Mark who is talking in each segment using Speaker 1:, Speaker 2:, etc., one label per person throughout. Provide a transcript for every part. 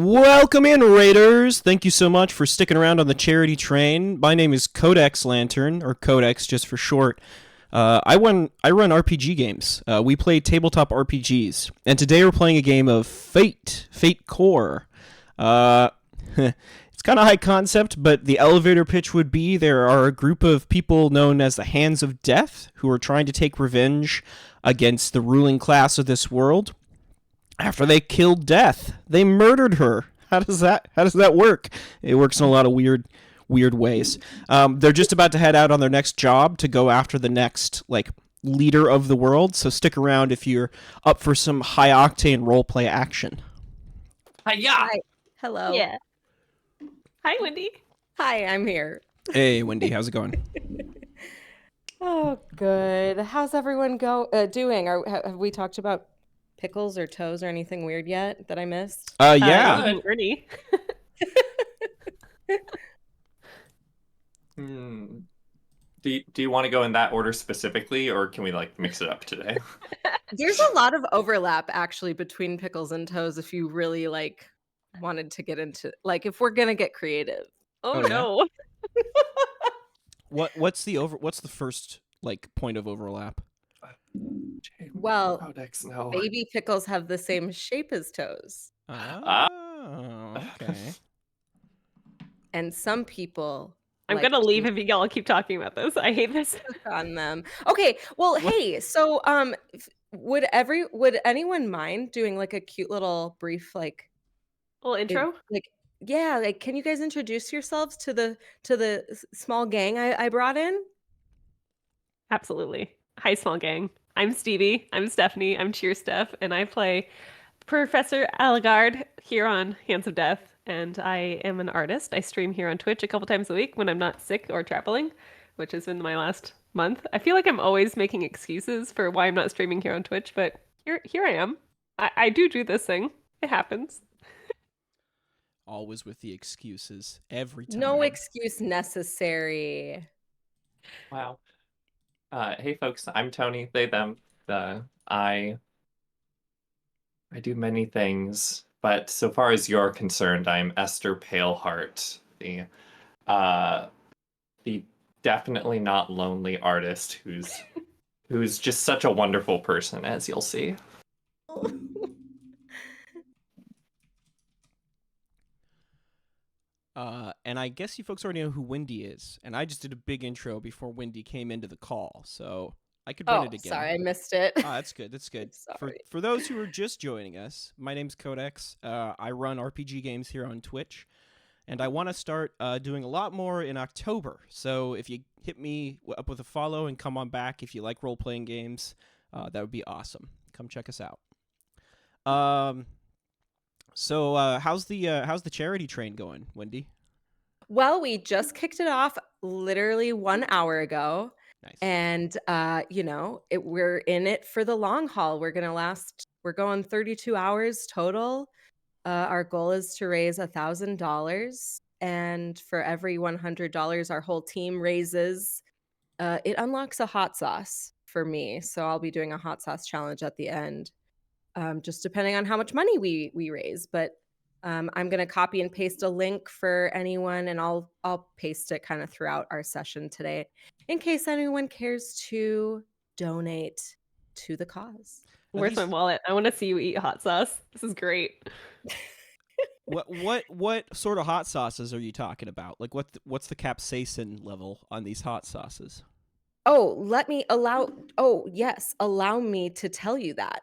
Speaker 1: Welcome in, Raiders! Thank you so much for sticking around on the charity train. My name is Codex Lantern, or Codex just for short. I run RPG games. We play tabletop RPGs, and today we're playing a game of Fate Core. Uh, it's kind of high concept, but the elevator pitch would be there are a group of people known as the Hands of Death who are trying to take revenge against the ruling class of this world. After they killed Death, they murdered her. How does that work? It works in a lot of weird ways. They're just about to head out on their next job to go after the next leader of the world. So stick around if you're up for some high octane roleplay action.
Speaker 2: Hiya!
Speaker 3: Hi. Hello.
Speaker 2: Yeah. Hi, Wendy.
Speaker 3: Hi, I'm here.
Speaker 1: Hey, Wendy, how's it going?
Speaker 3: Oh, good. How's everyone doing? Have we talked about pickles or toes or anything weird yet that I missed?
Speaker 1: Yeah.
Speaker 2: And Ernie.
Speaker 4: Do you want to go in that order specifically, or can we mix it up today?
Speaker 3: There's a lot of overlap actually between pickles and toes if you really wanted to get into if we're gonna get creative.
Speaker 2: Oh,
Speaker 1: Oh, yeah?
Speaker 2: no.
Speaker 1: What's the first point of overlap?
Speaker 3: Well,
Speaker 4: Codex, no.
Speaker 3: baby pickles have the same shape as toes.
Speaker 1: Oh, okay.
Speaker 3: And some people
Speaker 2: I'm
Speaker 3: like
Speaker 2: gonna leave
Speaker 3: to
Speaker 2: if y'all keep talking about this. I hate this.
Speaker 3: cook on them. Okay, well, hey, so would anyone mind doing a cute little brief
Speaker 2: Little intro?
Speaker 3: can you guys introduce yourselves to the small gang I brought in?
Speaker 2: Absolutely. Hi, small gang. I'm Stevie. I'm Stephanie. I'm CheersSteph, and I play Professor Alagard here on Hands of Death. And I am an artist. I stream here on Twitch a couple times a week when I'm not sick or traveling, which has been my last month. I feel like I'm always making excuses for why I'm not streaming here on Twitch, but here I am. I do this thing. It happens.
Speaker 1: Always with the excuses every time.
Speaker 3: No excuse necessary.
Speaker 4: Wow. Hey folks, I'm Tony. They, them. I do many things, but so far as you're concerned, I'm Ester Paleheart, the definitely not lonely artist who's just such a wonderful person, as you'll see.
Speaker 1: And I guess you folks already know who Wendy is, and I just did a big intro before Wendy came into the call, so I could run it again.
Speaker 3: Sorry, I missed it.
Speaker 1: That's good. That's good.
Speaker 3: Sorry.
Speaker 1: For those who are just joining us, my name's Codex. I run RPG games here on Twitch, and I want to start doing a lot more in October. So if you hit me up with a follow and come on back if you like role-playing games, that would be awesome. Come check us out. So how's the charity train going, Wendy?
Speaker 3: Well, we just kicked it off literally 1 hour ago.
Speaker 1: Nice.
Speaker 3: And we're in it for the long haul. We're going 32 hours total. Our goal is to raise $1,000, and for every $100 our whole team raises, it unlocks a hot sauce for me. So I'll be doing a hot sauce challenge at the end, just depending on how much money we raise. But I'm going to copy and paste a link for anyone, and I'll paste it kind of throughout our session today in case anyone cares to donate to the cause.
Speaker 2: Where's my wallet? I want to see you eat hot sauce. This is great.
Speaker 1: What sort of hot sauces are you talking about? What's the capsaicin level on these hot sauces?
Speaker 3: Allow me to tell you that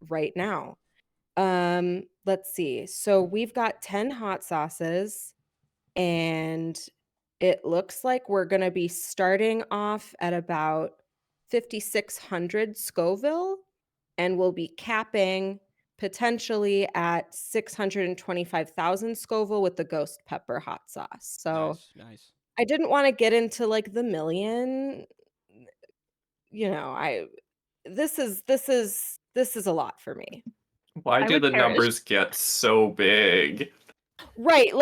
Speaker 3: right now. Let's see. So we've got 10 hot sauces, and it looks like we're going to be starting off at about 5,600 Scoville, and we'll be capping potentially at 625,000 Scoville with the ghost pepper hot sauce. So
Speaker 1: nice.
Speaker 3: I didn't want to get into the million. This is a lot for me.
Speaker 4: Why do the numbers get so big?
Speaker 3: Right,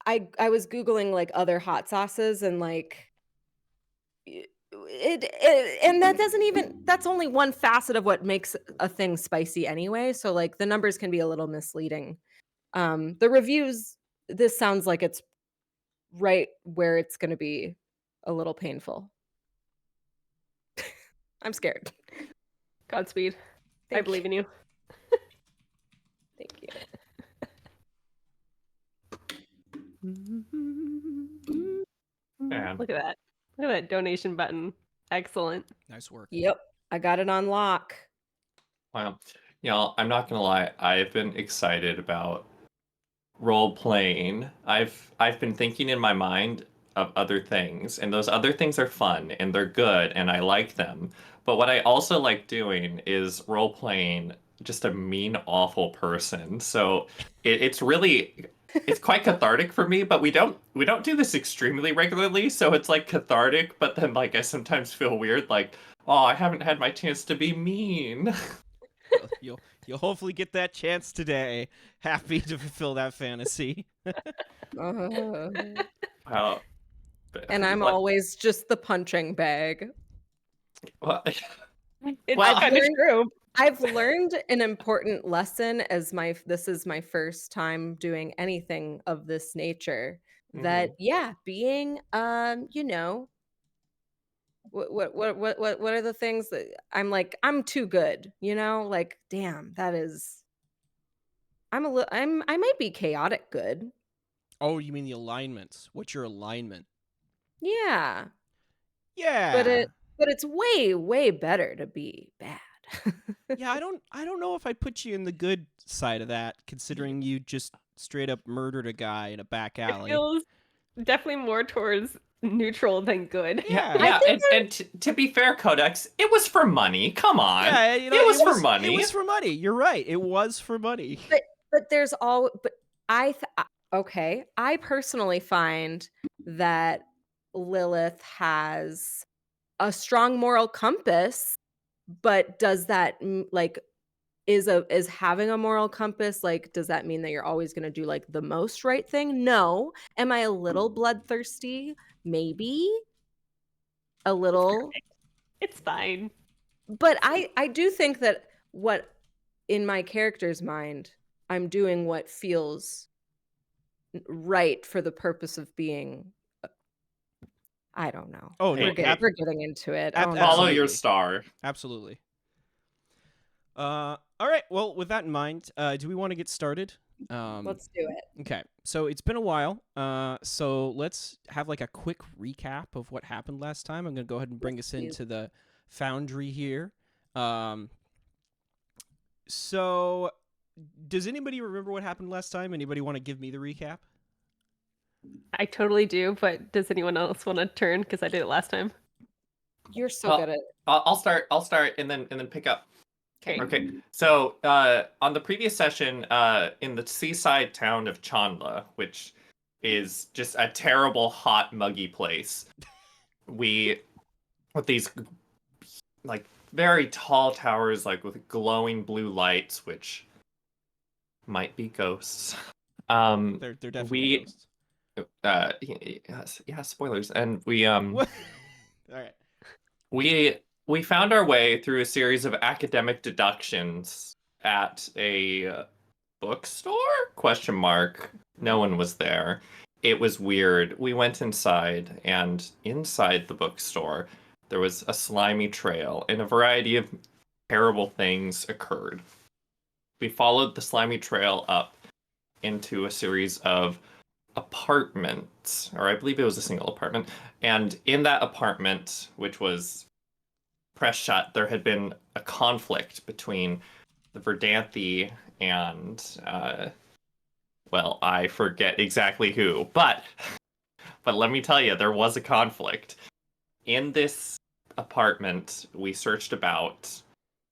Speaker 3: I was Googling other hot sauces, and and that's only one facet of what makes a thing spicy anyway. So like the numbers can be a little misleading. The reviews, this sounds like it's right where it's going to be a little painful. I'm scared.
Speaker 2: Godspeed. I
Speaker 3: Thank
Speaker 2: believe in you.
Speaker 3: Thank you.
Speaker 4: Man.
Speaker 2: Look at that. Look at that donation button. Excellent.
Speaker 1: Nice work.
Speaker 3: Yep, I got it on lock.
Speaker 4: Wow. Y'all, I'm not gonna lie, I've been excited about role playing. I've been thinking in my mind of other things, and those other things are fun and they're good and I like them. But what I also like doing is role playing just a mean, awful person. So it's really it's quite cathartic for me, but we don't do this extremely regularly, so it's like cathartic, but then like I sometimes feel weird, like, oh, I haven't had my chance to be mean.
Speaker 1: You'll hopefully get that chance today. Happy to fulfill that fantasy.
Speaker 3: Uh,
Speaker 4: Wow.
Speaker 3: and I'm
Speaker 4: What-
Speaker 3: always just the punching bag.
Speaker 4: what-
Speaker 2: It's
Speaker 4: Well,
Speaker 2: kind of true.
Speaker 3: I've learned an important lesson as this is my first time doing anything of this nature. That being what are the things that I'm like, I'm too good, like, damn, that is, I might be chaotic good.
Speaker 1: Oh, you mean the alignments? What's your alignment?
Speaker 3: Yeah.
Speaker 1: Yeah.
Speaker 3: But it's way, way better to be bad.
Speaker 1: Yeah, I don't know if I put you in the good side of that, considering you just straight up murdered a guy in a back
Speaker 2: It
Speaker 1: alley.
Speaker 2: feels definitely more towards neutral than good.
Speaker 1: Yeah.
Speaker 4: and to be fair, Codex, it was for money. Come on.
Speaker 1: Yeah,
Speaker 4: it was for money.
Speaker 1: It was for money. You're right. It was for money.
Speaker 3: But there's okay, I personally find that Lilith has a strong moral compass, but does that like is having a moral compass, like, does that mean that you're always going to do like the most right thing? No. Am I a little bloodthirsty? Maybe a little.
Speaker 2: It's fine.
Speaker 3: But I do think that what in my character's mind, I'm doing what feels right for the purpose of being, I don't know.
Speaker 1: Oh,
Speaker 4: Hey,
Speaker 1: no.
Speaker 3: We're getting into it.
Speaker 1: Ab-
Speaker 3: Oh, no.
Speaker 4: Follow your
Speaker 1: Absolutely.
Speaker 4: star.
Speaker 1: Absolutely. All right. Well, with that in mind, do we want to get started?
Speaker 3: Let's do it.
Speaker 1: Okay. So it's been a while. So let's have like a quick recap of what happened last time. I'm going to go ahead and bring us into the foundry here. So does anybody remember what happened last time? Anybody want to give me the recap?
Speaker 2: I totally do, but does anyone else want to turn? Because I did it last time.
Speaker 3: You're so
Speaker 4: Well,
Speaker 3: good at
Speaker 4: I'll start and then pick up.
Speaker 2: Okay.
Speaker 4: Okay. So on the previous session, in the seaside town of Chandla, which is just a terrible, hot, muggy place, we with these like very tall towers, like with glowing blue lights, which might be ghosts.
Speaker 1: They're definitely ghosts.
Speaker 4: Yeah, spoilers. And we
Speaker 1: What? All right.
Speaker 4: we found our way through a series of academic deductions at a bookstore? Question mark. No one was there. It was weird. We went inside, and inside the bookstore, there was a slimy trail, and a variety of terrible things occurred. We followed the slimy trail up into a series of apartments, or I believe it was a single apartment. And in that apartment, which was pressed shut, there had been a conflict between the Verdanthi and, well, I forget exactly who, but let me tell you, there was a conflict. In this apartment, we searched about.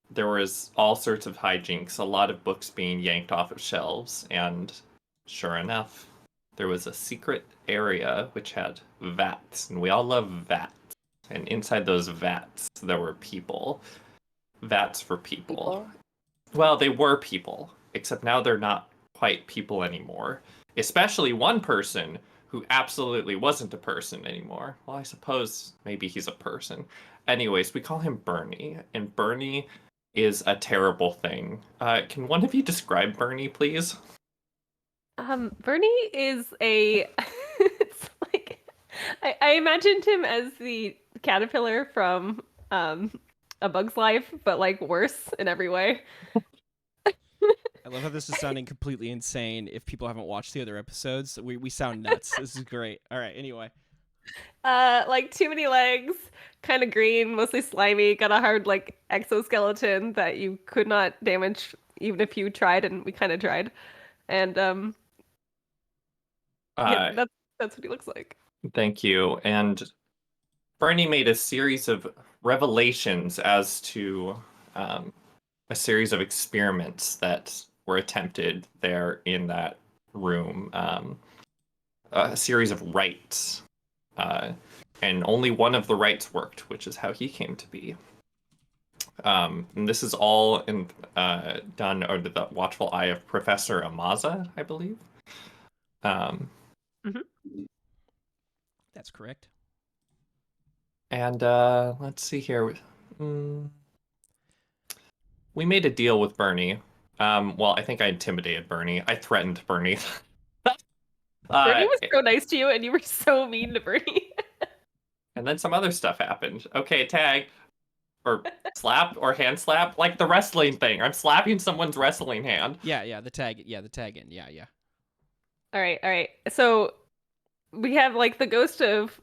Speaker 4: There was all sorts of hijinks, a lot of books being yanked off of shelves, and sure enough, there was a secret area which had vats, and we all love vats. And inside those vats, there were people. Vats for people. Well, they were people, except now they're not quite people anymore. Especially one person who absolutely wasn't a person anymore. Well, I suppose maybe he's a person. Anyways, we call him Bernie, and Bernie is a terrible thing. Can one of you describe Bernie, please?
Speaker 2: Bernie is a it's like I imagined him as the caterpillar from A Bug's Life, but like worse in every way.
Speaker 1: I love how this is sounding completely insane. If people haven't watched the other episodes, we sound nuts. This is great. All right. Anyway,
Speaker 2: Like too many legs, kind of green, mostly slimy, got a hard like exoskeleton that you could not damage even if you tried, and we kind of tried. And yeah,
Speaker 4: Uh,
Speaker 2: that's what he looks like.
Speaker 4: Thank you. And Bernie made a series of revelations as to a series of experiments that were attempted there in that room. A series of rites. And only one of the rites worked, which is how he came to be. And this is all done under the watchful eye of Professor Amaza, I believe.
Speaker 1: that's correct.
Speaker 4: And let's see here. We made a deal with Bernie. Well, I think I intimidated Bernie. I threatened Bernie.
Speaker 2: Bernie was so nice to you, and you were so mean to Bernie.
Speaker 4: And then some other stuff happened. Okay, tag. Or slap or hand slap. Like the wrestling thing. I'm slapping someone's wrestling hand.
Speaker 1: Yeah, the tag. Yeah, the tag in. Yeah.
Speaker 2: All right. So we have like the ghost of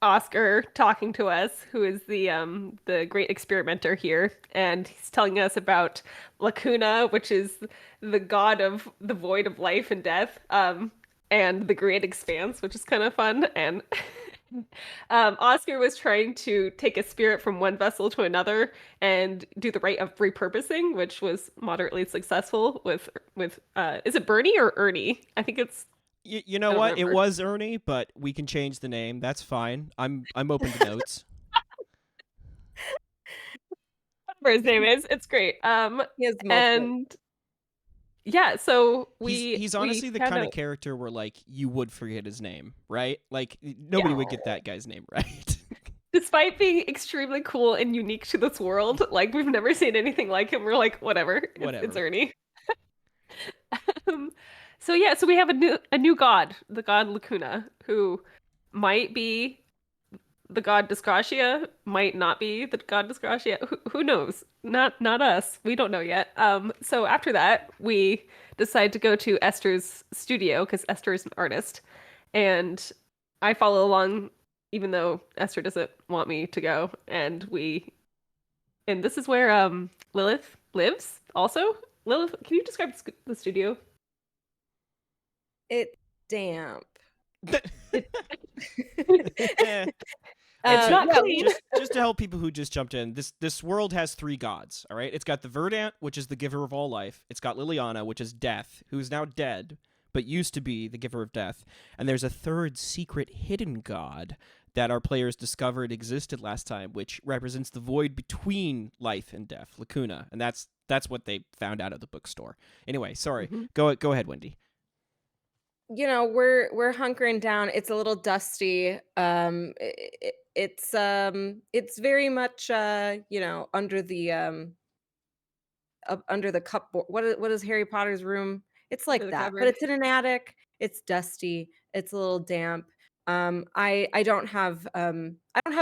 Speaker 2: Oscar talking to us, who is the great experimenter here, and he's telling us about Lacuna, which is the god of the void of life and death, and the great expanse, which is kind of fun. And Oscar was trying to take a spirit from one vessel to another and do the rite of repurposing, which was moderately successful with is it Bernie or Ernie? I think it's
Speaker 1: You know
Speaker 2: I don't
Speaker 1: what?
Speaker 2: remember.
Speaker 1: It was Ernie, but we can change the name. That's fine. I'm open to notes.
Speaker 2: Whatever his name is. It's great.
Speaker 3: He has multiple.
Speaker 2: And yeah, so
Speaker 1: He's honestly the kind of
Speaker 2: out...
Speaker 1: character where like you would forget his name, right? Like nobody would get that guy's name right.
Speaker 2: Despite being extremely cool and unique to this world, like we've never seen anything like him. We're like, whatever. It's Ernie. So we have a new god, the god Lacuna, who might be the god Disgratia, might not be the god Disgratia. Who knows? Not us. We don't know yet. So after that, we decide to go to Ester's studio because Ester is an artist, and I follow along even though Ester doesn't want me to go. And this is where Lilith lives. Also, Lilith, can you describe the studio?
Speaker 3: It's damp.
Speaker 2: It's not clean.
Speaker 1: Just to help people who just jumped in, this world has 3 gods, all right? It's got the Verdant, which is the giver of all life. It's got Liliana, which is death, who is now dead, but used to be the giver of death. And there's a third secret hidden god that our players discovered existed last time, which represents the void between life and death, Lacuna. And that's what they found out at the bookstore. Anyway, sorry. Go ahead, Wendy.
Speaker 3: You know, we're hunkering down. It's a little dusty. It's very much under the cupboard. What is Harry Potter's room? It's like that, but it's in an attic. It's dusty. It's a little damp. I don't have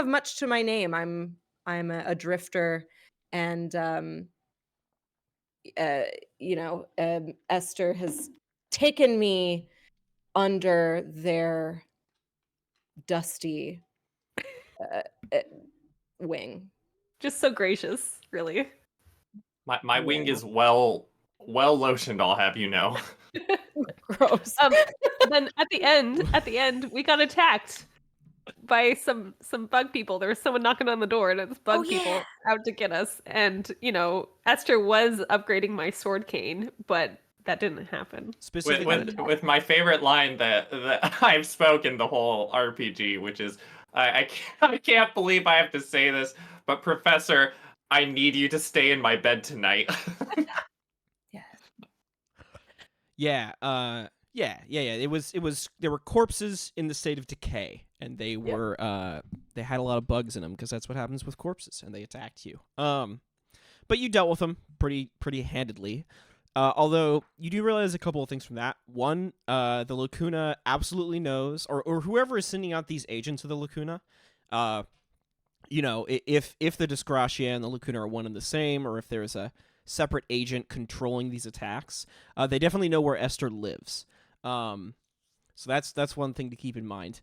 Speaker 3: much to my name. I'm a drifter, and Ester has taken me under their dusty wing.
Speaker 2: Just so gracious, really.
Speaker 4: My wing is well lotioned, I'll have you know.
Speaker 3: Gross.
Speaker 2: Then at the end, we got attacked by some bug people. There was someone knocking on the door, and it's bug people out to get us. And Esther was upgrading my sword cane, but that didn't happen.
Speaker 1: Specifically,
Speaker 4: with my favorite line that I've spoken the whole RPG, which is, I can't believe I have to say this, but Professor, I need you to stay in my bed tonight.
Speaker 1: yeah. Yeah. It was. There were corpses in the state of decay, and they were. They had a lot of bugs in them because that's what happens with corpses, and they attacked you. But you dealt with them pretty handedly. Although you do realize a couple of things from that. One, the Lacuna absolutely knows, or whoever is sending out these agents of the Lacuna, if the Disgratia and the Lacuna are one and the same, or if there's a separate agent controlling these attacks, they definitely know where Ester lives. So that's one thing to keep in mind.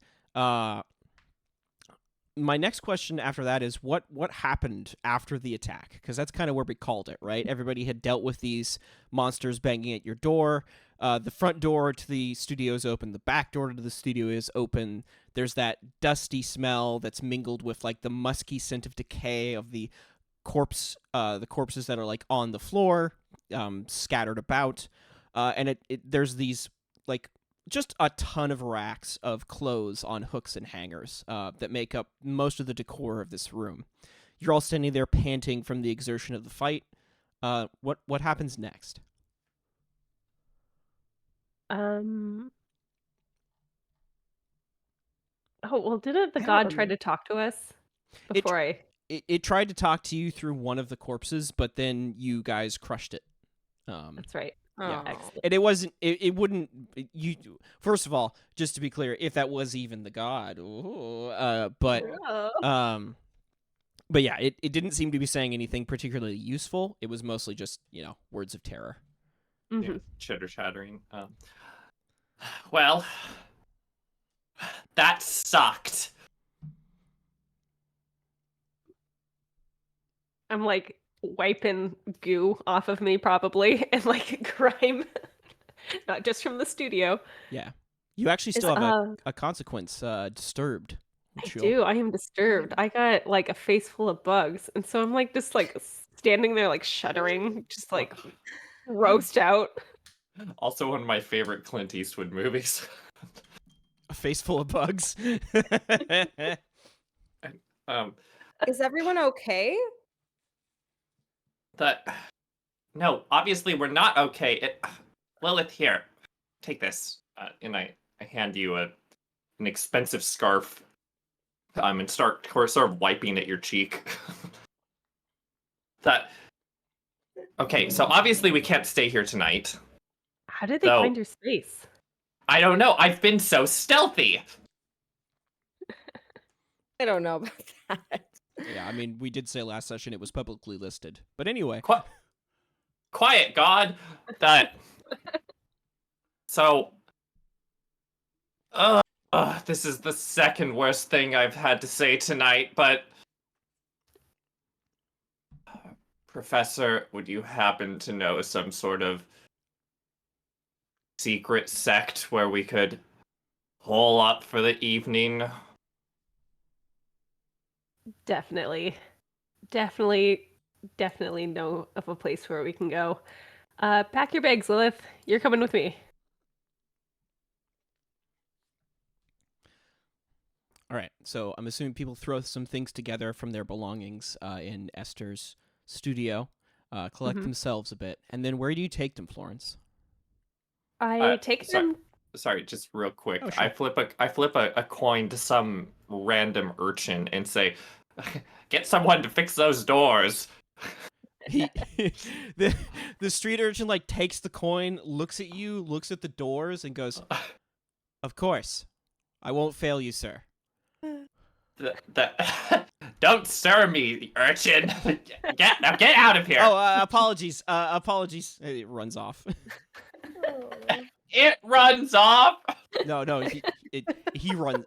Speaker 1: My next question after that is what happened after the attack? Because that's kind of where we called it, right? Everybody had dealt with these monsters banging at your door. The front door to the studio is open. The back door to the studio is open. There's that dusty smell that's mingled with like the musky scent of decay of the corpses that are like on the floor, scattered about. And there's these like just a ton of racks of clothes on hooks and hangers that make up most of the decor of this room. You're all standing there panting from the exertion of the fight. What happens next?
Speaker 2: Oh, well, didn't the
Speaker 3: I don't
Speaker 2: god try
Speaker 3: remember.
Speaker 2: to talk to us before
Speaker 1: It tried to talk to you through one of the corpses, but then you guys crushed it.
Speaker 2: That's right.
Speaker 1: Yeah.
Speaker 2: Excellent.
Speaker 1: And it wasn't. It wouldn't. You first of all, just to be clear, if that was even the god, but
Speaker 2: Oh.
Speaker 1: but yeah, it didn't seem to be saying anything particularly useful. It was mostly just words of terror.
Speaker 2: Mhm.
Speaker 4: Chitter chattering. Well, that sucked.
Speaker 2: I'm like wiping goo off of me probably and like grime, not just from the studio.
Speaker 1: Yeah, you actually
Speaker 3: Is,
Speaker 1: still have a consequence, disturbed.
Speaker 2: I
Speaker 1: Which
Speaker 2: do. I am disturbed. I got like a face full of bugs, and so I'm like just like standing there like shuddering, just like roast out.
Speaker 4: Also, one of my favorite Clint Eastwood movies.
Speaker 1: a face full of bugs.
Speaker 4: um,
Speaker 3: is everyone okay?
Speaker 4: No, obviously we're not okay. Lilith, here, take this, and I hand you an expensive scarf. And start sort of wiping at your cheek. Okay, so obviously we can't stay here tonight.
Speaker 2: How did they
Speaker 4: So-
Speaker 2: find your space?
Speaker 4: I don't know. I've been so stealthy.
Speaker 3: I don't know about that.
Speaker 1: Yeah, I mean, we did say last session it was publicly listed, but anyway.
Speaker 4: Quiet, God. So, this is the second worst thing I've had to say tonight, but Professor, would you happen to know some sort of secret sect where we could hole up for the evening?
Speaker 2: Definitely know of a place where we can go. Pack your bags, Lilith. You're coming with me.
Speaker 1: All right, so I'm assuming people throw some things together from their belongings in Ester's studio, collect
Speaker 2: Mhm.
Speaker 1: themselves a bit, and then where do you take them, Florence?
Speaker 2: I take them.
Speaker 4: Sorry, just real quick.
Speaker 1: Oh, sure.
Speaker 4: I flip a coin to some random urchin and say, "Get someone to fix those doors."
Speaker 1: He, the street urchin like takes the coin, looks at you, looks at the doors, and goes, "Of course, I won't fail you, sir."
Speaker 4: Don't stir me, urchin. Get out of here.
Speaker 1: Oh, apologies. Apologies. It runs off.
Speaker 4: It runs off.
Speaker 1: No, he runs.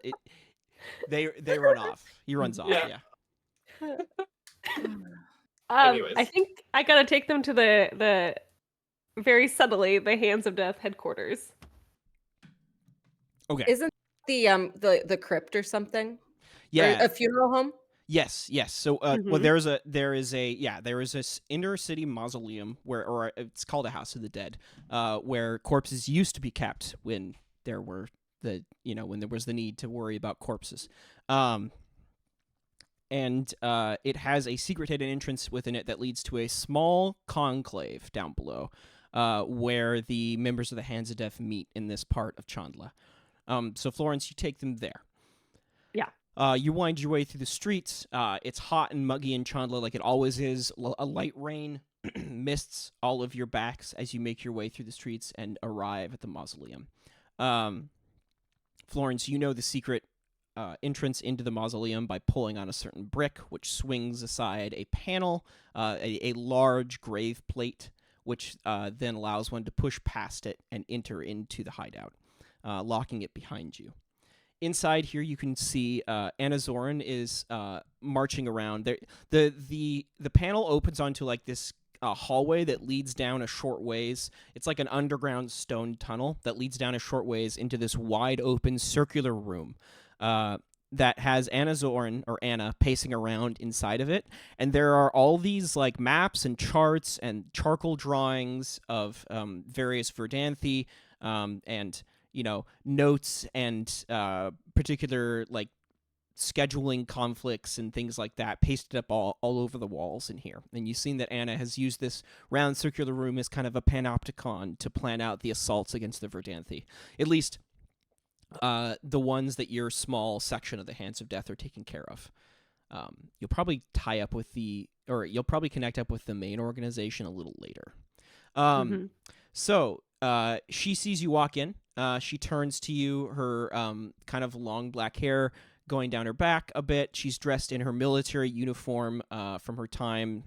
Speaker 1: They run off. He runs off.
Speaker 4: Yeah.
Speaker 1: Yeah.
Speaker 4: Anyways.
Speaker 2: I think I gotta take them to the very subtly the Hands of Death headquarters.
Speaker 1: Okay.
Speaker 3: Isn't the crypt or something?
Speaker 1: Yeah.
Speaker 3: Or a funeral home?
Speaker 1: Yes. So, well,
Speaker 2: Mhm.
Speaker 1: there is this inner city mausoleum or it's called a House of the Dead, where corpses used to be kept when there were when there was the need to worry about corpses, and it has a secret hidden entrance within it that leads to a small conclave down below. where the members of the Hands of Death meet in this part of Chandla. So Florence, you take them there.
Speaker 2: Yeah.
Speaker 1: You wind your way through the streets. It's hot and muggy in Chandla like it always is. A light rain mists all of your backs as you make your way through the streets and arrive at the mausoleum. Florence, you know the secret entrance into the mausoleum by pulling on a certain brick, which swings aside a panel, a large grave plate, which then allows one to push past it and enter into the hideout, locking it behind you. Inside here, you can see Anna Zorin is marching around. The panel opens onto like this hallway that leads down a short ways. It's like an underground stone tunnel that leads down a short ways into this wide open circular room that has Anna Zorin, or Anna, pacing around inside of it. And there are all these like maps and charts and charcoal drawings of various Verdanthi and notes and particular like scheduling conflicts and things like that pasted up all over the walls in here. And you've seen that Anna has used this round circular room as kind of a panopticon to plan out the assaults against the Verdanthi. At least the ones that your small section of the Hands of Death are taking care of. You'll probably you'll probably connect up with the main organization a little later. So she sees you walk in. She turns to you, her kind of long black hair going down her back a bit. She's dressed in her military uniform from her time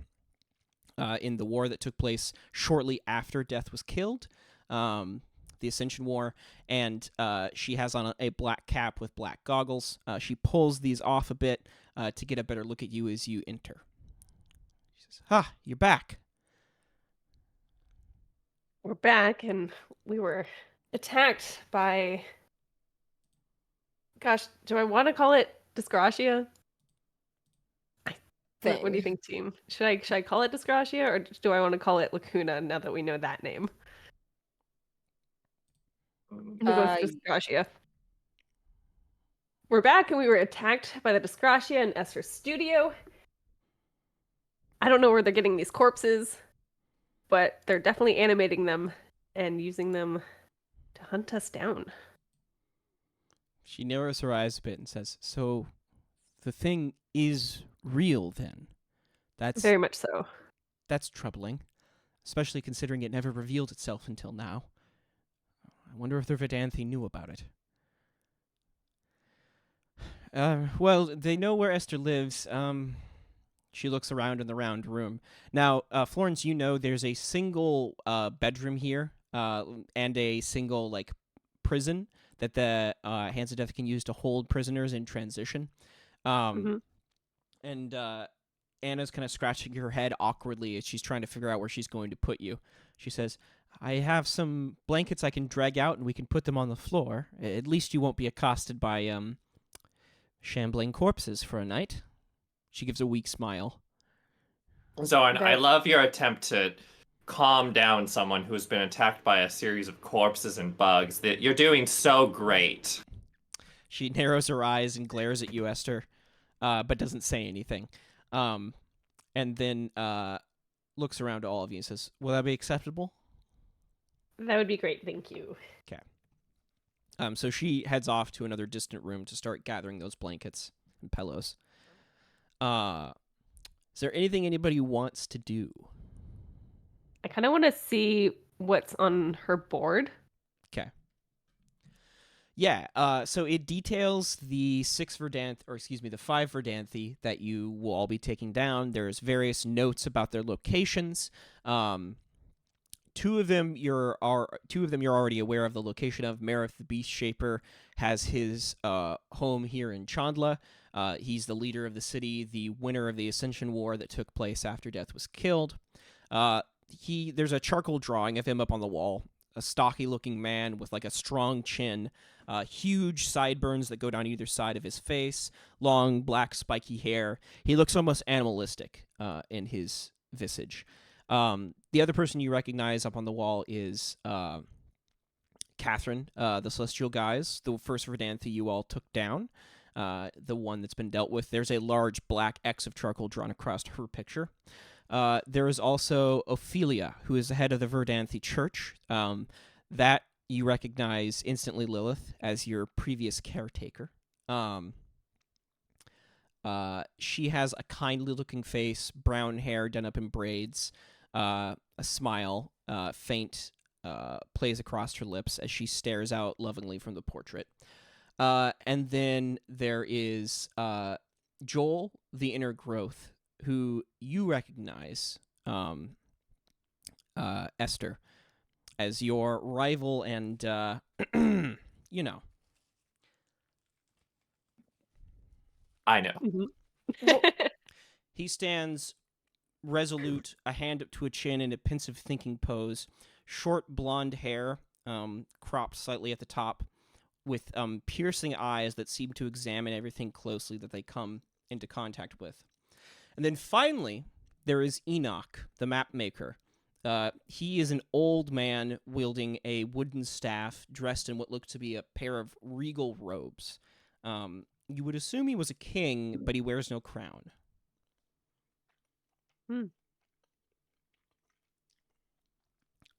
Speaker 1: in the war that took place shortly after Death was killed, the Ascension War, and she has on a black cap with black goggles. She pulls these off a bit to get a better look at you as you enter. She says, "Ha, you're back."
Speaker 2: We're back, and we were attacked by... Gosh, do I want to call it Disgratia? What do you think, team? Should I call it Disgratia, or do I want to call it Lacuna now that we know that name? We'll go with Disgratia. We're back, and we were attacked by the Disgratia in Ester's studio. I don't know where they're getting these corpses, but they're definitely animating them and using them to hunt us down.
Speaker 1: She narrows her eyes a bit and says, "So, the thing is real, then? That's
Speaker 2: very much so.
Speaker 1: That's troubling, especially considering it never revealed itself until now. I wonder if the Verdanthi knew about it." Well, they know where Ester lives. She looks around in the round room. Now, Florence, you know there's a single bedroom here and a single like prison that the Hands of Death can use to hold prisoners in transition. And Anna's kind of scratching her head awkwardly as she's trying to figure out where she's going to put you. She says, "I have some blankets I can drag out and we can put them on the floor. At least you won't be accosted by shambling corpses for a night." She gives a weak smile.
Speaker 4: Zoran, I love your attempt to calm down someone who's been attacked by a series of corpses and bugs. That you're doing so great.
Speaker 1: She narrows her eyes and glares at you, Ester, but doesn't say anything. And then looks around to all of you and says, "Will that be acceptable?"
Speaker 2: That would be great, thank you.
Speaker 1: Okay. So she heads off to another distant room to start gathering those blankets and pillows. Is there anything anybody wants to do?
Speaker 2: I kind of want to see what's on her board.
Speaker 1: Okay. Yeah, so it details the the 5 Verdanthi that you will all be taking down. There's various notes about their locations. Two of them you're already aware of the location of. Marith the Beast Shaper has his home here in Chandla. He's the leader of the city, the winner of the Ascension War that took place after Death was killed. There's a charcoal drawing of him up on the wall. A stocky-looking man with like a strong chin, huge sideburns that go down either side of his face, long black spiky hair. He looks almost animalistic in his visage. The other person you recognize up on the wall is Catherine, the Celestial Guise, the first Verdanthi you all took down, the one that's been dealt with. There's a large black X of charcoal drawn across her picture. There is also Ophelia, who is the head of the Verdanthi Church. That you recognize instantly, Lilith, as your previous caretaker. She has a kindly-looking face, brown hair done up in braids, a smile, faint, plays across her lips as she stares out lovingly from the portrait. And then there is Joel, the inner growth, who you recognize, Ester, as your rival and, you know.
Speaker 4: I know.
Speaker 2: Mhm.
Speaker 1: He stands resolute, a hand up to a chin in a pensive thinking pose, short blonde hair, cropped slightly at the top, with piercing eyes that seem to examine everything closely that they come into contact with. And then finally, there is Enoch, the map maker. He is an old man wielding a wooden staff, dressed in what looked to be a pair of regal robes. You would assume he was a king, but he wears no crown.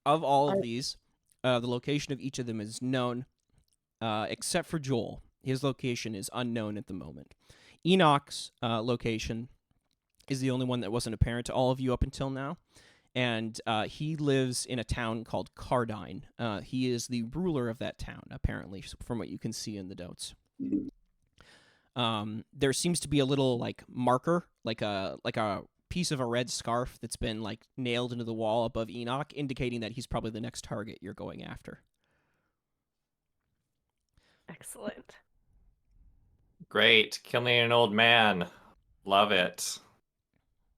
Speaker 1: Of all of these, the location of each of them is known, except for Joel. His location is unknown at the moment. Enoch's location is the only one that wasn't apparent to all of you up until now, and he lives in a town called Cardine. He is the ruler of that town, apparently, from what you can see in the notes. There seems to be a little marker, like a piece of a red scarf that's been nailed into the wall above Enoch, indicating that he's probably the next target you're going after.
Speaker 2: Excellent.
Speaker 4: Great. Killing an old man. Love it.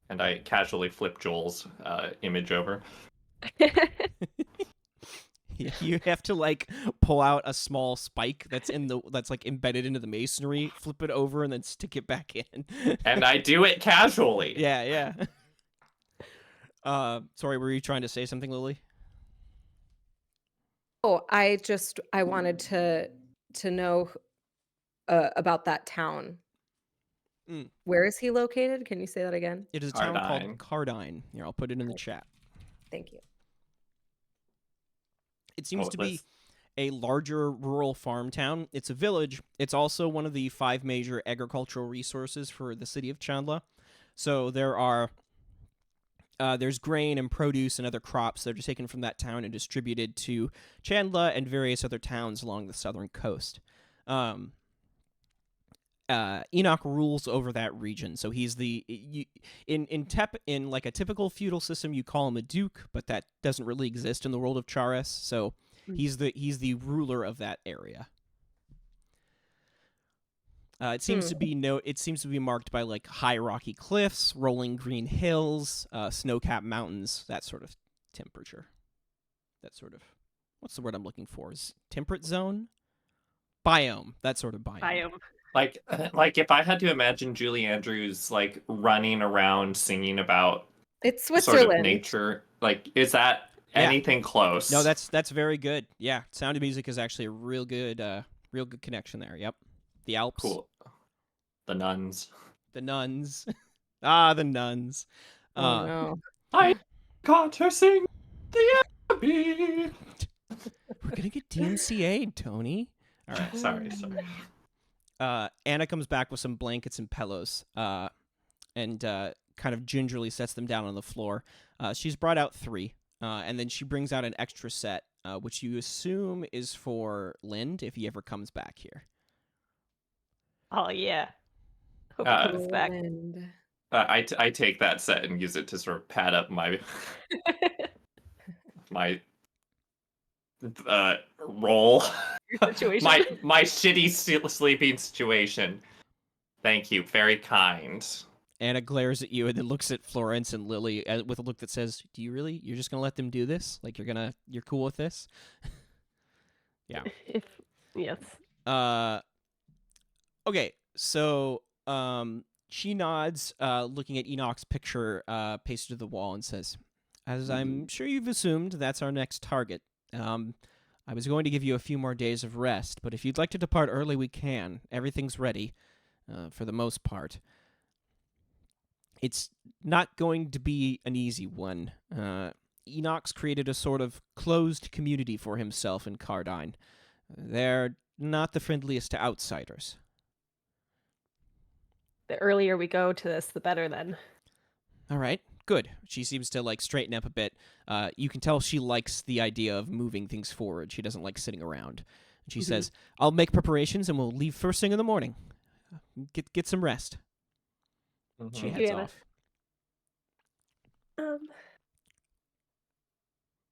Speaker 4: And I casually flip Joel's image over.
Speaker 1: You have to pull out a small spike that's embedded into the masonry, flip it over, and then stick it back in.
Speaker 4: And I do it casually.
Speaker 1: Yeah. Sorry, were you trying to say something, Lily?
Speaker 3: Oh, I wanted to know about that town. Where is he located? Can you say that again?
Speaker 1: It is a town called Cardine. Here, I'll put it in the chat.
Speaker 3: Thank you.
Speaker 1: It seems to be a larger rural farm town. It's a village. It's also one of the 5 major agricultural resources for the city of Chandla. So there's grain and produce and other crops that are taken from that town and distributed to Chandla and various other towns along the southern coast. Enoch rules over that region, so he's in a typical feudal system you call him a duke, but that doesn't really exist in the world of Charis. So he's the ruler of that area. It seems to be marked by high rocky cliffs, rolling green hills, snow-capped mountains, that sort of temperature. That sort of, what's the word I'm looking for? Is temperate zone? Biome. That sort of biome.
Speaker 4: Like if I had to imagine Julie Andrews running around singing about
Speaker 3: it's Switzerland.
Speaker 4: Sort of nature, is that anything close?
Speaker 1: No, that's very good. Yeah, Sound of Music is actually a real good connection there. Yep, the Alps.
Speaker 4: Cool. The nuns.
Speaker 1: The nuns. The nuns.
Speaker 3: Oh no!
Speaker 4: I got her sing the Abbey.
Speaker 1: We're gonna get DMCA'd, Tony. All right.
Speaker 4: Sorry.
Speaker 1: Anna comes back with some blankets and pillows, and kind of gingerly sets them down on the floor. She's brought out 3, and then she brings out an extra set, which you assume is for Lind if he ever comes back here.
Speaker 2: Oh yeah. Hope he comes back.
Speaker 4: I take that set and use it to sort of pad up my roll.
Speaker 2: Your situation.
Speaker 4: my shitty sleeping situation. Thank you, very kind.
Speaker 1: Anna glares at you and then looks at Florence and Lily with a look that says, you're just gonna let them do this? You're cool with this? Yeah.
Speaker 2: Yes.
Speaker 1: Okay, so she nods, looking at Enoch's picture pasted to the wall, and says, as I'm sure you've assumed, that's our next target. I was going to give you a few more days of rest, but if you'd like to depart early, we can. Everything's ready, for the most part. It's not going to be an easy one. Enoch's created a sort of closed community for himself in Cardine. They're not the friendliest to outsiders.
Speaker 2: The earlier we go to this, the better then.
Speaker 1: All right, good. She seems to like straighten up a bit. You can tell she likes the idea of moving things forward. She doesn't like sitting around. She says, "I'll make preparations and we'll leave first thing in the morning. Get some rest." She
Speaker 4: Mhm.
Speaker 1: heads
Speaker 2: Yeah.
Speaker 1: off.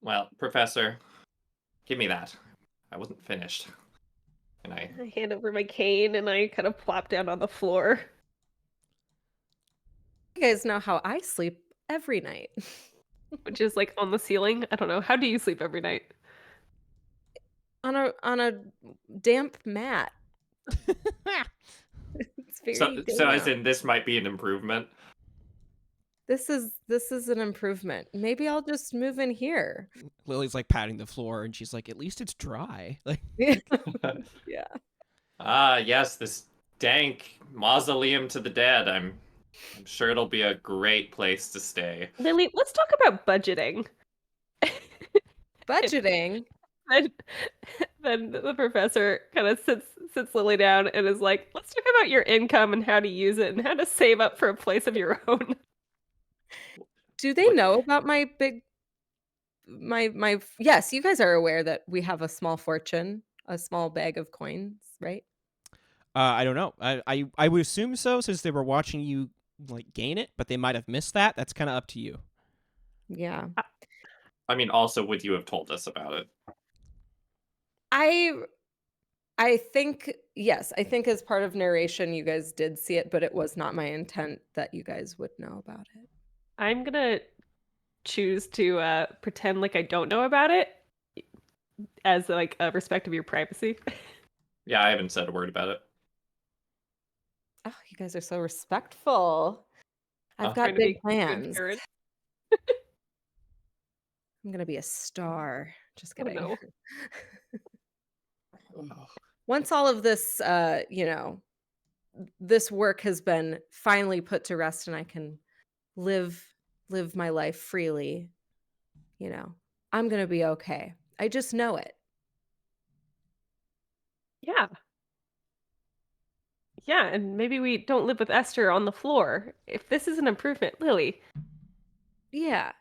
Speaker 4: Well, Professor, give me that. I wasn't finished. And I
Speaker 2: hand over my cane and I kind of plop down on the floor.
Speaker 3: You guys know how I sleep every night.
Speaker 2: Which is like on the ceiling. I don't know. How do you sleep every night?
Speaker 3: On a damp mat. It's very
Speaker 4: so as
Speaker 3: damp.
Speaker 4: in this might be an improvement.
Speaker 3: This is an improvement. Maybe I'll just move in here.
Speaker 1: Lily's like patting the floor, and she's like, "At least it's dry." Like,
Speaker 3: Yeah.
Speaker 4: Ah, yes, this dank mausoleum to the dead. I'm sure it'll be a great place to stay.
Speaker 2: Lily, let's talk about budgeting.
Speaker 3: Budgeting.
Speaker 2: then, then the professor kind of sits Lily down and is like, let's talk about your income and how to use it and how to save up for a place of your own.
Speaker 3: Do they know about my big yes, you guys are aware that we have a small fortune, a small bag of coins, right?
Speaker 1: I don't know. I would assume so, since they were watching you like gain it, but they might have missed that. That's kind of up to you.
Speaker 3: Yeah.
Speaker 4: I mean, also, would you have told us about it?
Speaker 3: I think yes, I think as part of narration you guys did see it, but it was not my intent that you guys would know about it.
Speaker 2: I'm going to choose to pretend like I don't know about it as like a respect of your privacy.
Speaker 4: Yeah, I haven't said a word about it.
Speaker 3: Oh, you guys are so respectful. I've got
Speaker 2: Trying to be
Speaker 3: big
Speaker 2: good
Speaker 3: plans.
Speaker 2: parent.
Speaker 3: I'm gonna be a star. Just
Speaker 2: Oh,
Speaker 3: kidding.
Speaker 2: no.
Speaker 3: Once all of this, this work has been finally put to rest, and I can live my life freely, I'm gonna be okay. I just know it.
Speaker 2: Yeah. Yeah, and maybe we don't live with Esther on the floor. If this is an improvement, Lily.
Speaker 3: Yeah,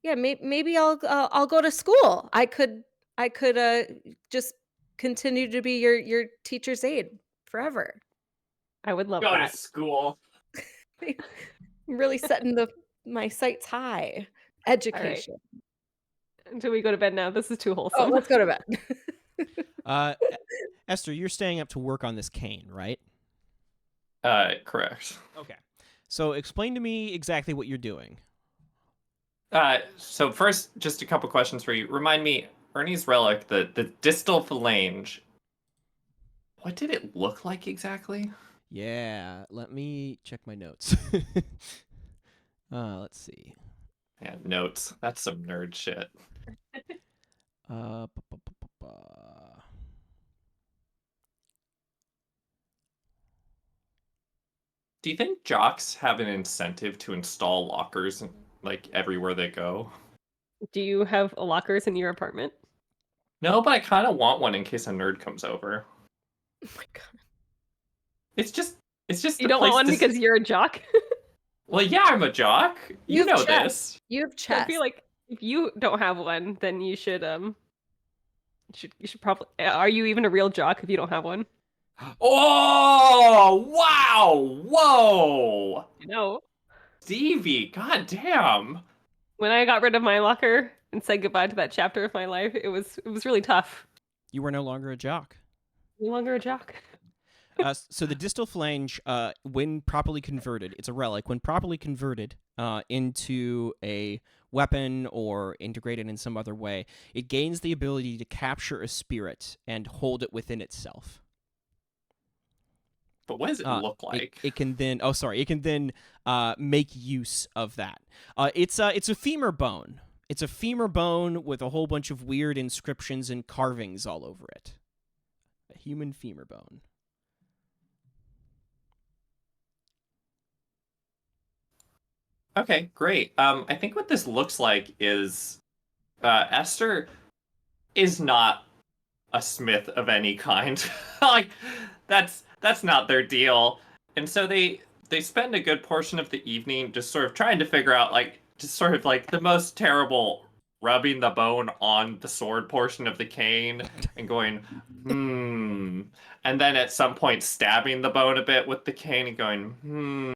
Speaker 3: yeah. Maybe I'll go to school. I could just continue to be your teacher's aide forever.
Speaker 2: I would love
Speaker 4: Go to
Speaker 2: that.
Speaker 4: school.
Speaker 3: I'm really setting my sights high. Education.
Speaker 2: Until we go to bed now. This is too wholesome.
Speaker 3: Oh, let's go to bed.
Speaker 1: Esther, you're staying up to work on this cane, right?
Speaker 4: Correct.
Speaker 1: Okay. So explain to me exactly what you're doing.
Speaker 4: So first, just a couple questions for you. Remind me, Ernie's relic, the distal phalange. What did it look like exactly?
Speaker 1: Yeah, let me check my notes. Let's see.
Speaker 4: Yeah, notes. That's some nerd shit.
Speaker 1: Uh, bu- bu- bu- bu- bu-
Speaker 4: Do you think jocks have an incentive to install lockers like everywhere they go?
Speaker 2: Do you have lockers in your apartment?
Speaker 4: No, but I kind of want one in case a nerd comes over.
Speaker 3: Oh my god.
Speaker 4: It's just
Speaker 2: You
Speaker 4: the
Speaker 2: don't want
Speaker 4: place
Speaker 2: one
Speaker 4: to
Speaker 2: because you're a jock?
Speaker 4: Well, yeah, I'm a jock. You
Speaker 3: You've
Speaker 4: know
Speaker 3: checked.
Speaker 4: this.
Speaker 3: You have
Speaker 2: I
Speaker 3: chest.
Speaker 2: feel like if you don't have one, then you should probably. Are you even a real jock if you don't have one?
Speaker 4: Oh, wow. Whoa.
Speaker 2: No.
Speaker 4: Stevie, goddamn.
Speaker 2: When I got rid of my locker and said goodbye to that chapter of my life, it was really tough.
Speaker 1: You were no longer a jock.
Speaker 2: No longer a jock.
Speaker 1: So the distal phalange, when properly converted, it's a relic. When properly converted into a weapon or integrated in some other way, it gains the ability to capture a spirit and hold it within itself.
Speaker 4: But what does it look like?
Speaker 1: It can then. Oh, sorry. It can then make use of that. It's a femur bone. It's a femur bone with a whole bunch of weird inscriptions and carvings all over it. A human femur bone.
Speaker 4: Okay, great. I think what this looks like is Esther is not a smith of any kind. Like that's not their deal. And so they spend a good portion of the evening just sort of trying to figure out like just sort of like the most terrible rubbing the bone on the sword portion of the cane and going, hmm. And then at some point stabbing the bone a bit with the cane and going, hmm.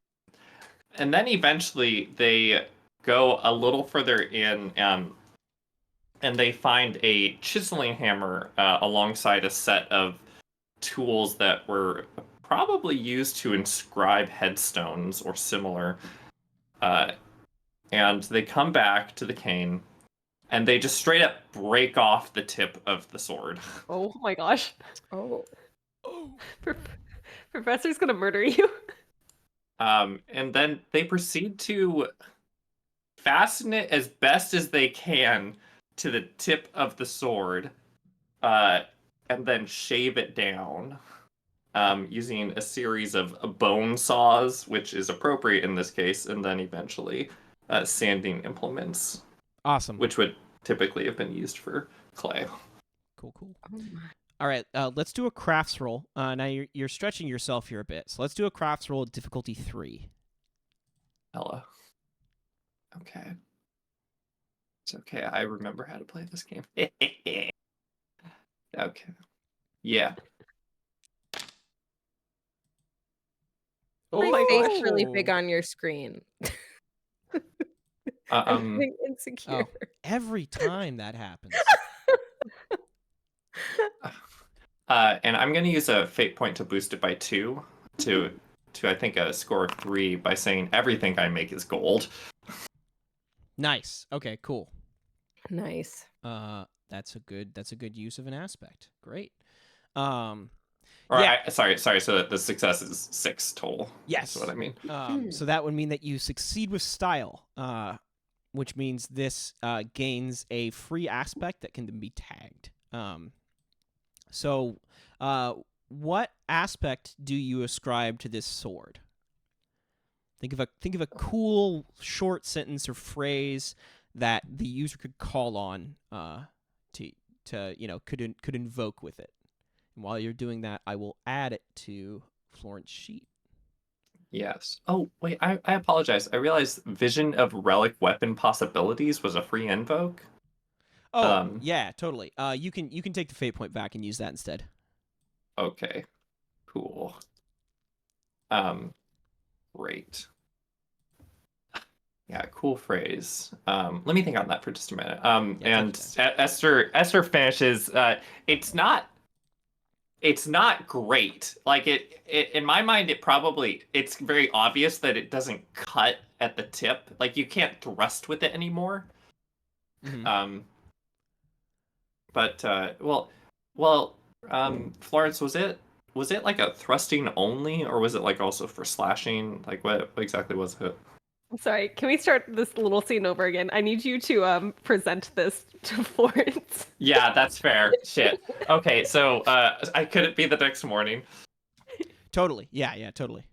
Speaker 4: And then eventually they go a little further in and they find a chiseling hammer alongside a set of tools that were probably used to inscribe headstones or similar. Uh, and they come back to the cane and they just straight up break off the tip of the sword.
Speaker 2: Oh my gosh.
Speaker 3: Oh.
Speaker 2: Prof- Professor's gonna murder you.
Speaker 4: And then they proceed to fasten it as best as they can to the tip of the sword, uh, and then shave it down. Using a series of bone saws, which is appropriate in this case, and then eventually sanding implements,
Speaker 1: Awesome.
Speaker 4: which would typically have been used for clay.
Speaker 1: Cool.
Speaker 3: Oh my.
Speaker 1: All right, let's do a crafts roll. Now you're stretching yourself here a bit, so let's do a crafts roll at difficulty 3.
Speaker 4: Ella. Okay. It's okay. I remember how to play this game. Okay. Yeah.
Speaker 3: My
Speaker 2: my
Speaker 3: face
Speaker 2: gosh.
Speaker 3: really big on your screen. I'm getting insecure.
Speaker 1: Oh, every time that happens.
Speaker 4: And I'm going to use a fate point to boost it by 2 to I think a score of 3 by saying everything I make is gold.
Speaker 1: Nice. Okay, cool.
Speaker 3: Nice.
Speaker 1: That's a good use of an aspect. Great.
Speaker 4: Or
Speaker 1: Yeah.
Speaker 4: sorry. So that the success is 6 total.
Speaker 1: Yes.
Speaker 4: That's what I mean.
Speaker 1: So that would mean that you succeed with style, which means this gains a free aspect that can then be tagged. So, what aspect do you ascribe to this sword? Think of a cool short sentence or phrase that the user could call on to could invoke with it. And while you're doing that, I will add it to Florence sheet.
Speaker 4: Yes. Oh, wait, I apologize. I realized Vision of Relic Weapon Possibilities was a free invoke.
Speaker 1: Oh, yeah, totally. You can take the fate point back and use that instead.
Speaker 4: Okay. Cool. Great. Yeah, cool phrase. Let me think on that for just a minute.
Speaker 1: Yeah,
Speaker 4: and
Speaker 1: take your
Speaker 4: Esther finishes. It's not great. Like it in my mind, it's very obvious that it doesn't cut at the tip. Like you can't thrust with it anymore.
Speaker 1: Mm-hmm.
Speaker 4: But Florence, was it like a thrusting only, or was it like also for slashing? Like what exactly was it?
Speaker 2: I'm sorry, can we start this little scene over again? I need you to present this to Florence.
Speaker 4: Yeah, that's fair. Shit. Okay, so I couldn't be the next morning.
Speaker 1: Totally. Yeah, totally.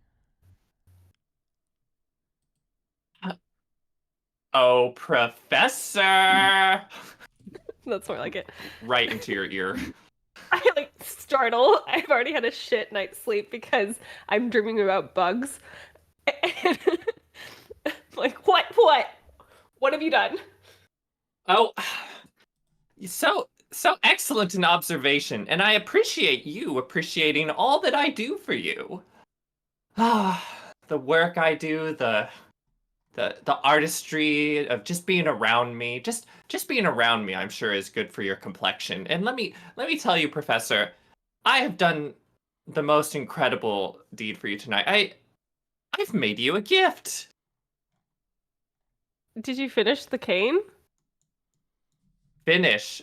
Speaker 4: Oh, Professor!
Speaker 2: That's more like it.
Speaker 4: Right into your ear.
Speaker 2: I like startle. I've already had a shit night's sleep because I'm dreaming about bugs. And like, what? What have you done?
Speaker 4: Oh, so excellent an observation, and I appreciate you appreciating all that I do for you. Ah, the work I do, the artistry of just being around me, just being around me, I'm sure is good for your complexion. And let me tell you, Professor, I have done the most incredible deed for you tonight. I've made you a gift.
Speaker 2: Did you finish the cane?
Speaker 4: Finish.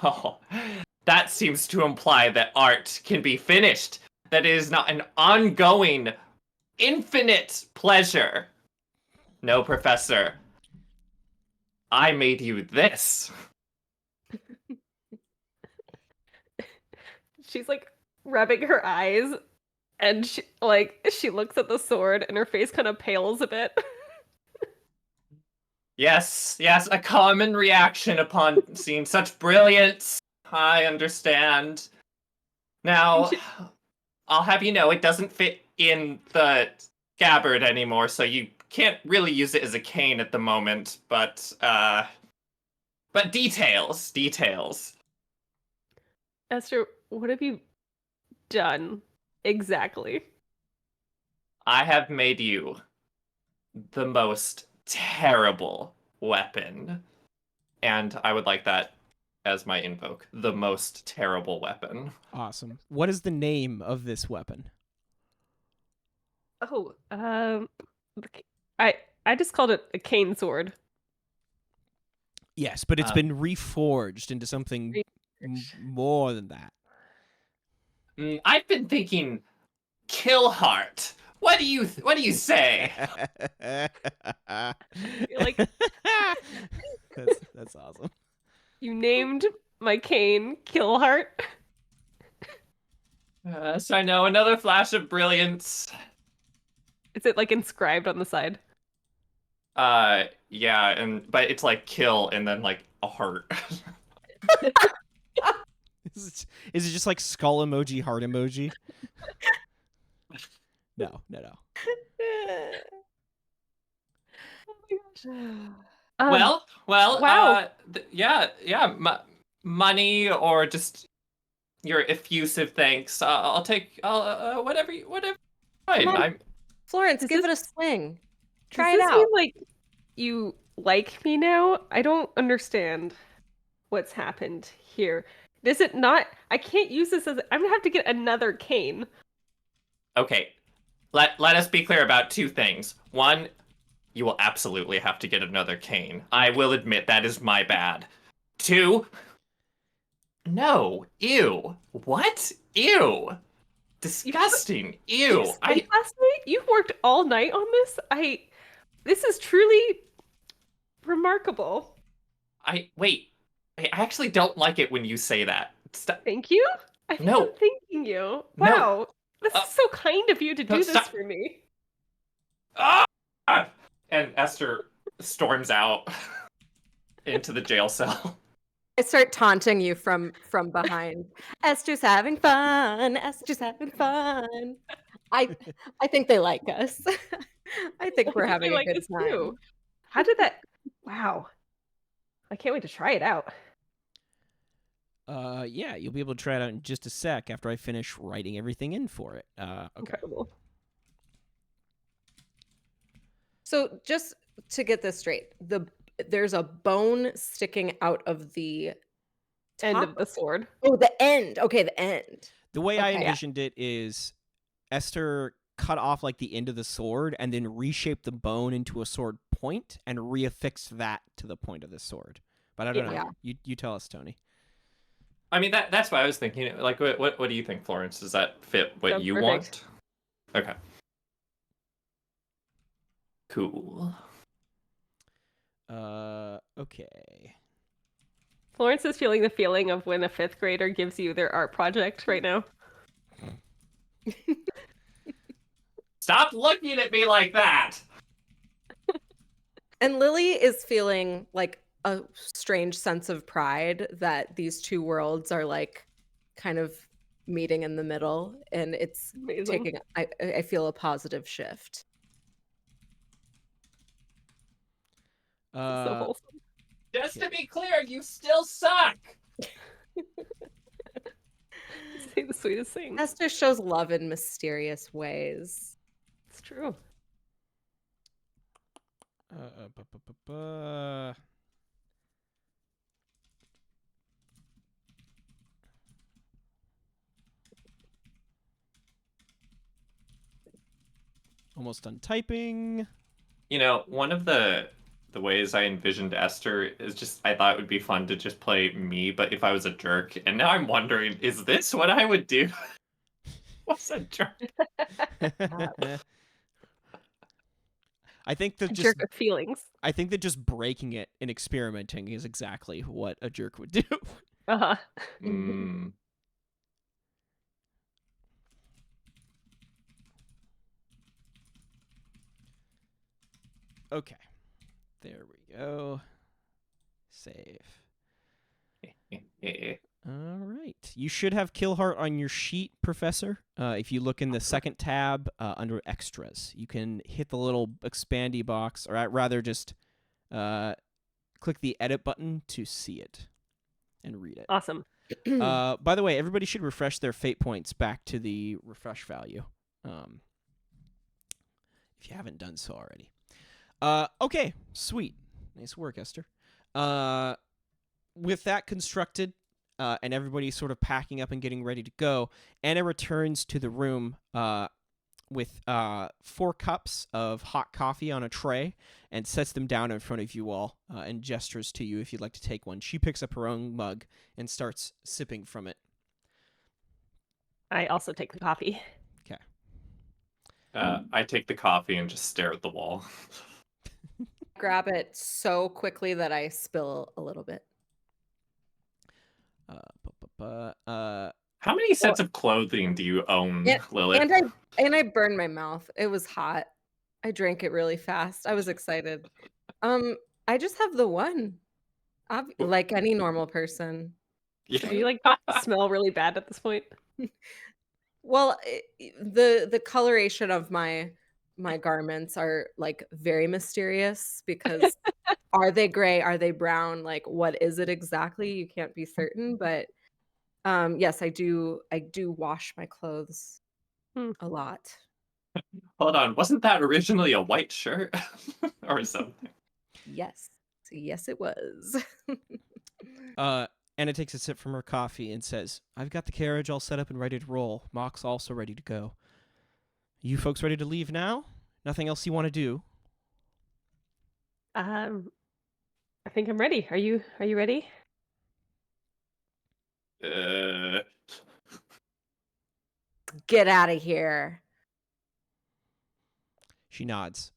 Speaker 4: Oh, that seems to imply that art can be finished. That it is not an ongoing, infinite pleasure. No, Professor. I made you this.
Speaker 2: She's like rubbing her eyes and she looks at the sword and her face kind of pales a bit.
Speaker 4: Yes, yes, a common reaction upon seeing such brilliance. I understand.
Speaker 2: You
Speaker 4: Now,
Speaker 2: should-
Speaker 4: I'll have you know it doesn't fit in the scabbard anymore, so you can't really use it as a cane at the moment, but details.
Speaker 2: Esther, what have you done exactly?
Speaker 4: I have made you the most terrible weapon. And I would like that as my invoke. The most terrible weapon.
Speaker 1: Awesome. What is the name of this weapon?
Speaker 2: Oh, I I just called it a cane sword.
Speaker 1: Yes, but it's
Speaker 4: Um,
Speaker 1: been reforged into something more than that.
Speaker 4: I've been thinking Killheart. What do you say?
Speaker 2: You're like,
Speaker 1: that's awesome.
Speaker 2: you named my cane Killheart.
Speaker 4: So I know another flash of brilliance.
Speaker 2: Is it like inscribed on the side?
Speaker 4: Yeah, but it's like kill and then like a heart.
Speaker 1: Is it just like skull emoji, heart emoji? No.
Speaker 2: Oh my gosh.
Speaker 4: Well,
Speaker 2: Wow.
Speaker 4: yeah, money or just your effusive thanks. I'll take whatever.
Speaker 3: Come
Speaker 4: Fine.
Speaker 3: on,
Speaker 4: I'm
Speaker 3: Florence,
Speaker 2: Does
Speaker 3: give
Speaker 2: this
Speaker 3: it a swing.
Speaker 2: does
Speaker 3: Try it
Speaker 2: this
Speaker 3: out.
Speaker 2: mean like you like me now? I don't understand what's happened here. Is it not? I can't use this as. I'm gonna have to get another cane.
Speaker 4: okay. Let us be clear about two things. One, you will absolutely have to get another cane. I will admit that is my bad. Two, no. Ew. What? Ew.
Speaker 2: You
Speaker 4: Disgusting.
Speaker 2: did you
Speaker 4: Ew.
Speaker 2: sleep last night? You worked all night on this. This is truly remarkable.
Speaker 4: I wait. I actually don't like it when you say that. Stop.
Speaker 2: Thank you. I think
Speaker 4: No.
Speaker 2: I'm thanking you.
Speaker 4: No.
Speaker 2: Wow, this
Speaker 4: Uh,
Speaker 2: is so kind of you to
Speaker 4: no,
Speaker 2: do this
Speaker 4: stop.
Speaker 2: for me.
Speaker 4: Ah! And Esther storms out into the jail cell.
Speaker 3: I start taunting you from behind. Esther's having fun. Esther's having fun. I I think they like us. I think we're
Speaker 2: I think they
Speaker 3: having a
Speaker 2: like
Speaker 3: good
Speaker 2: this too.
Speaker 3: time.
Speaker 2: How did that? Wow, I can't wait to try it out.
Speaker 1: Yeah, you'll be able to try it out in just a sec after I finish writing everything in for it. Okay.
Speaker 2: Incredible.
Speaker 3: So just to get this straight, there's a bone sticking out of the
Speaker 2: End
Speaker 3: top.
Speaker 2: of the sword.
Speaker 3: Oh, the end. Okay, the end.
Speaker 1: The way I
Speaker 3: Okay.
Speaker 1: envisioned it is Esther cut off like the end of the sword and then reshaped the bone into a sword point and reaffixed that to the point of the sword. But I don't know.
Speaker 3: Yeah.
Speaker 1: You tell us, Tony.
Speaker 4: I mean that's what I was thinking. Like what do you think, Florence? Does that fit what
Speaker 2: Sounds
Speaker 4: you
Speaker 2: perfect.
Speaker 4: want? Okay. Cool.
Speaker 1: Okay.
Speaker 2: Florence is feeling the feeling of when a fifth grader gives you their art project right now.
Speaker 4: Stop looking at me like that.
Speaker 3: And Lily is feeling like a strange sense of pride that these two worlds are like kind of meeting in the middle, and it's
Speaker 2: Amazing.
Speaker 3: taking I feel a positive shift.
Speaker 2: So wholesome.
Speaker 4: Just to be clear, you still suck.
Speaker 2: Say the sweetest thing.
Speaker 3: Esther shows love in mysterious ways.
Speaker 2: It's true.
Speaker 1: Almost done typing.
Speaker 4: You know, one of the ways I envisioned Esther is just I thought it would be fun to just play me, but if I was a jerk. And now I'm wondering, is this what I would do? What's a jerk?
Speaker 1: I think that
Speaker 2: A
Speaker 1: just
Speaker 2: jerk of feelings.
Speaker 1: I think that just breaking it and experimenting is exactly what a jerk would do.
Speaker 2: Uh-huh.
Speaker 4: Mm.
Speaker 1: Okay. There we go. Save. All right. You should have Killheart on your sheet, Professor. If you look in the second tab under Extras, you can hit the little expandy box, or rather just click the edit button to see it and read it.
Speaker 2: Awesome.
Speaker 1: By the way, everybody should refresh their fate points back to the refresh value if you haven't done so already. Okay, sweet. Nice work, Esther. With that constructed, and everybody sort of packing up and getting ready to go, Anna returns to the room with 4 cups of hot coffee on a tray and sets them down in front of you all and gestures to you if you'd like to take one. She picks up her own mug and starts sipping from it.
Speaker 2: I also take the coffee.
Speaker 1: Okay.
Speaker 4: I take the coffee and just stare at the wall.
Speaker 3: Grab it so quickly that I spill a little bit.
Speaker 4: How many sets of clothing do you own, Lilith?
Speaker 3: And I burned my mouth. It was hot. I drank it really fast. I was excited. I just have the one. Like any normal person.
Speaker 2: Do you like smell really bad at this point?
Speaker 3: Well, the coloration of my garments are like very mysterious because are they gray? Are they brown? Like what is it exactly? You can't be certain, but yes, I do wash my clothes a lot.
Speaker 4: Hold on, wasn't that originally a white shirt or something?
Speaker 3: Yes, it was.
Speaker 1: Anna takes a sip from her coffee and says, I've got the carriage all set up and ready to roll. Mock's also ready to go. You folks ready to leave now? Nothing else you want to do?
Speaker 2: I think I'm ready. Are you ready?
Speaker 3: Get out of here.
Speaker 1: She nods.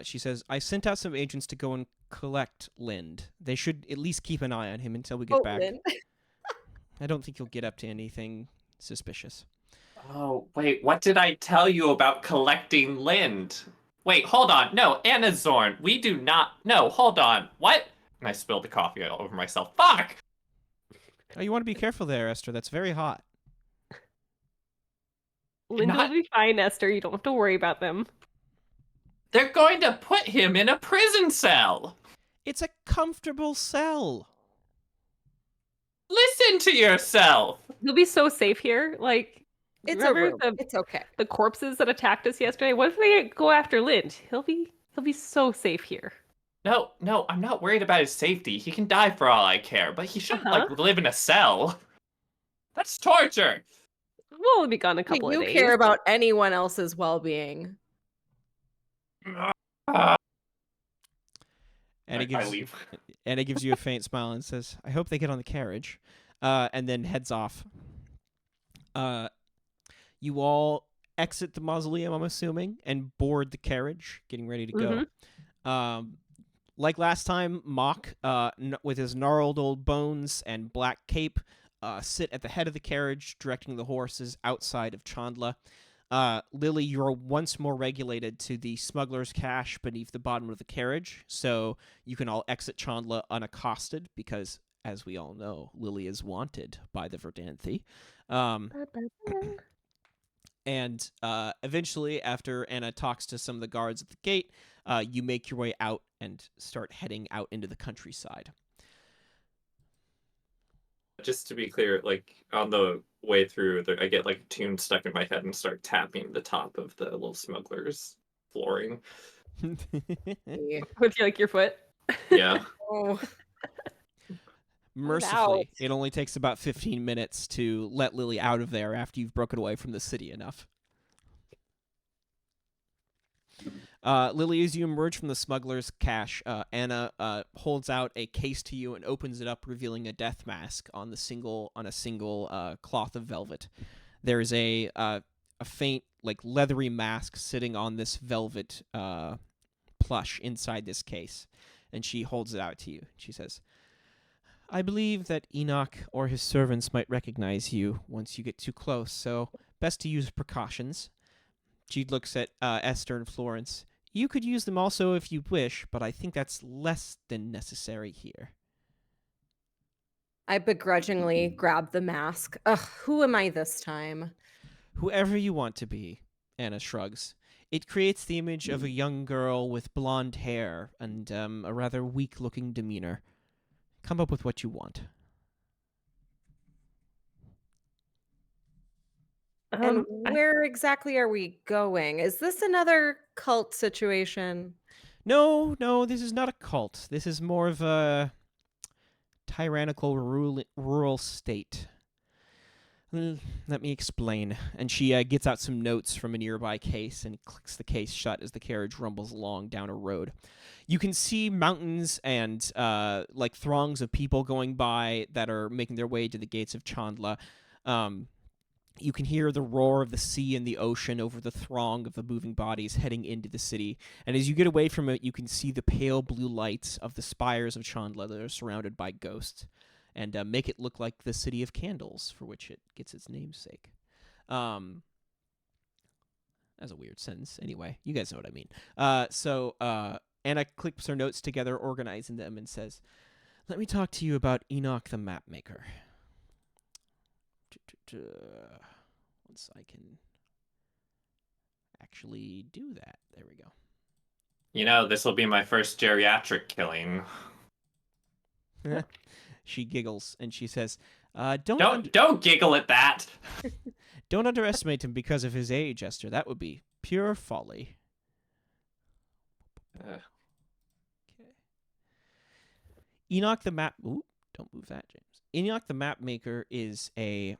Speaker 1: She says, I sent out some agents to go and collect Lind. They should at least keep an eye on him until we get back.
Speaker 3: Lind.
Speaker 1: I don't think you'll get up to anything suspicious.
Speaker 4: Oh, wait, what did I tell you about collecting Lind? Wait, hold on. No, Anna Zorn, we do not... No, hold on. What? And I spilled the coffee all over myself. Fuck!
Speaker 1: Oh, you want to be careful there, Esther. That's very hot.
Speaker 2: Linda will be fine, Esther. You don't have to worry about them.
Speaker 4: They're going to put him in a prison cell.
Speaker 1: It's a comfortable cell.
Speaker 4: Listen to yourself.
Speaker 2: He'll be so safe here. Like,
Speaker 3: It's a room.
Speaker 2: the
Speaker 3: It's okay.
Speaker 2: the corpses that attacked us yesterday? What if they go after Lind? He'll be so safe here.
Speaker 4: No, I'm not worried about his safety. He can die for all I care, but he shouldn't live in a cell. That's torture.
Speaker 2: We'll only be gone a couple of days.
Speaker 3: You care about anyone else's well-being.
Speaker 1: And
Speaker 4: I leave.
Speaker 1: And it gives you a faint smile and says, I hope they get on the carriage. And then heads off. You all exit the mausoleum, I'm assuming, and board the carriage, getting ready to go. Like last time, Mock, with his gnarled old bones and black cape, sit at the head of the carriage, directing the horses outside of Chandla. Lily, you're once more regulated to the smuggler's cache beneath the bottom of the carriage, so you can all exit Chandla unaccosted, because, as we all know, Lily is wanted by the Verdanthi. And eventually, after Anna talks to some of the guards at the gate, you make your way out and start heading out into the countryside.
Speaker 4: Just to be clear, like, on the way through, I get, like, a tune stuck in my head and start tapping the top of the little smuggler's flooring.
Speaker 2: With your foot?
Speaker 4: Yeah.
Speaker 3: Oh.
Speaker 1: Mercifully, it only takes about 15 minutes to let Lily out of there after you've broken away from the city enough. Lily, as you emerge from the smuggler's cache, Anna holds out a case to you and opens it up, revealing a death mask on a single cloth of velvet. There is a faint, like, leathery mask sitting on this velvet plush inside this case, and she holds it out to you. She says, I believe that Enoch or his servants might recognize you once you get too close, so best to use precautions. She looks at Ester and Florence. You could use them also if you wish, but I think that's less than necessary here.
Speaker 3: I begrudgingly grab the mask. Ugh, who am I this time?
Speaker 1: Whoever you want to be, Anna shrugs. It creates the image of a young girl with blonde hair and a rather weak-looking demeanor. Come up with what you want.
Speaker 3: And where exactly are we going? Is this another cult situation?
Speaker 1: No, this is not a cult. This is more of a tyrannical rural state. Let me explain. And she gets out some notes from a nearby case and clicks the case shut as the carriage rumbles along down a road. You can see mountains and like throngs of people going by that are making their way to the gates of Chandla. You can hear the roar of the sea and the ocean over the throng of the moving bodies heading into the city. And as you get away from it, you can see the pale blue lights of the spires of Chandla that are surrounded by ghosts and make it look like the City of Candles, for which it gets its namesake. That's a weird sentence. Anyway, you guys know what I mean. So Anna clips her notes together, organizing them, and says, "Let me talk to you about Enoch the Mapmaker. Once I can actually do that. There we go."
Speaker 4: You know, this will be my first geriatric killing.
Speaker 1: She giggles and she says,
Speaker 4: Don't giggle at that.
Speaker 1: Don't underestimate him because of his age, Esther. That would be pure folly." Okay. Enoch the Map... Ooh, don't move that, James. Enoch the Mapmaker is a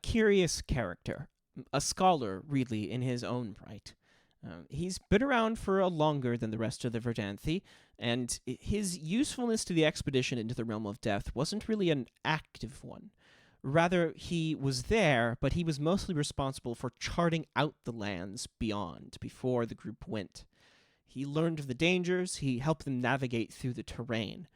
Speaker 1: curious character. A scholar, really, in his own right. He's been around for longer than the rest of the Verdanthi, and his usefulness to the expedition into the Realm of Death wasn't really an active one. Rather, he was there, but he was mostly responsible for charting out the lands beyond before the group went. He learned of the dangers, he helped them navigate through the terrain.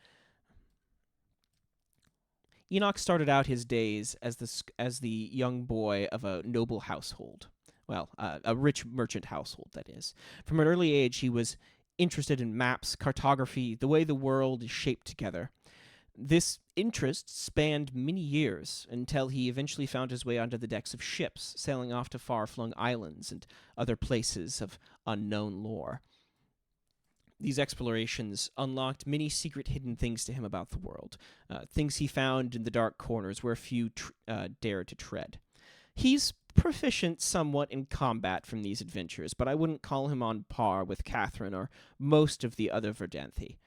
Speaker 1: Enoch started out his days as the young boy of a noble household. Well, a rich merchant household, that is. From an early age, he was interested in maps, cartography, the way the world is shaped together. This interest spanned many years until he eventually found his way onto the decks of ships, sailing off to far-flung islands and other places of unknown lore. These explorations unlocked many secret hidden things to him about the world, things he found in the dark corners where few dared to tread. He's proficient somewhat in combat from these adventures, but I wouldn't call him on par with Catherine or most of the other Verdanthi.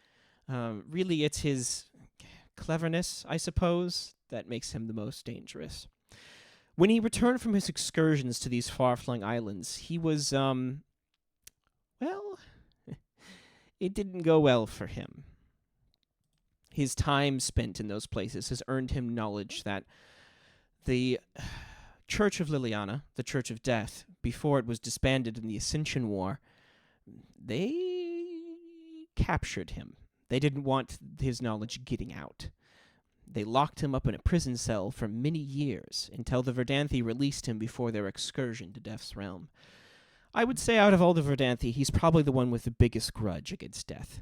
Speaker 1: Really, it's his cleverness, I suppose, that makes him the most dangerous. When he returned from his excursions to these far-flung islands, he was, well, it didn't go well for him. His time spent in those places has earned him knowledge that the Church of Liliana, the Church of Death, before it was disbanded in the Ascension War, they captured him. They didn't want his knowledge getting out. They locked him up in a prison cell for many years until the Verdanthi released him before their excursion to Death's realm. I would say out of all the Verdanthi, he's probably the one with the biggest grudge against Death.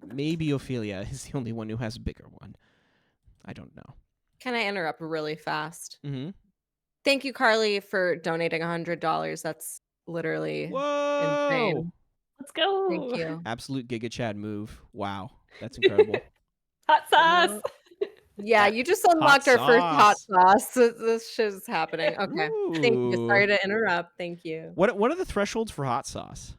Speaker 1: Maybe Ophelia is the only one who has a bigger one. I don't know.
Speaker 3: Can I interrupt really fast?
Speaker 1: Mm-hmm.
Speaker 3: Thank you, Carly, for donating $100. That's literally
Speaker 1: Whoa!
Speaker 3: insane.
Speaker 2: Let's go.
Speaker 3: Thank you.
Speaker 1: Absolute Giga Chad move. Wow. That's incredible.
Speaker 2: Hot sauce.
Speaker 3: Yeah, you just unlocked our first hot sauce. This shit is happening. Okay.
Speaker 1: Ooh.
Speaker 3: Thank you. Sorry to interrupt. Thank you.
Speaker 1: What are the thresholds for hot sauce?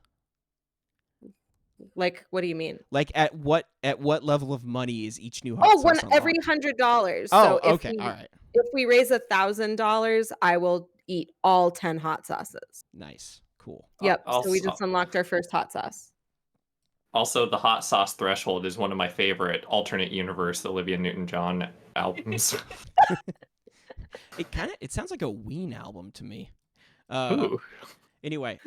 Speaker 3: Like, what do you mean?
Speaker 1: Like at what level of money is each new hot sauce unlocked?
Speaker 3: Every $100.
Speaker 1: Oh,
Speaker 3: So
Speaker 1: okay. All right.
Speaker 3: If we raise $1,000, I will eat all 10 hot sauces.
Speaker 1: Nice. Cool.
Speaker 3: Yep.
Speaker 4: Also,
Speaker 3: so we just unlocked our first hot sauce.
Speaker 4: Also, the hot sauce threshold is one of my favorite alternate universe Olivia Newton-John albums.
Speaker 1: It sounds like a Ween album to me.
Speaker 4: Ooh.
Speaker 1: Anyway,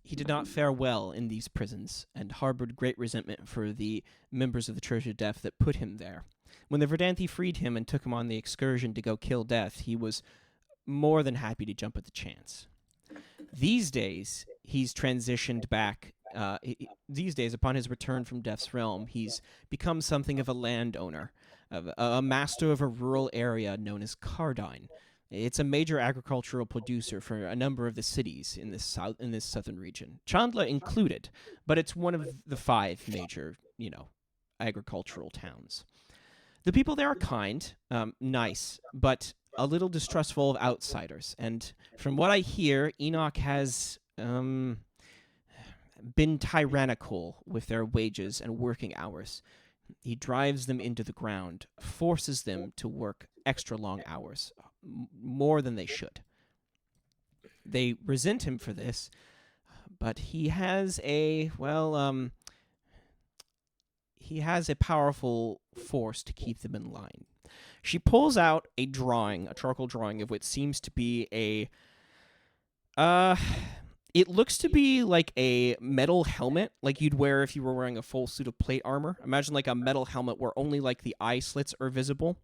Speaker 1: he did not fare well in these prisons and harbored great resentment for the members of the Church of Death that put him there. When the Verdanthi freed him and took him on the excursion to go kill Death, he was more than happy to jump at the chance. These days, he's transitioned back. These days, upon his return from Death's Realm, he's become something of a landowner, a master of a rural area known as Cardine. It's a major agricultural producer for a number of the cities in this southern region, Chandler included, but it's one of the 5 major, agricultural towns. The people there are kind, nice, but a little distrustful of outsiders. And from what I hear, Enoch has been tyrannical with their wages and working hours. He drives them into the ground, forces them to work extra long hours, more than they should. They resent him for this, but he has a powerful force to keep them in line. She pulls out a charcoal drawing of what seems to be it looks to be like a metal helmet, like you'd wear if you were wearing a full suit of plate armor. Imagine like a metal helmet where only like the eye slits are visible.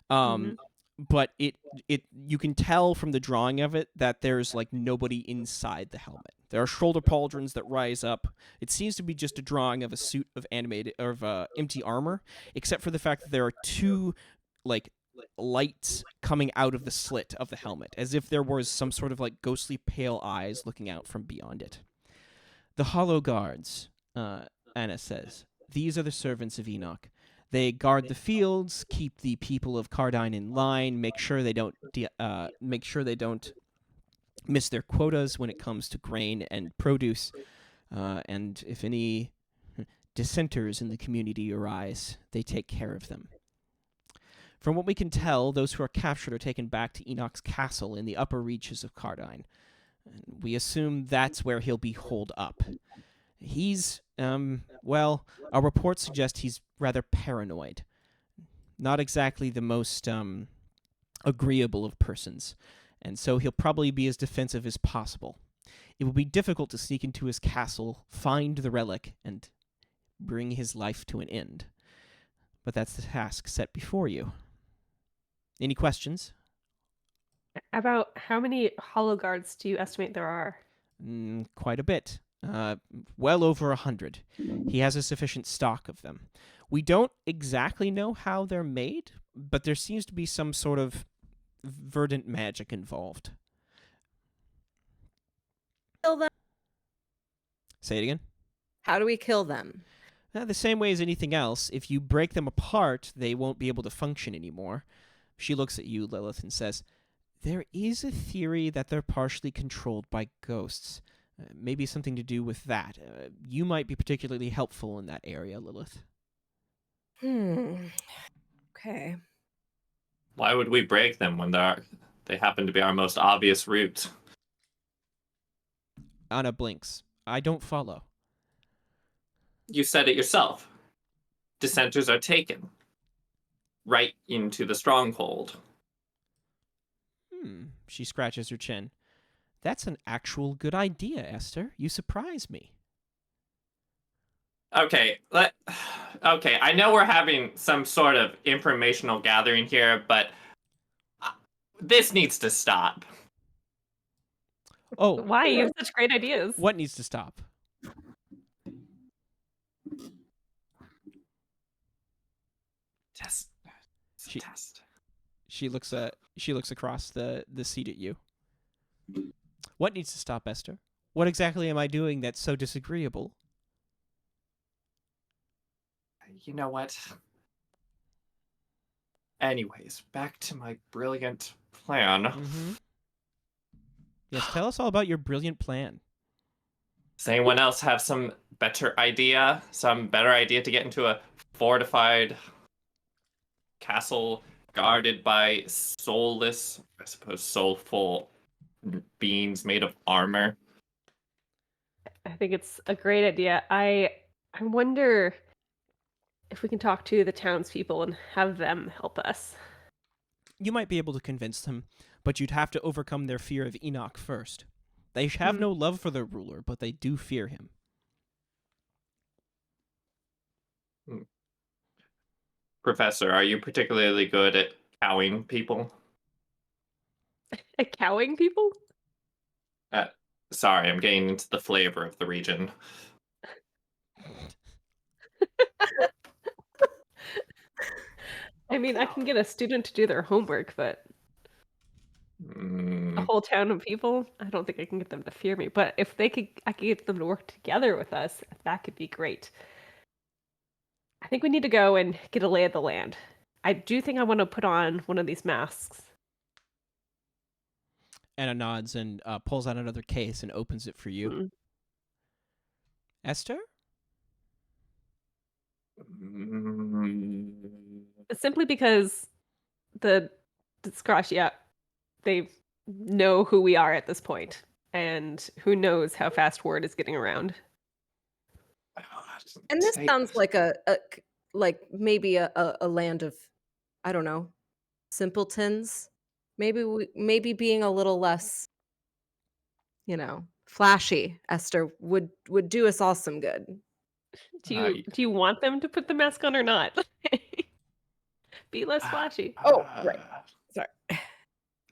Speaker 1: But you can tell from the drawing of it that there's like nobody inside the helmet. There are shoulder pauldrons that rise up. It seems to be just a drawing of a suit of empty armor, except for the fact that there are 2 like lights coming out of the slit of the helmet, as if there was some sort of like ghostly pale eyes looking out from beyond it. The hollow guards, Anna says, these are the servants of Enoch. They guard the fields, keep the people of Cardine in line, make sure they don't miss their quotas when it comes to grain and produce, and if any dissenters in the community arise, they take care of them. From what we can tell, those who are captured are taken back to Enoch's castle in the upper reaches of Cardine. We assume that's where he'll be holed up. He's, our reports suggest he's rather paranoid. Not exactly the most agreeable of persons, and so he'll probably be as defensive as possible. It will be difficult to sneak into his castle, find the relic, and bring his life to an end. But that's the task set before you. Any questions?
Speaker 2: About how many hollow guards do you estimate there are?
Speaker 1: Quite a bit. Well over 100. He has a sufficient stock of them. We don't exactly know how they're made, but there seems to be some sort of verdant magic involved.
Speaker 3: Kill them.
Speaker 1: Say it again?
Speaker 3: How do we kill them?
Speaker 1: The same way as anything else. If you break them apart, they won't be able to function anymore. She looks at you, Lilith, and says, there is a theory that they're partially controlled by ghosts. Maybe something to do with that. You might be particularly helpful in that area, Lilith.
Speaker 3: Okay.
Speaker 4: Why would we break them when they happen to be our most obvious route?
Speaker 1: Anna blinks. I don't follow.
Speaker 4: You said it yourself. Dissenters are taken right into the stronghold.
Speaker 1: She scratches her chin. That's an actual good idea, Esther. You surprise me.
Speaker 4: Okay, I know we're having some sort of informational gathering here, but this needs to stop.
Speaker 1: Oh.
Speaker 2: Why? You have such great ideas.
Speaker 1: What needs to stop?
Speaker 4: Test. Test.
Speaker 1: She looks across the seat at you. What needs to stop, Esther? What exactly am I doing that's so disagreeable?
Speaker 4: You know what? Anyways, back to my brilliant plan.
Speaker 1: Yes, tell us all about your brilliant plan.
Speaker 4: Does anyone else have some better idea? Some better idea to get into a fortified castle guarded by soulless, I suppose, soulful beings made of armor?
Speaker 2: I think it's a great idea. I wonder if we can talk to the townspeople and have them help us.
Speaker 1: You might be able to convince them, but you'd have to overcome their fear of Enoch first. They have no love for their ruler, but they do fear him.
Speaker 4: Professor, are you particularly good at cowing people?
Speaker 2: Cowing people?
Speaker 4: Uh, sorry, I'm getting into the flavor of the region.
Speaker 2: I mean, I can get a student to do their homework, but a whole town of people, I don't think I can get them to fear me. But if I could get them to work together with us, that could be great. I think we need to go and get a lay of the land. I do think I want to put on one of these masks.
Speaker 1: Anna nods and pulls out another case and opens it for you.
Speaker 2: Mm.
Speaker 1: Esther?
Speaker 2: Simply because the Scratch, they know who we are at this point, and who knows how fast word is getting around.
Speaker 3: And this sounds like like maybe a land of, I don't know, simpletons. Maybe being a little less, flashy, Esther, would do us all some good.
Speaker 2: Do you want them to put the mask on or not? Be less flashy.
Speaker 3: Oh, right. Sorry.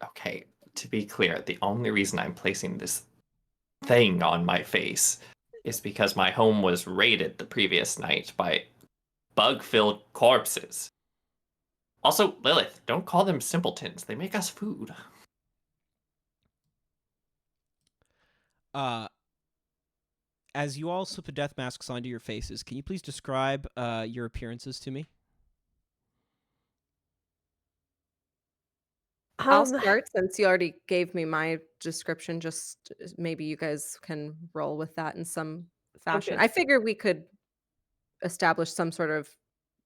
Speaker 4: Okay, to be clear, the only reason I'm placing this thing on my face is because my home was raided the previous night by bug-filled corpses. Also, Lilith, don't call them simpletons. They make us food.
Speaker 1: As you all slip the death masks onto your faces, can you please describe your appearances to me?
Speaker 3: I'll start since you already gave me my description. Just maybe you guys can roll with that in some fashion.
Speaker 2: good.
Speaker 3: I figure we could establish some sort of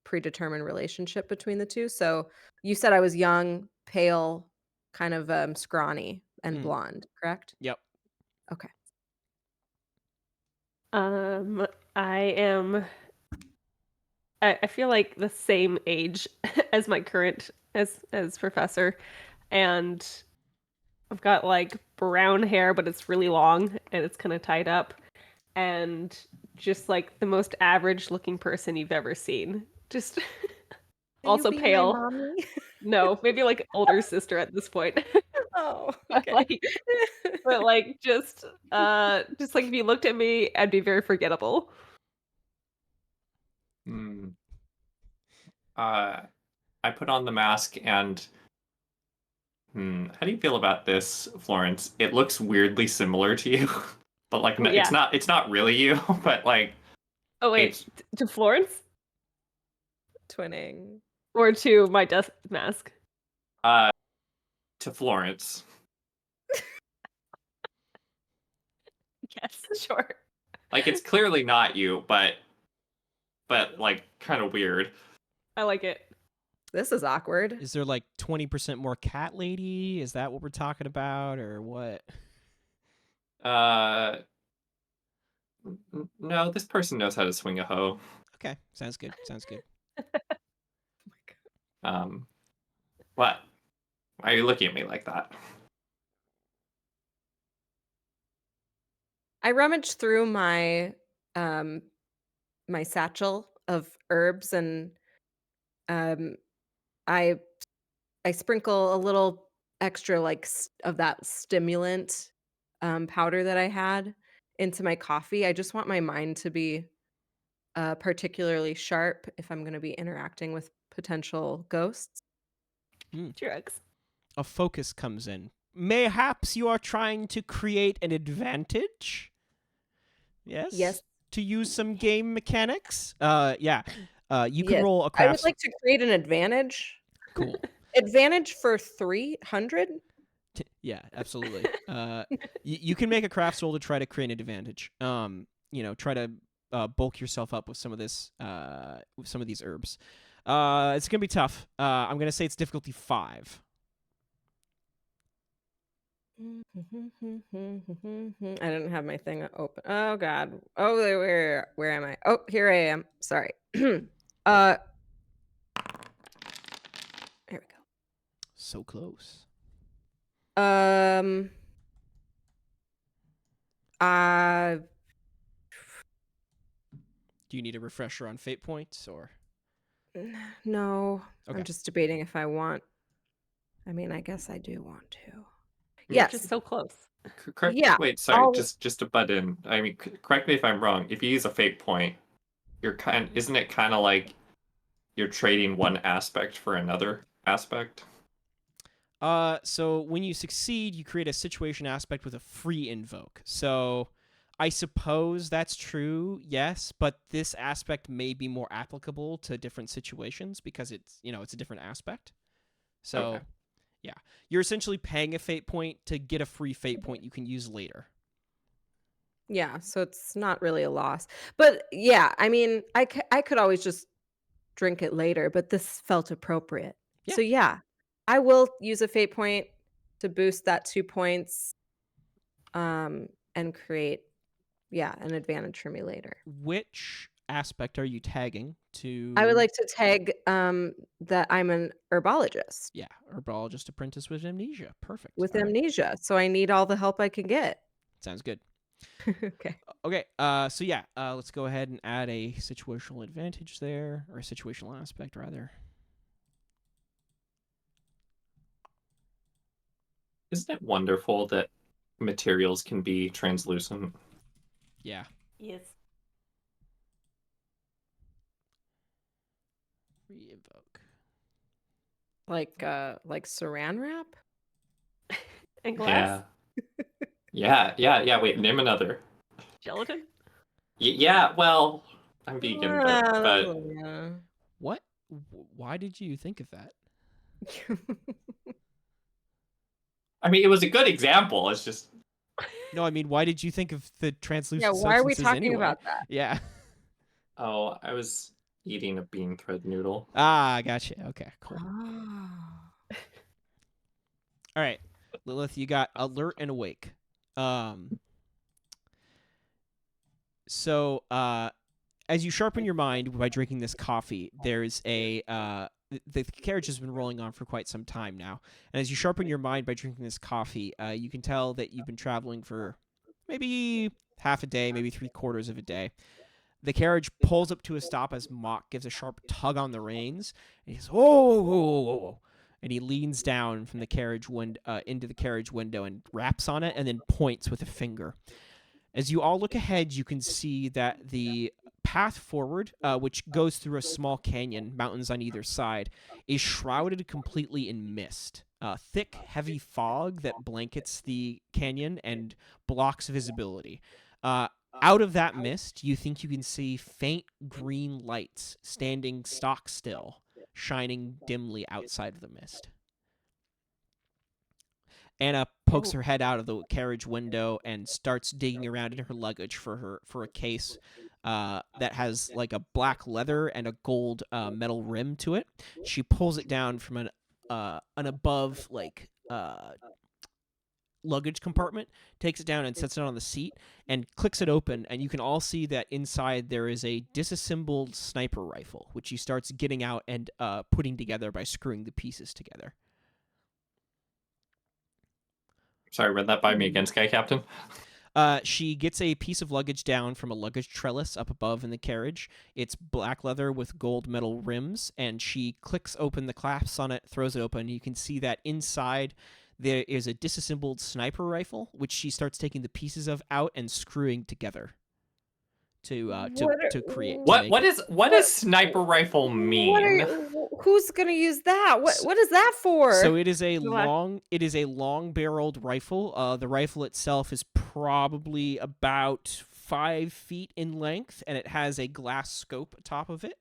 Speaker 3: predetermined relationship between the two. So you said I was young, pale, kind of scrawny, and blonde, correct?
Speaker 1: Yep.
Speaker 3: Okay.
Speaker 2: I am. I feel like the same age as my current as professor, and I've got like brown hair, but it's really long and it's kind of tied up, and just like the most average looking person you've ever seen. Just also
Speaker 3: you be
Speaker 2: pale.
Speaker 3: My mommy?
Speaker 2: No, maybe like older sister at this point.
Speaker 3: Oh,
Speaker 2: But
Speaker 3: okay.
Speaker 2: like just like if you looked at me, I'd be very forgettable.
Speaker 4: I put on the mask and how do you feel about this, Florence? It looks weirdly similar to you, but like no,
Speaker 2: Yeah.
Speaker 4: it's not really you, but like
Speaker 2: Oh wait, to Florence
Speaker 3: Twinning.
Speaker 2: or to my death mask?
Speaker 4: to Florence.
Speaker 2: Yes, sure.
Speaker 4: Like it's clearly not you, but like kind of weird.
Speaker 2: I like it.
Speaker 3: This is awkward.
Speaker 1: Is there like 20% more cat lady? Is that what we're talking about, or what?
Speaker 4: No, this person knows how to swing a hoe.
Speaker 1: Okay, sounds good. Sounds good.
Speaker 4: What? Why are you looking at me like that?
Speaker 3: I rummaged through my my satchel of herbs, and I sprinkle a little extra like of that stimulant powder that I had into my coffee. I just want my mind to be particularly sharp if I'm going to be interacting with potential ghosts.
Speaker 2: Drugs.
Speaker 1: A focus comes in. Mayhaps you are trying to create an advantage? Yes?
Speaker 3: Yes.
Speaker 1: To use some game mechanics? Yeah. You can
Speaker 3: Yes.
Speaker 1: roll a
Speaker 3: I
Speaker 1: craft.
Speaker 3: would like to create an advantage.
Speaker 1: Cool.
Speaker 3: Advantage for 300?
Speaker 1: Yeah, absolutely. You can make a craft roll to try to create an advantage. Try to bulk yourself up with some of this, with some of these herbs. It's gonna be tough. I'm gonna say it's difficulty 5.
Speaker 3: I didn't have my thing open. Oh God. Oh, where am I? Oh, here I am. Sorry. Here we go.
Speaker 1: So close. Do you need a refresher on fate points, or?
Speaker 3: No.
Speaker 1: Okay.
Speaker 3: I'm just debating if I want. I mean, I guess I do want to. Yes.
Speaker 2: Which is so close.
Speaker 4: Correct.
Speaker 3: Yeah,
Speaker 4: Wait, sorry.
Speaker 3: I'll-
Speaker 4: Just to butt in. I mean, correct me if I'm wrong. If you use a fate point, isn't it kind of like you're trading one aspect for another aspect?
Speaker 1: So when you succeed, you create a situation aspect with a free invoke. So I suppose that's true, yes, but this aspect may be more applicable to different situations because it's a different aspect. So,
Speaker 4: Okay.
Speaker 1: yeah. You're essentially paying a fate point to get a free fate point you can use later.
Speaker 3: yeah, so it's not really a loss. But yeah, I mean, I could always just drink it later, but this felt appropriate.
Speaker 1: Yeah.
Speaker 3: So yeah, I will use a fate point to boost that 2 points and create an advantage for me later.
Speaker 1: Which aspect are you tagging to?
Speaker 3: I would like to tag that I'm an herbologist
Speaker 1: Yeah, herbologist apprentice with amnesia. Perfect.
Speaker 3: with
Speaker 1: All right.
Speaker 3: amnesia, so I need all the help I can get.
Speaker 1: Sounds good.
Speaker 3: Okay.
Speaker 1: Okay, so yeah, let's go ahead and add a situational advantage there, or a situational aspect, rather.
Speaker 4: Isn't it wonderful that materials can be translucent?
Speaker 1: Yeah.
Speaker 2: Yes.
Speaker 1: Re-invoke.
Speaker 3: Like saran wrap?
Speaker 2: And glass?
Speaker 4: Yeah. Wait, name another.
Speaker 2: Gelatin?
Speaker 4: Yeah, well, I'm vegan, but
Speaker 3: Yeah.
Speaker 1: What? Why did you think of that?
Speaker 4: I mean, it was a good example. It's just
Speaker 1: No, I mean, why did you think of the translucent
Speaker 3: Yeah, why are we
Speaker 1: substances
Speaker 3: talking
Speaker 1: anyway?
Speaker 3: about that?
Speaker 1: Yeah.
Speaker 4: I was eating a bean thread noodle.
Speaker 1: Ah, gotcha. Okay, cool.
Speaker 3: Oh.
Speaker 1: All right, Lilith, you got alert and awake. So, as you sharpen your mind by drinking this coffee, there's the carriage has been rolling on for quite some time now, and as you sharpen your mind by drinking this coffee, you can tell that you've been traveling for maybe half a day, maybe 3/4 of a day. The carriage pulls up to a stop as Mock gives a sharp tug on the reins, and he says, "Whoa, whoa, whoa, whoa." And he leans down from the carriage into the carriage window and raps on it, and then points with a finger. As you all look ahead, you can see that the path forward, which goes through a small canyon, mountains on either side, is shrouded completely in mist. Thick, heavy fog that blankets the canyon and blocks visibility. Out of that mist, you think you can see faint green lights standing stock still, shining dimly outside of the mist. Anna pokes her head out of the carriage window and starts digging around in her luggage for a case that has like a black leather and a gold metal rim to it. She pulls it down from an above luggage compartment, takes it down and sets it on the seat, and clicks it open, and you can all see that inside there is a disassembled sniper rifle, which she starts getting out and putting together by screwing the pieces together.
Speaker 4: Sorry, run that by me again, Sky Captain.
Speaker 1: She gets a piece of luggage down from a luggage trellis up above in the carriage. It's black leather with gold metal rims, and she clicks open the clasps on it, throws it open. You can see that inside there is a disassembled sniper rifle, which she starts taking the pieces of out and screwing together to create.
Speaker 4: What does sniper rifle mean?
Speaker 3: Who's gonna use that? What is that for?
Speaker 1: So it is a
Speaker 2: Relax.
Speaker 1: long-barreled rifle. The rifle itself is probably about 5 feet in length, and it has a glass scope atop of it.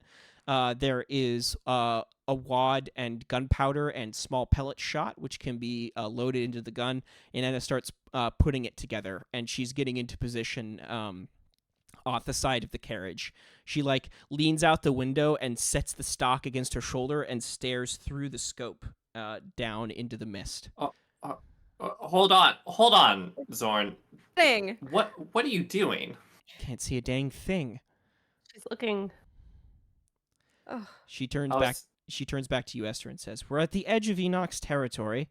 Speaker 1: There is a wad and gunpowder and small pellet shot, which can be loaded into the gun. And Anna starts putting it together, and she's getting into position off the side of the carriage. She leans out the window and sets the stock against her shoulder and stares through the scope down into the mist.
Speaker 4: Hold on, Zorn.
Speaker 3: Thing.
Speaker 4: What are you doing?
Speaker 1: Can't see a dang thing.
Speaker 2: She's looking.
Speaker 3: Oh,
Speaker 1: She turns back. She turns back to you, Esther, and says, "We're at the edge of Enoch's territory.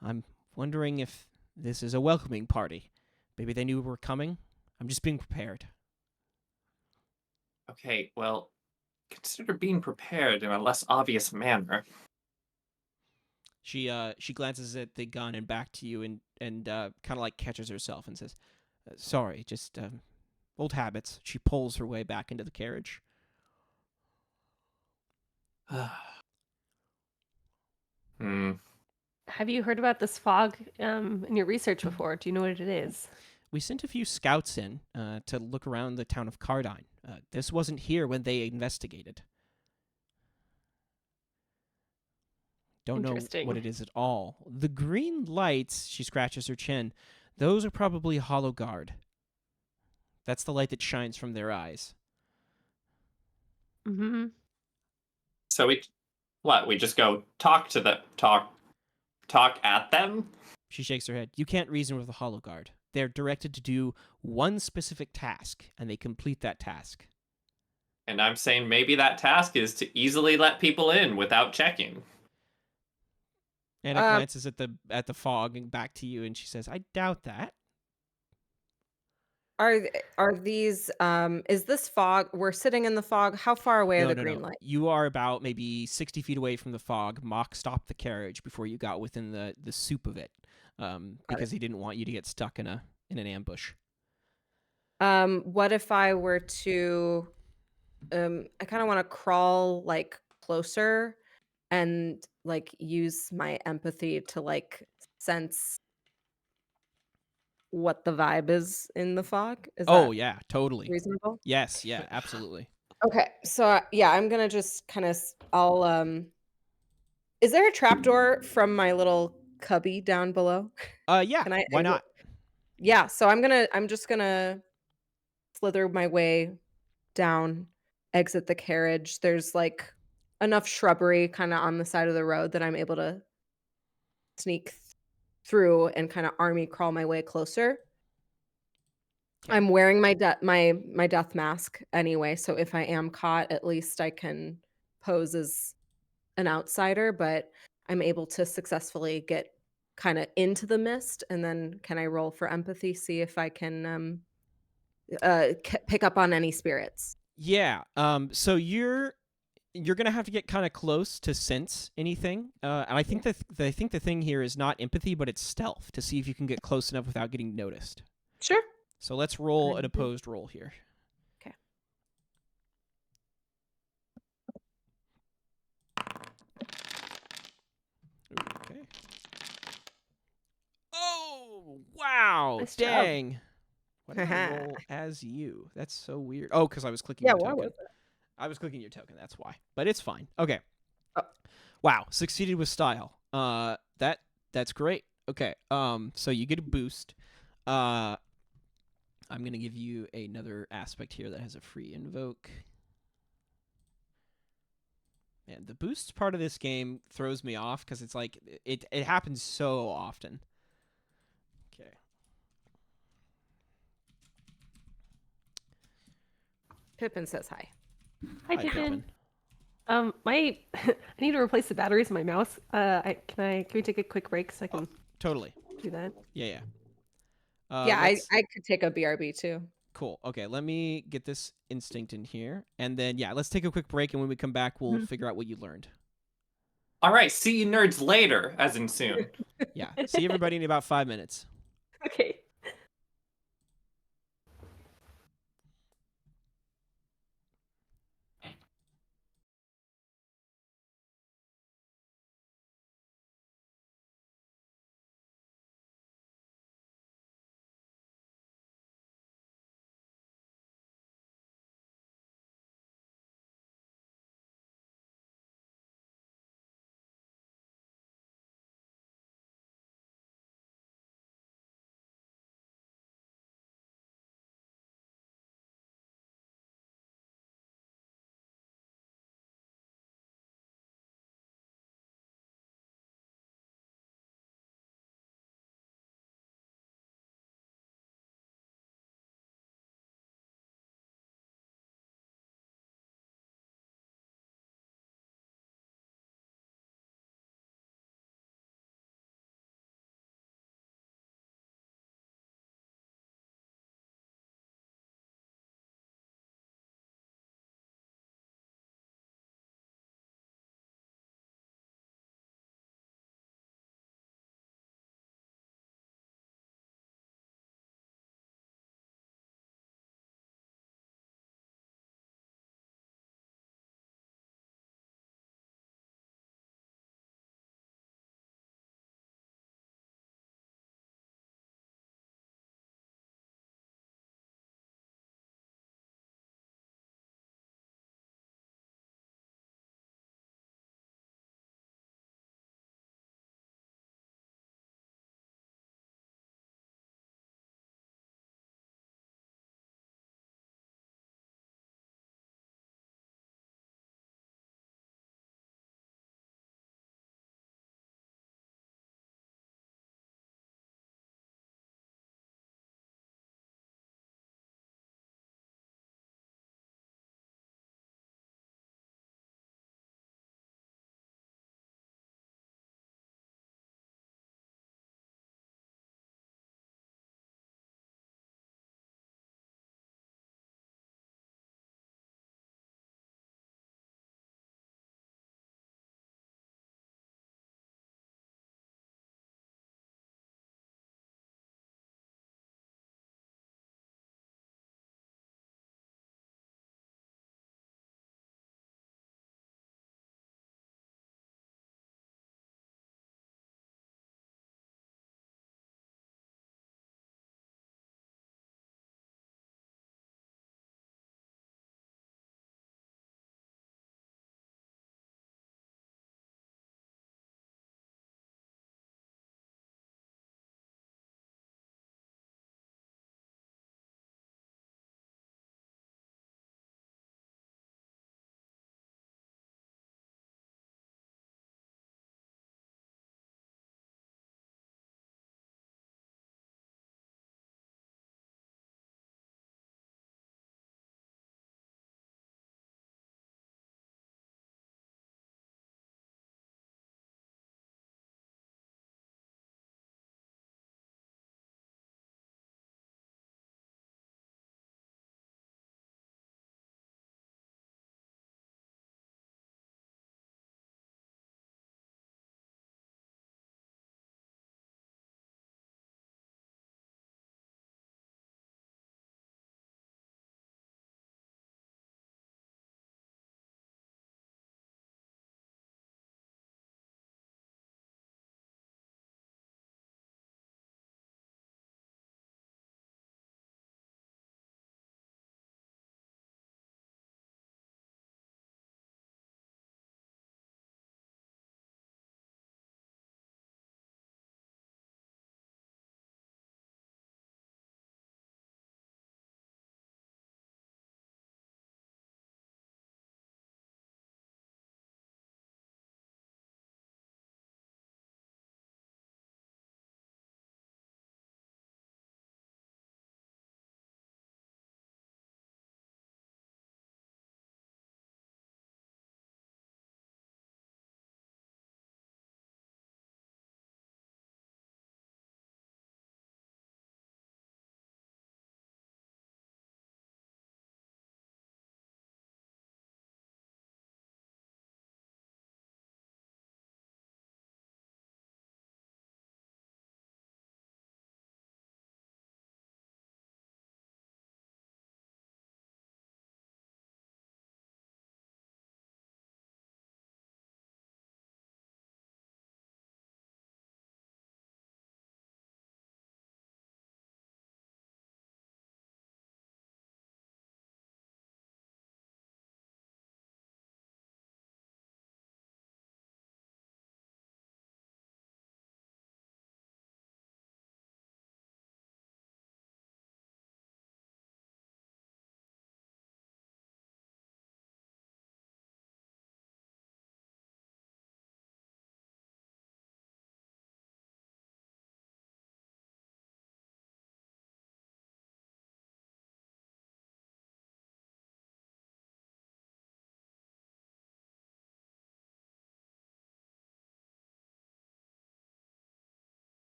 Speaker 1: I'm wondering if this is a welcoming party. Maybe they knew we were coming. I'm just being prepared."
Speaker 4: Okay, well, consider being prepared in a less obvious manner.
Speaker 1: She glances at the gun and back to you, and and kind of like catches herself and says, "Sorry, just old habits." She pulls her way back into the carriage.
Speaker 2: Have you heard about this fog in your research before? Do you know what it is?
Speaker 1: We sent a few scouts in to look around the town of Cardine. This wasn't here when they investigated. Don't know
Speaker 2: Interesting.
Speaker 1: what it is at all. The green lights, she scratches her chin, those are probably Alagard. That's the light that shines from their eyes.
Speaker 2: Mm-hmm.
Speaker 4: So we just go talk at them?
Speaker 1: She shakes her head. You can't reason with the Alagard. They're directed to do one specific task, and they complete that task.
Speaker 4: And I'm saying maybe that task is to easily let people in without checking.
Speaker 1: Anna glances at the fog and back to you, and she says, "I doubt that."
Speaker 3: Are these is this fog? We're sitting in the fog. How far away are the green lights?
Speaker 1: You are about maybe 60 feet away from the fog. Mock stopped the carriage before you got within the soup of it, because he didn't want you to get stuck in an ambush.
Speaker 3: What if I were to I kind of want to crawl like closer and like use my empathy to like sense what the vibe is in the fog? Is
Speaker 1: Oh
Speaker 3: that
Speaker 1: yeah, totally.
Speaker 3: reasonable?
Speaker 1: Yes, yeah, absolutely.
Speaker 3: Okay, so yeah, I'm gonna just kind of I'll is there a trapdoor from my little cubby down below?
Speaker 1: Yeah.
Speaker 3: Can I
Speaker 1: Why not?
Speaker 3: Yeah, so I'm just gonna slither my way down, exit the carriage. There's like enough shrubbery kind of on the side of the road that I'm able to sneak through and kind of army crawl my way closer.
Speaker 1: Okay.
Speaker 3: I'm wearing my my death mask anyway, so if I am caught, at least I can pose as an outsider, but I'm able to successfully get kind of into the mist. And then can I roll for empathy, see if I can pick up on any spirits?
Speaker 1: Yeah. So you're gonna have to get kind of close to sense anything. And I think I think the thing here is not empathy, but it's stealth to see if you can get close enough without getting noticed.
Speaker 3: Sure.
Speaker 1: So let's roll an opposed roll here.
Speaker 3: Okay.
Speaker 1: Okay. Oh wow!
Speaker 2: Nice job.
Speaker 1: Dang. Why did I roll as you? That's so weird. Oh, because I was clicking your
Speaker 3: What
Speaker 1: token.
Speaker 3: was it?
Speaker 1: I was clicking your token. That's why. But it's fine. Okay.
Speaker 3: Oh.
Speaker 1: Wow. Succeeded with style. That's great. Okay. So you get a boost. I'm gonna give you another aspect here that has a free invoke. Man, the boosts part of this game throws me off because it's like it happens so often. Okay.
Speaker 3: Pippin says hi.
Speaker 2: Hi, Pippin. I need to replace the batteries in my mouse. Can we take a quick break so I can
Speaker 1: Totally.
Speaker 2: do that?
Speaker 1: Yeah.
Speaker 3: Yeah, I could take a BRB too.
Speaker 1: Cool. Okay, let me get this instinct in here. And then, yeah, let's take a quick break. And when we come back, we'll figure out what you learned.
Speaker 4: All right, see you nerds later, as in soon.
Speaker 1: Yeah. See everybody in about 5 minutes.
Speaker 2: Okay.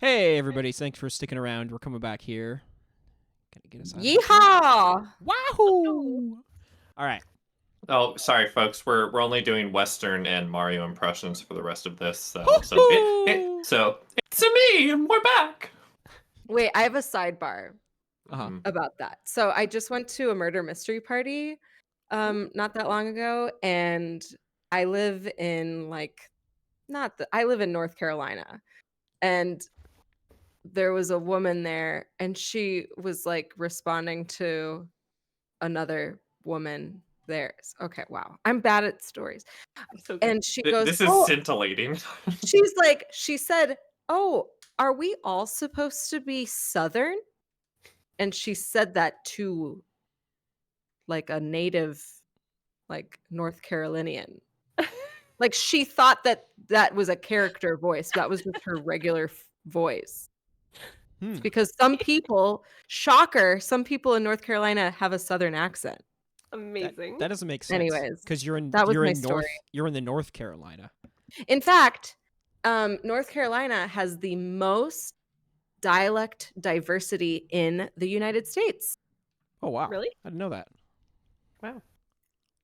Speaker 1: Hey, everybody. Thanks for sticking around. We're coming back here. Gotta get us out of this.
Speaker 3: Yeehaw!
Speaker 1: Wahoo! All right.
Speaker 4: Oh, sorry, folks. We're only doing Western and Mario impressions for the rest of this. So
Speaker 1: Hoo-hoo!
Speaker 4: it's me, and we're back.
Speaker 3: Wait, I have a sidebar
Speaker 1: Uh-huh.
Speaker 3: about that. So I just went to a murder mystery party not that long ago, and I live in I live in North Carolina, and there was a woman there, and she was like responding to another woman there. Okay, wow. I'm bad at stories.
Speaker 2: So good.
Speaker 3: And she goes,
Speaker 4: This is
Speaker 3: "Oh,"
Speaker 4: scintillating.
Speaker 3: she said, "Oh, are we all supposed to be Southern?" And she said that to like a native, like North Carolinian. Like she thought that was a character voice. That was just her regular voice.
Speaker 1: Hmm.
Speaker 3: It's because some people, shocker, some people in North Carolina have a Southern accent.
Speaker 2: Amazing.
Speaker 1: That doesn't make sense.
Speaker 3: Anyways,
Speaker 1: because you're in
Speaker 3: that was my
Speaker 1: North
Speaker 3: story.
Speaker 1: you're in the North Carolina.
Speaker 3: In fact, North Carolina has the most dialect diversity in the United States.
Speaker 1: Oh wow.
Speaker 2: Really?
Speaker 1: I didn't know that.
Speaker 2: Wow.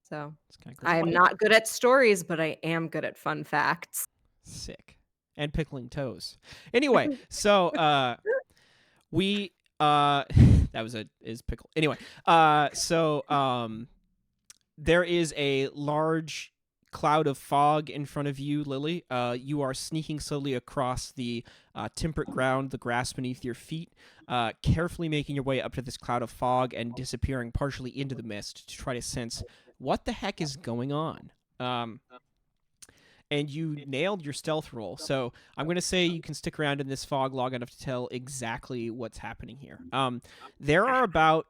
Speaker 3: So
Speaker 1: It's kind of
Speaker 3: I am not good at stories, but I am good at fun facts.
Speaker 1: sick. And pickling toes. Anyway, so we that was is pickle. Anyway, there is a large cloud of fog in front of you, Lily. You are sneaking slowly across the temperate ground, the grass beneath your feet, carefully making your way up to this cloud of fog and disappearing partially into the mist to try to sense what the heck is going on. And you nailed your stealth roll. So I'm going to say you can stick around in this fog long enough to tell exactly what's happening here. There are about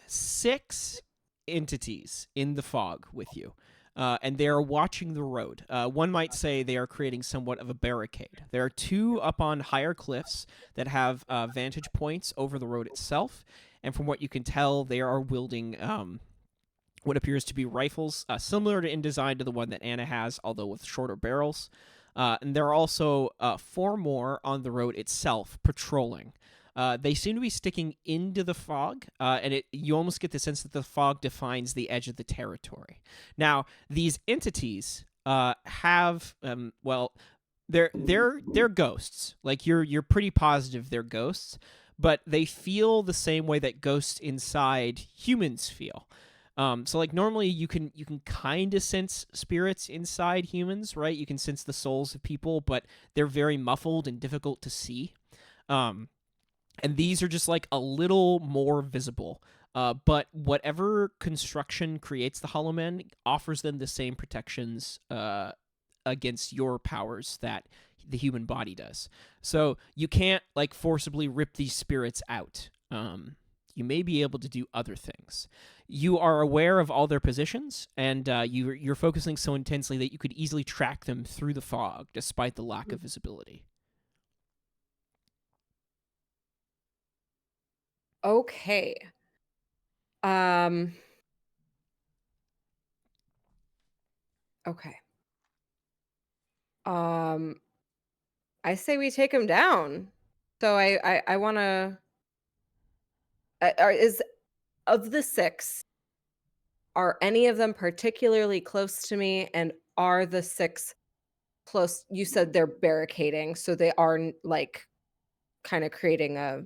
Speaker 1: 6 entities in the fog with you, and they are watching the road. One might say they are creating somewhat of a barricade. There are 2 up on higher cliffs that have vantage points over the road itself, and from what you can tell, they are wielding what appears to be rifles, similar in design to the one that Anna has, although with shorter barrels. And there are also 4 more on the road itself patrolling. They seem to be sticking into the fog, and you almost get the sense that the fog defines the edge of the territory. Now, these entities have, they're ghosts. Like you're pretty positive they're ghosts, but they feel the same way that ghosts inside humans feel. So like normally you can kind of sense spirits inside humans, right? You can sense the souls of people, but they're very muffled and difficult to see. And these are just like a little more visible. But whatever construction creates the Hollow Men offers them the same protections against your powers that the human body does. So you can't like forcibly rip these spirits out. You may be able to do other things. You are aware of all their positions, and you're focusing so intensely that you could easily track them through the fog, despite the lack of visibility.
Speaker 3: Okay. Okay. I say we take him down. So I want to. Is of the 6, are any of them particularly close to me, and are the 6 close? You said they're barricading, so they are like kind of creating a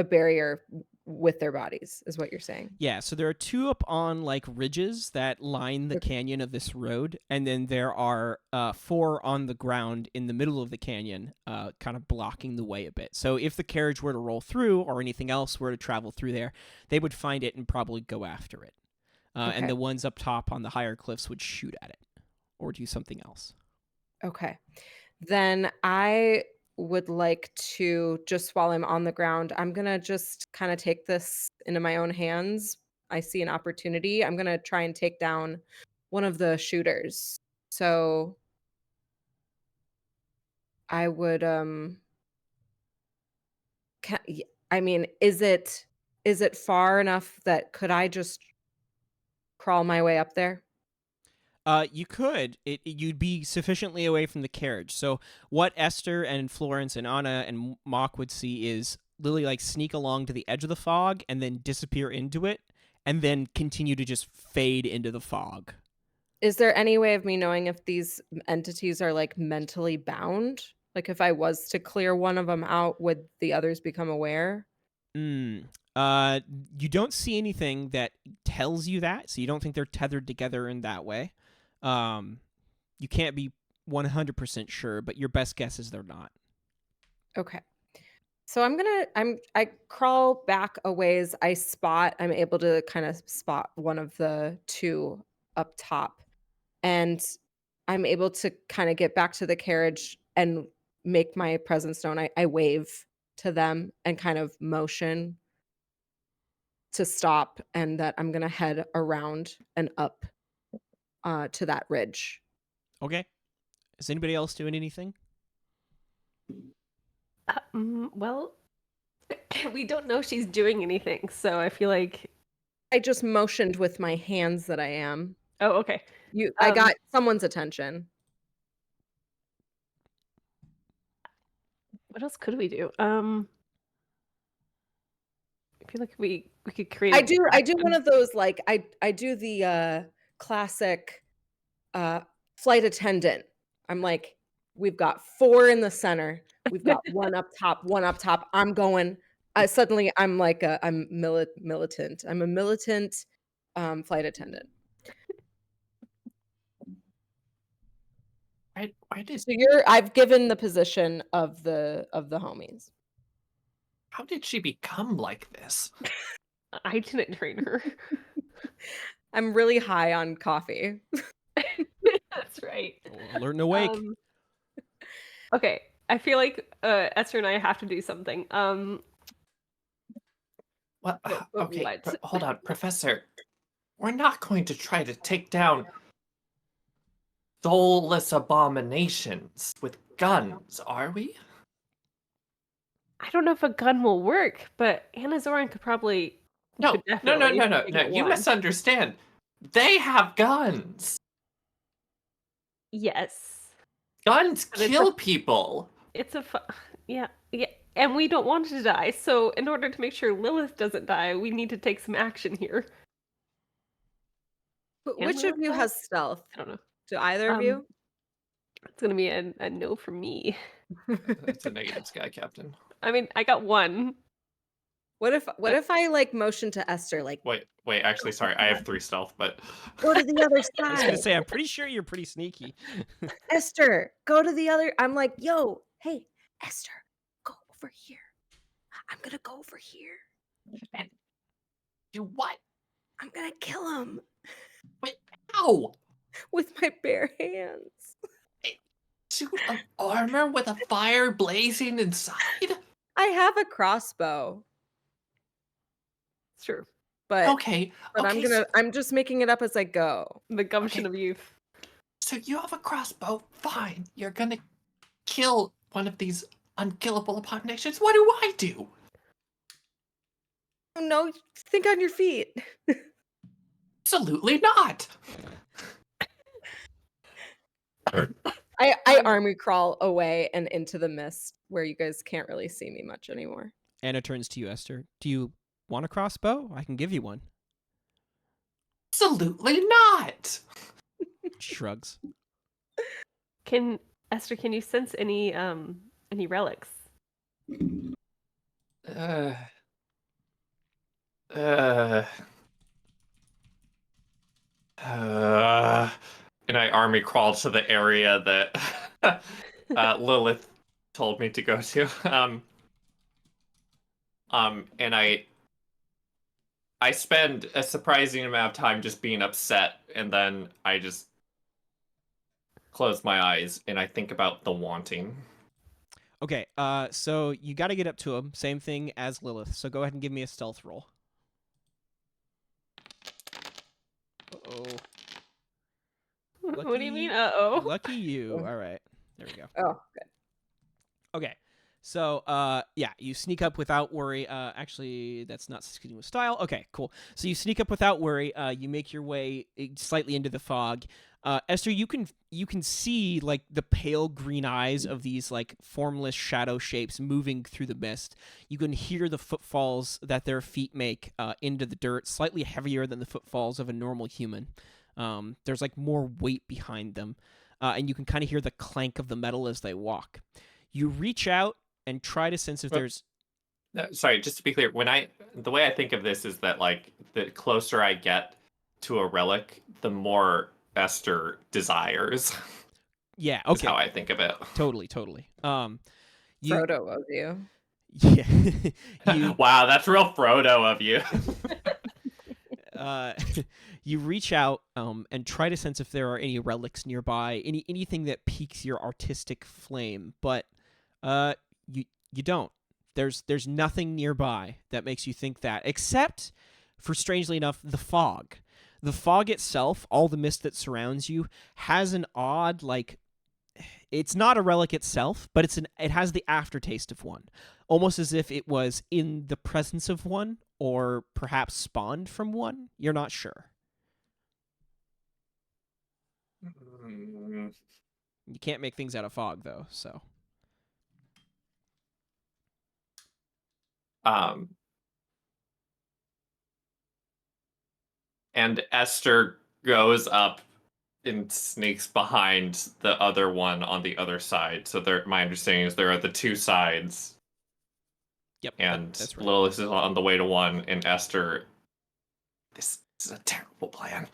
Speaker 3: barrier with their bodies, is what you're saying.
Speaker 1: Yeah, so there are 2 up on like ridges that line the canyon of this road, and then there are 4 on the ground in the middle of the canyon, kind of blocking the way a bit. So if the carriage were to roll through or anything else were to travel through there, they would find it and probably go after it.
Speaker 3: Okay.
Speaker 1: And the ones up top on the higher cliffs would shoot at it or do something else.
Speaker 3: Okay. Then I would like to, just while I'm on the ground, I'm going to just kind of take this into my own hands. I see an opportunity. I'm going to try and take down one of the shooters. So I would I mean, is it far enough that could I just crawl my way up there?
Speaker 1: You could. You'd be sufficiently away from the carriage. So what Esther and Florence and Anna and Mock would see is Lily like sneak along to the edge of the fog and then disappear into it, and then continue to just fade into the fog.
Speaker 3: Is there any way of me knowing if these entities are like mentally bound? Like if I was to clear one of them out, would the others become aware?
Speaker 1: Hmm. You don't see anything that tells you that, so you don't think they're tethered together in that way. You can't be 100% sure, but your best guess is they're not.
Speaker 3: Okay. So I crawl back a ways. I'm able to kind of spot one of the two up top. And I'm able to kind of get back to the carriage and make my presence known. I wave to them and kind of motion to stop and that I'm gonna head around and up to that ridge.
Speaker 1: Okay. Is anybody else doing anything?
Speaker 2: Well, we don't know she's doing anything, so I feel like.
Speaker 3: I just motioned with my hands that I am.
Speaker 2: Oh, okay.
Speaker 3: I got someone's attention.
Speaker 2: What else could we do? I feel like we could create.
Speaker 3: I do one of those like I do the classic flight attendant. I'm like, we've got 4 in the center. We've got one up top, one up top. I'm going. Suddenly I'm like I'm militant. I'm a militant flight attendant.
Speaker 4: Why did
Speaker 3: So I've given the position of the homies.
Speaker 4: how did she become like this?
Speaker 2: I didn't train her.
Speaker 3: I'm really high on coffee.
Speaker 2: That's right.
Speaker 1: Alert and awake.
Speaker 2: Okay, I feel like Esther and I have to do something.
Speaker 4: What? Okay,
Speaker 2: what?
Speaker 4: hold on, Professor. We're not going to try to take down soulless abominations with guns, are we?
Speaker 2: I don't know if a gun will work, but Anna Zoran could probably.
Speaker 4: No,
Speaker 2: could
Speaker 4: no,
Speaker 2: definitely
Speaker 4: no.
Speaker 2: get
Speaker 4: You
Speaker 2: one.
Speaker 4: misunderstand. They have guns.
Speaker 2: Yes.
Speaker 4: Guns
Speaker 2: But it's
Speaker 4: kill people.
Speaker 2: It's yeah, and we don't want to die. So in order to make sure Lilith doesn't die, we need to take some action here. Can
Speaker 3: Which of
Speaker 2: Lilith
Speaker 3: you
Speaker 2: die?
Speaker 3: has stealth?
Speaker 2: I don't know.
Speaker 3: Do either of you?
Speaker 2: It's gonna be a no for me.
Speaker 4: It's a negative, Sky Captain.
Speaker 2: I mean, I got one.
Speaker 3: What if I like motion to Esther like
Speaker 4: Wait. Actually, sorry. I have 3 stealth, but
Speaker 3: go to the other
Speaker 1: I was gonna
Speaker 3: side?
Speaker 1: say, I'm pretty sure you're pretty sneaky.
Speaker 3: Esther, go to the other. I'm like, yo, hey, Esther, go over here. I'm gonna go over here.
Speaker 4: and do what?
Speaker 3: I'm gonna kill him
Speaker 4: Wait, how?
Speaker 3: with my bare hands.
Speaker 4: Suit of armor with a fire blazing inside?
Speaker 3: I have a crossbow,
Speaker 2: It's true.
Speaker 3: but
Speaker 4: Okay.
Speaker 3: I'm just making it up as I go.
Speaker 2: The gumption
Speaker 4: Okay.
Speaker 2: of youth.
Speaker 4: So you have a crossbow. Fine. You're gonna kill one of these unkillable abominations. What do I do?
Speaker 3: Oh, no, think on your feet.
Speaker 4: Absolutely not.
Speaker 3: I army crawl away and into the mist where you guys can't really see me much anymore.
Speaker 1: Anna turns to you, Esther. Do you want a crossbow? I can give you one.
Speaker 4: Absolutely not.
Speaker 1: Shrugs.
Speaker 2: Esther, can you sense any relics?
Speaker 4: Uh, and I army crawl to the area that Lilith told me to go to. And I spend a surprising amount of time just being upset, and then I just close my eyes and I think about the wanting.
Speaker 1: Okay, so you got to get up to him. Same thing as Lilith. So go ahead and give me a stealth roll. Uh-oh.
Speaker 2: What do you mean? Uh-oh.
Speaker 1: Lucky you. All right. There we go.
Speaker 3: Oh, good.
Speaker 1: Okay. So, yeah, you sneak up without worry. Actually, that's not succeeding with style. Okay, cool. So you sneak up without worry. You make your way slightly into the fog. Esther, you can see like the pale green eyes of these like formless shadow shapes moving through the mist. You can hear the footfalls that their feet make into the dirt, slightly heavier than the footfalls of a normal human. There's like more weight behind them, and you can kind of hear the clank of the metal as they walk. You reach out and try to sense if there's.
Speaker 4: Sorry, just to be clear, the way I think of this is that like the closer I get to a relic, the more Esther desires.
Speaker 1: Yeah,
Speaker 4: Is
Speaker 1: okay.
Speaker 4: how I think of it.
Speaker 1: Totally. You,
Speaker 3: Frodo of you.
Speaker 1: yeah, you
Speaker 4: Wow, that's real Frodo of you.
Speaker 1: you reach out and try to sense if there are any relics nearby, anything that piques your artistic flame, but you don't. There's nothing nearby that makes you think that, except for, strangely enough, the fog. The fog itself, all the mist that surrounds you, has an odd, like, it's not a relic itself, but it has the aftertaste of one, almost as if it was in the presence of one, or perhaps spawned from one. You're not sure. You can't make things out of fog, though, so.
Speaker 4: And Esther goes up and sneaks behind the other one on the other side. So my understanding is there are the two sides.
Speaker 1: Yep,
Speaker 4: And
Speaker 1: that's right.
Speaker 4: Lilith is on the way to one, and Esther, this is a terrible plan,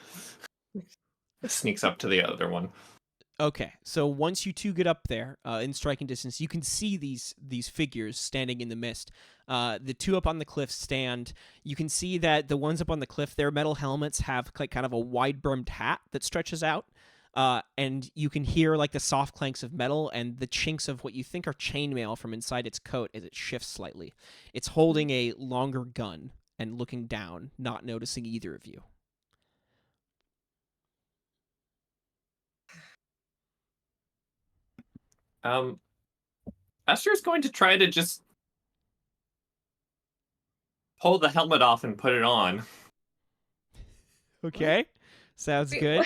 Speaker 4: sneaks up to the other one.
Speaker 1: Okay, so once you two get up there in striking distance, you can see these figures standing in the mist. The two up on the cliff stand. You can see that the ones up on the cliff, their metal helmets have like kind of a wide-brimmed hat that stretches out, and you can hear like the soft clanks of metal and the chinks of what you think are chainmail from inside its coat as it shifts slightly. It's holding a longer gun and looking down, not noticing either of you.
Speaker 4: Esther's going to try to just pull the helmet off and put it on.
Speaker 1: Okay, sounds good.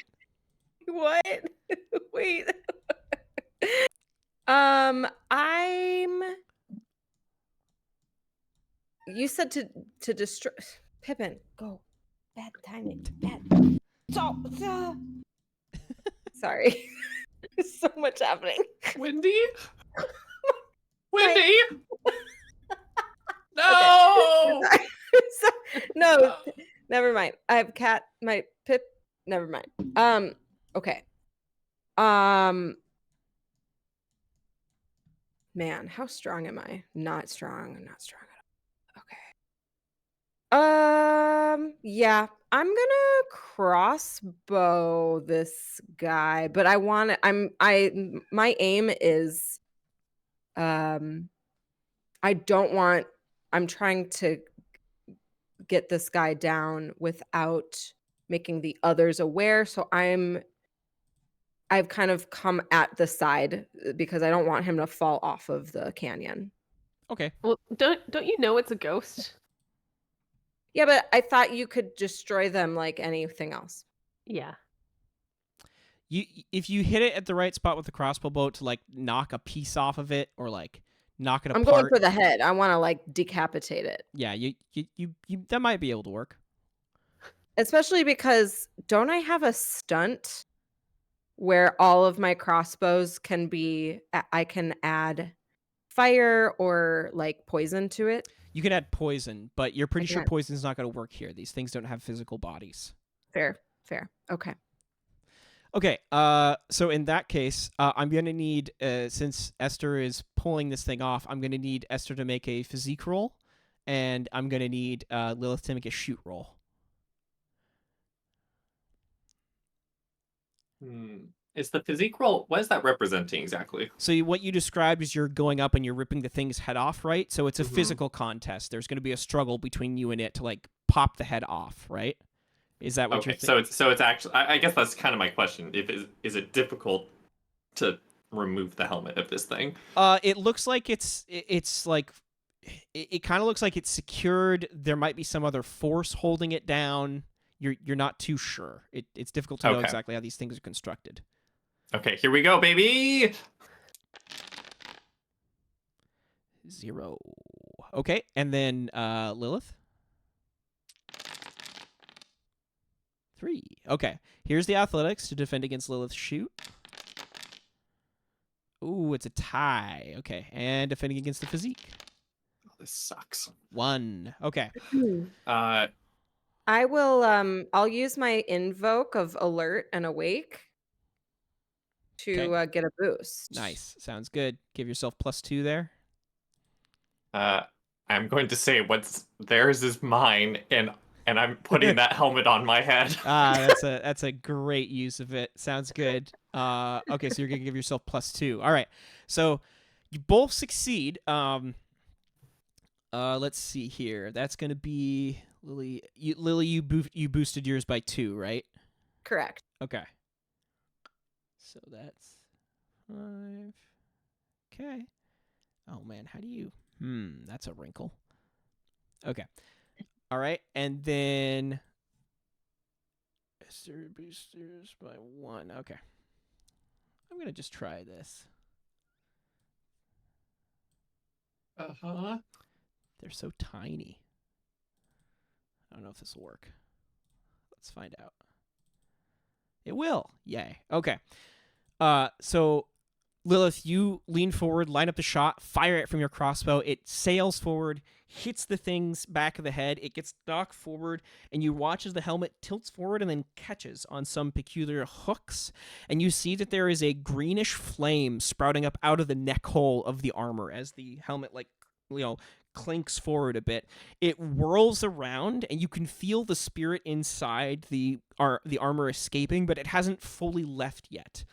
Speaker 3: What? Wait. You said to destroy. Pippin, go. Bad timing. Bad. Sorry. There's so much happening.
Speaker 4: Wendy? Wendy! No!
Speaker 3: No, never mind. I have my Pip. Never mind. Okay. Man, how strong am I? Not strong. I'm not strong at all. Okay. Yeah, I'm gonna crossbow this guy, but my aim is, I'm trying to get this guy down without making the others aware. So I've kind of come at the side because I don't want him to fall off of the canyon.
Speaker 1: Okay.
Speaker 2: Well, don't you know it's a ghost?
Speaker 3: Yeah, but I thought you could destroy them like anything else.
Speaker 2: Yeah.
Speaker 1: If you hit it at the right spot with the crossbow bolt to like knock a piece off of it or like knock it
Speaker 3: I'm
Speaker 1: apart.
Speaker 3: going for the head. I want to like decapitate it.
Speaker 1: Yeah, you that might be able to work.
Speaker 3: Especially because don't I have a stunt where all of my crossbows I can add fire or like poison to it?
Speaker 1: You can add poison, but you're pretty sure poison's not going to work here. These things don't have physical bodies.
Speaker 3: Fair. Okay.
Speaker 1: Okay, so in that case, I'm going to need, since Esther is pulling this thing off, I'm going to need Esther to make a physique roll, and I'm going to need Lilith to make a shoot roll.
Speaker 4: Is the physique roll, what is that representing exactly?
Speaker 1: So what you described is you're going up and you're ripping the thing's head off, right? So it's a physical contest. There's going to be a struggle between you and it to like pop the head off, right? Is that what you're thinking?
Speaker 4: So it's actually, I guess that's kind of my question. Is it difficult to remove the helmet of this thing?
Speaker 1: It looks like it's like it kind of looks like it's secured. There might be some other force holding it down. You're not too sure. It's difficult to know
Speaker 4: Okay.
Speaker 1: exactly how these things are constructed.
Speaker 4: Okay, here we go, baby.
Speaker 1: 0. Okay, and then Lilith. 3. Okay, here's the athletics to defend against Lilith's shoot. Ooh, it's a tie. Okay, and defending against the physique.
Speaker 4: Oh, this sucks.
Speaker 1: 1. Okay.
Speaker 3: I will I'll use my invoke of alert and awake to get a boost.
Speaker 1: Nice. Sounds good. Give yourself +2 there.
Speaker 4: I'm going to say what's theirs is mine, and I'm putting that helmet on my head.
Speaker 1: That's a great use of it. Sounds good. Okay, so you're gonna give yourself +2. All right. So you both succeed. Let's see here. That's gonna be Lily. You boosted yours by 2, right?
Speaker 3: Correct.
Speaker 1: Okay. So that's 5. Okay. Oh man, how do you? That's a wrinkle. Okay. All right, and then Ester boosters by 1. Okay. I'm gonna just try this.
Speaker 4: Uh-huh.
Speaker 1: They're so tiny. I don't know if this will work. Let's find out. It will. Yay. Okay. So Lilith, you lean forward, line up the shot, fire it from your crossbow. It sails forward, hits the thing's back of the head. It gets knocked forward, and you watch as the helmet tilts forward and then catches on some peculiar hooks. And you see that there is a greenish flame sprouting up out of the neck hole of the armor as the helmet, clinks forward a bit. It whirls around, and you can feel the spirit inside the armor escaping, but it hasn't fully left yet.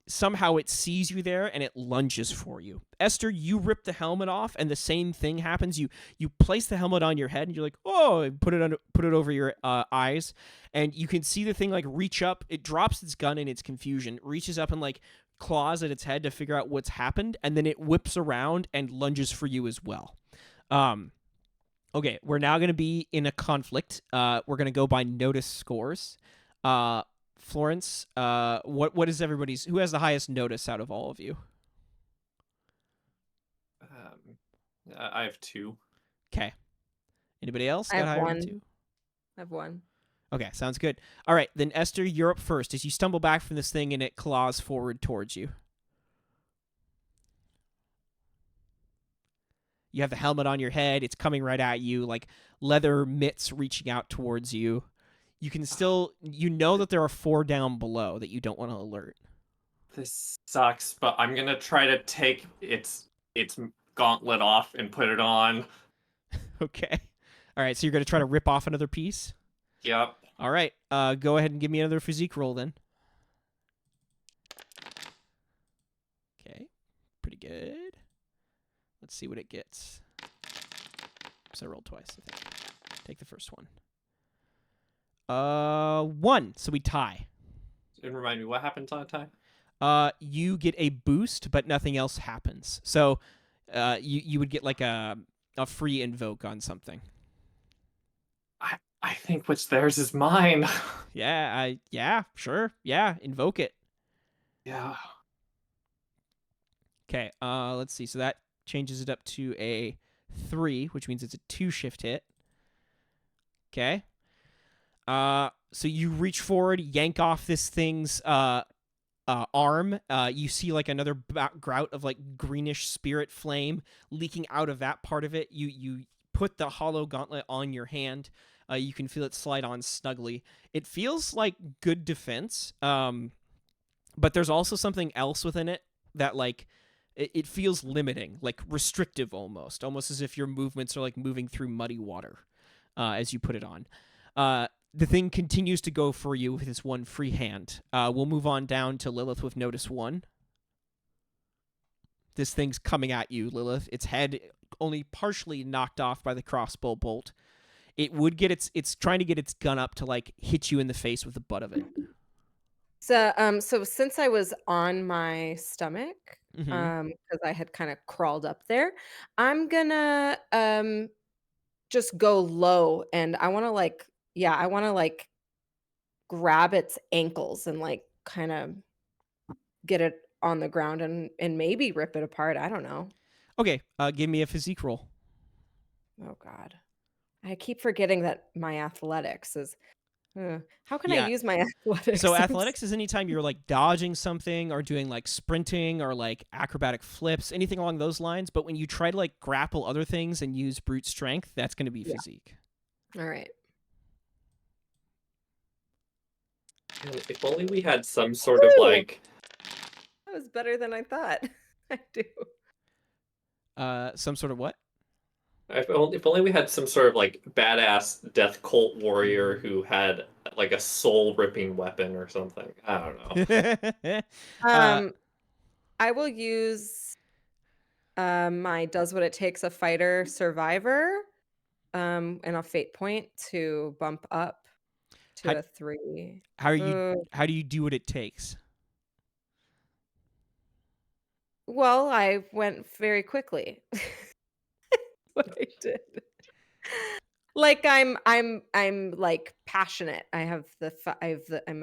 Speaker 1: Somehow it sees you there and it lunges for you. Ester, you rip the helmet off, and the same thing happens. You place the helmet on your head, and you're like, oh, and put it over your eyes, and you can see the thing reach up. It drops its gun in its confusion, reaches up and claws at its head to figure out what's happened, and then it whips around and lunges for you as well. Okay, we're now going to be in a conflict. We're going to go by notice scores. Florence, what is everybody's? Who has the highest notice out of all of you?
Speaker 4: I have 2.
Speaker 1: Okay. Anybody else
Speaker 3: I
Speaker 1: got
Speaker 3: have
Speaker 1: higher
Speaker 3: 1.
Speaker 1: than 2?
Speaker 3: I have 1.
Speaker 1: Okay, sounds good. All right, then Ester, you're up first as you stumble back from this thing and it claws forward towards you. You have the helmet on your head. It's coming right at you, like leather mitts reaching out towards you. You can still, that there are 4 down below that you don't want to alert.
Speaker 4: This sucks, but I'm gonna try to take its gauntlet off and put it on.
Speaker 1: Okay. All right, so you're going to try to rip off another piece?
Speaker 4: Yep.
Speaker 1: All right, go ahead and give me another physique roll then. Okay, pretty good. Let's see what it gets. So I rolled twice, I think. Take the first one. 1, so we tie.
Speaker 4: And remind me, what happens on a tie?
Speaker 1: You get a boost, but nothing else happens. So, you would get a free invoke on something.
Speaker 4: I think what's theirs is mine.
Speaker 1: Yeah, sure. Yeah, invoke it.
Speaker 4: Yeah.
Speaker 1: Okay, let's see. So that changes it up to a 3, which means it's a 2 shift hit. Okay. So you reach forward, yank off this thing's arm. You see another grout of greenish spirit flame leaking out of that part of it. You put the hollow gauntlet on your hand. You can feel it slide on snugly. It feels like good defense, but there's also something else within it that it feels limiting, restrictive almost as if your movements are moving through muddy water as you put it on. The thing continues to go for you with its 1 free hand. We'll move on down to Lilith with notice 1. This thing's coming at you, Lilith. Its head only partially knocked off by the crossbow bolt. It would get it's trying to get its gun up to hit you in the face with the butt of it.
Speaker 3: So since I was on my stomach,
Speaker 1: Mm-hmm.
Speaker 3: because I had kind of crawled up there, I'm gonna just go low, and I want to like grab its ankles and like kind of get it on the ground and maybe rip it apart. I don't know.
Speaker 1: Okay, give me a physique roll.
Speaker 3: Oh God, I keep forgetting that my athletics is. How can I
Speaker 1: Yeah.
Speaker 3: use my
Speaker 1: So
Speaker 3: athletics?
Speaker 1: athletics is anytime you're like dodging something or doing like sprinting or like acrobatic flips, anything along those lines. But when you try to like grapple other things and use brute strength, that's going to be
Speaker 3: Yeah.
Speaker 1: physique.
Speaker 3: All right.
Speaker 4: And if only we had some sort of
Speaker 3: Woo!
Speaker 4: like
Speaker 3: That was better than I thought. I do.
Speaker 1: Some sort of what?
Speaker 4: if only we had some sort of like badass death cult warrior who had like a soul ripping weapon or something. I don't know.
Speaker 3: Um, I will use my does what it takes a fighter survivor and a fate point to bump up
Speaker 1: how,
Speaker 3: to a 3.
Speaker 1: how
Speaker 3: Uh,
Speaker 1: do you do what it takes?
Speaker 3: well, I went very quickly. What I did. Like I'm like passionate. I'm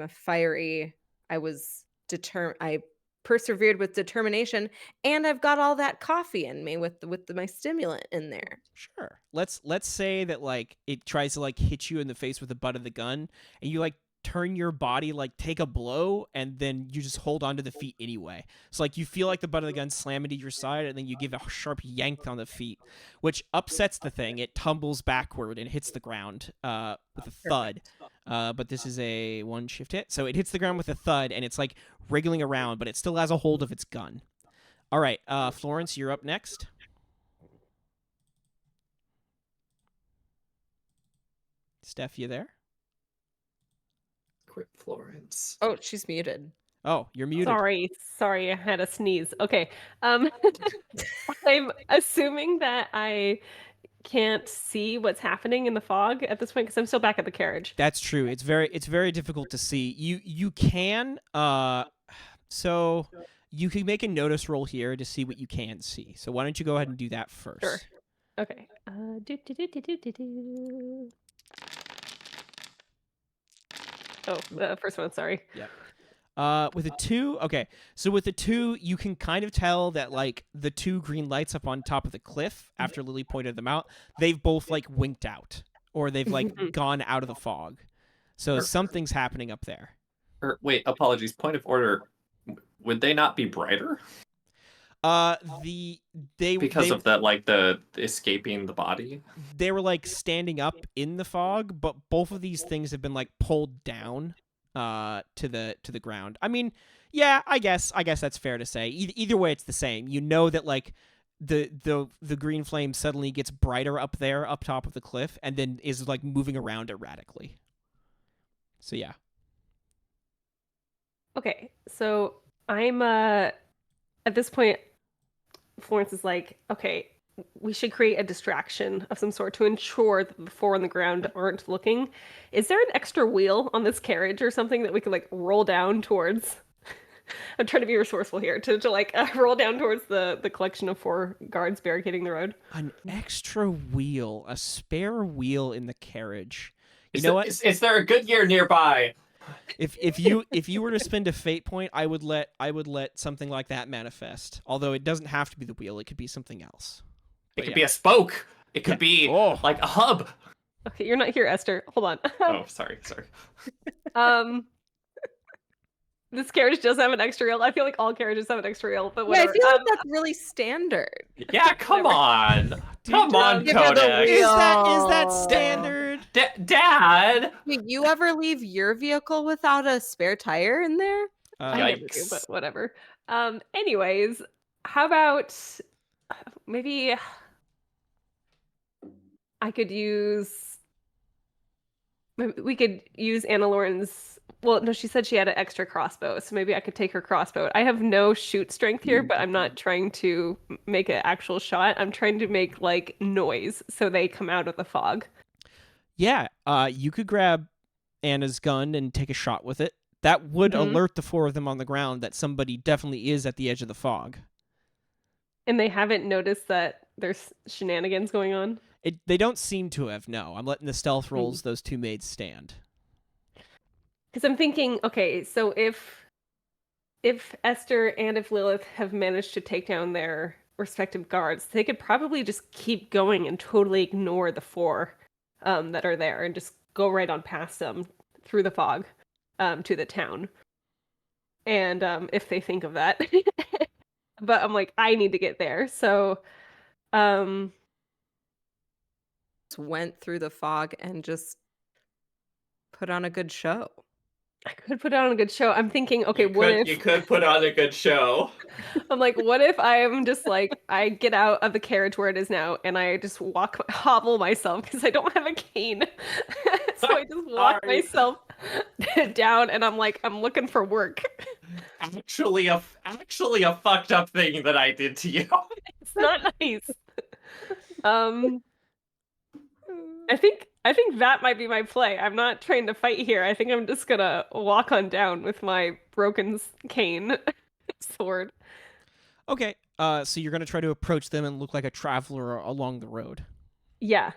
Speaker 3: a fiery. I persevered with determination, and I've got all that coffee in me with my stimulant in there.
Speaker 1: Sure. Let's say that like it tries to like hit you in the face with the butt of the gun, and you like turn your body like take a blow, and then you just hold onto the feet anyway. So like you feel like the butt of the gun slam into your side, and then you give a sharp yank on the feet, which upsets the thing. It tumbles backward and hits the ground with a thud. But this is a one shift hit, so it hits the ground with a thud, and it's like wriggling around, but it still has a hold of its gun. All right, Florence, you're up next. Steph, you there?
Speaker 4: Quit Florence.
Speaker 3: Oh, she's muted.
Speaker 1: Oh, you're muted.
Speaker 2: Sorry, I had a sneeze. Okay. I'm assuming that I can't see what's happening in the fog at this point because I'm still back at the carriage.
Speaker 1: That's true. It's very difficult to see. You can so you can make a notice roll here to see what you can see. So why don't you go ahead and do that first?
Speaker 2: Sure. Okay. Do. Oh, the first one, sorry.
Speaker 1: Yep. With a 2, okay. So with a 2, you can kind of tell that like the 2 green lights up on top of the cliff after Lily pointed them out, they've both like winked out or they've like gone out of the fog. So something's happening up there.
Speaker 4: Or wait, apologies. Point of order. Would they not be brighter? Because of that, like the escaping the body.
Speaker 1: They were like standing up in the fog, but both of these things have been like pulled down to the ground. I mean, yeah, I guess that's fair to say. Either way, it's the same. You know that like the green flame suddenly gets brighter up there, up top of the cliff, and then is like moving around erratically. So yeah.
Speaker 2: Okay, so I'm at this point, Florence is like, okay, we should create a distraction of some sort to ensure that the four on the ground aren't looking. Is there an extra wheel on this carriage or something that we could like roll down towards? I'm trying to be resourceful here to like roll down towards the collection of 4 guards barricading the road.
Speaker 1: An extra wheel, a spare wheel in the carriage. You
Speaker 4: Is
Speaker 1: know
Speaker 4: it-
Speaker 1: what?
Speaker 4: Is there a Goodyear nearby?
Speaker 1: If you were to spend a fate point, I would let something like that manifest. Although it doesn't have to be the wheel; it could be something else.
Speaker 4: It
Speaker 1: But
Speaker 4: could
Speaker 1: yeah.
Speaker 4: be a spoke. It could be
Speaker 1: Oh.
Speaker 4: like a hub.
Speaker 2: Okay, you're not here, Esther. Hold on.
Speaker 4: Oh, sorry.
Speaker 2: This carriage does have an extra rail. I feel like all carriages have an extra rail, but
Speaker 3: Yeah, I
Speaker 2: whatever.
Speaker 3: feel like that's really standard.
Speaker 4: Yeah, come on. Come on,
Speaker 3: give her the
Speaker 4: Codex.
Speaker 3: wheel.
Speaker 1: Is that standard?
Speaker 4: Dad.
Speaker 3: Did you ever leave your vehicle without a spare tire in there?
Speaker 2: I never do,
Speaker 4: Yikes.
Speaker 2: but whatever. Anyways, how about maybe I could use. Maybe we could use Anna Lauren's. Well, no, she said she had an extra crossbow, so maybe I could take her crossbow. I have no shoot strength here, but I'm not trying to make an actual shot. I'm trying to make like noise so they come out of the fog.
Speaker 1: Yeah. You could grab Anna's gun and take a shot with it. that would
Speaker 2: Mhm.
Speaker 1: alert the 4 of them on the ground that somebody definitely is at the edge of the fog.
Speaker 2: And they haven't noticed that there's shenanigans going on?
Speaker 1: They don't seem to have, no. I'm letting the stealth rolls, those 2 maids, stand.
Speaker 2: Because I'm thinking, okay, so if Esther and if Lilith have managed to take down their respective guards, they could probably just keep going and totally ignore the 4 that are there and just go right on past them through the fog to the town. And if they think of that. But I'm like, I need to get there. So
Speaker 3: Just went through the fog and just put on a good show.
Speaker 2: I could put on a good show. I'm thinking, okay, what
Speaker 4: you
Speaker 2: if
Speaker 4: could put on a good show.
Speaker 2: I'm like, what if I'm just like, I get out of the carriage where it is now and I just hobble myself because I don't have a cane. So I just walk
Speaker 4: Sorry.
Speaker 2: myself down and I'm like, I'm looking for work.
Speaker 4: Actually a fucked up thing that I did to you.
Speaker 2: It's not nice. I think that might be my play. I'm not trying to fight here. I think I'm just gonna walk on down with my broken cane sword.
Speaker 1: Okay, so you're going to try to approach them and look like a traveler along the road.
Speaker 2: Yeah.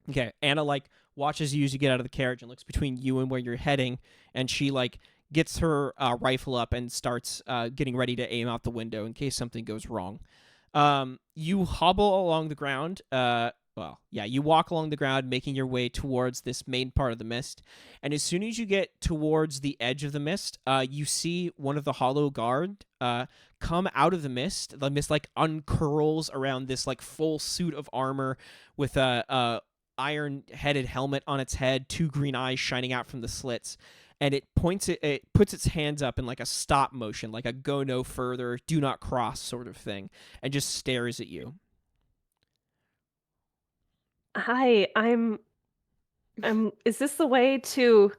Speaker 1: Okay, Anna, like, watches you as you get out of the carriage and looks between you and where you're heading, and she, like, gets her rifle up and starts getting ready to aim out the window in case something goes wrong. You hobble along the ground. You walk along the ground, making your way towards this main part of the mist. And as soon as you get towards the edge of the mist, you see one of the hollow guard come out of the mist. The mist like uncurls around this like full suit of armor with a iron-headed helmet on its head, 2 green eyes shining out from the slits. And it puts its hands up in like a stop motion, like a go no further, do not cross sort of thing, and just stares at you.
Speaker 2: Hi, I'm is this the way to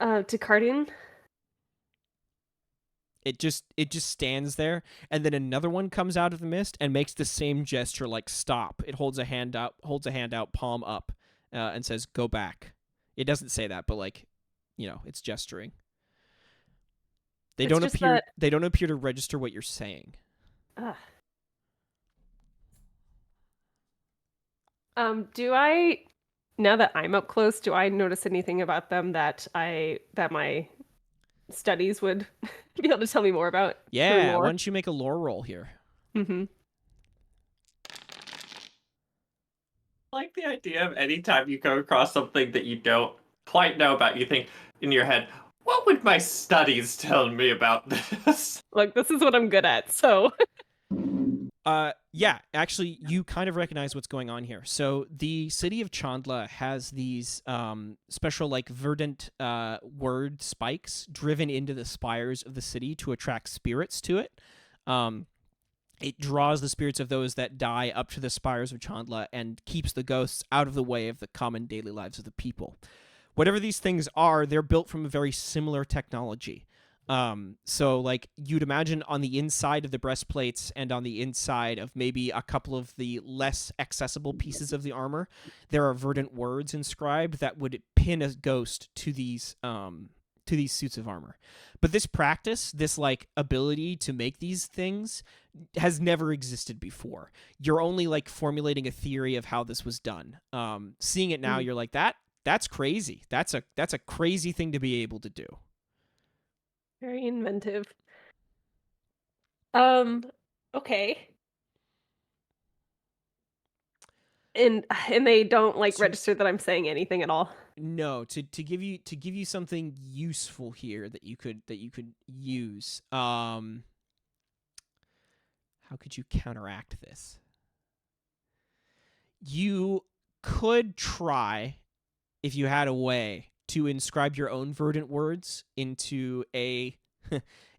Speaker 2: Cardian?
Speaker 1: It just stands there, and then another one comes out of the mist and makes the same gesture, like stop. It holds a hand out, palm up, and says, "Go back." It doesn't say that, but like, it's gesturing. They don't appear to register what you're saying.
Speaker 2: Do I, now that I'm up close, do I notice anything about them that my studies would be able to tell me more about?
Speaker 1: Yeah, why don't you make a lore roll here?
Speaker 2: Mm-hmm.
Speaker 4: I like the idea of anytime you come across something that you don't quite know about, you think in your head, what would my studies tell me about this?
Speaker 2: Like, this is what I'm good at, so.
Speaker 1: Yeah, actually, you kind of recognize what's going on here. So the city of Chandla has these special, like, verdant word spikes driven into the spires of the city to attract spirits to it. It draws the spirits of those that die up to the spires of Chandla and keeps the ghosts out of the way of the common daily lives of the people. Whatever these things are, they're built from a very similar technology. So like you'd imagine on the inside of the breastplates and on the inside of maybe a couple of the less accessible pieces of the armor, there are verdant words inscribed that would pin a ghost to these suits of armor. But this practice, this like ability to make these things has never existed before. You're only like formulating a theory of how this was done. Seeing it now, you're like, that's crazy. That's a crazy thing to be able to do.
Speaker 2: Very inventive. Okay. And they don't like register that I'm saying anything at all.
Speaker 1: No, to give you something useful here that you could use. How could you counteract this? You could try, if you had a way, to inscribe your own verdant words into a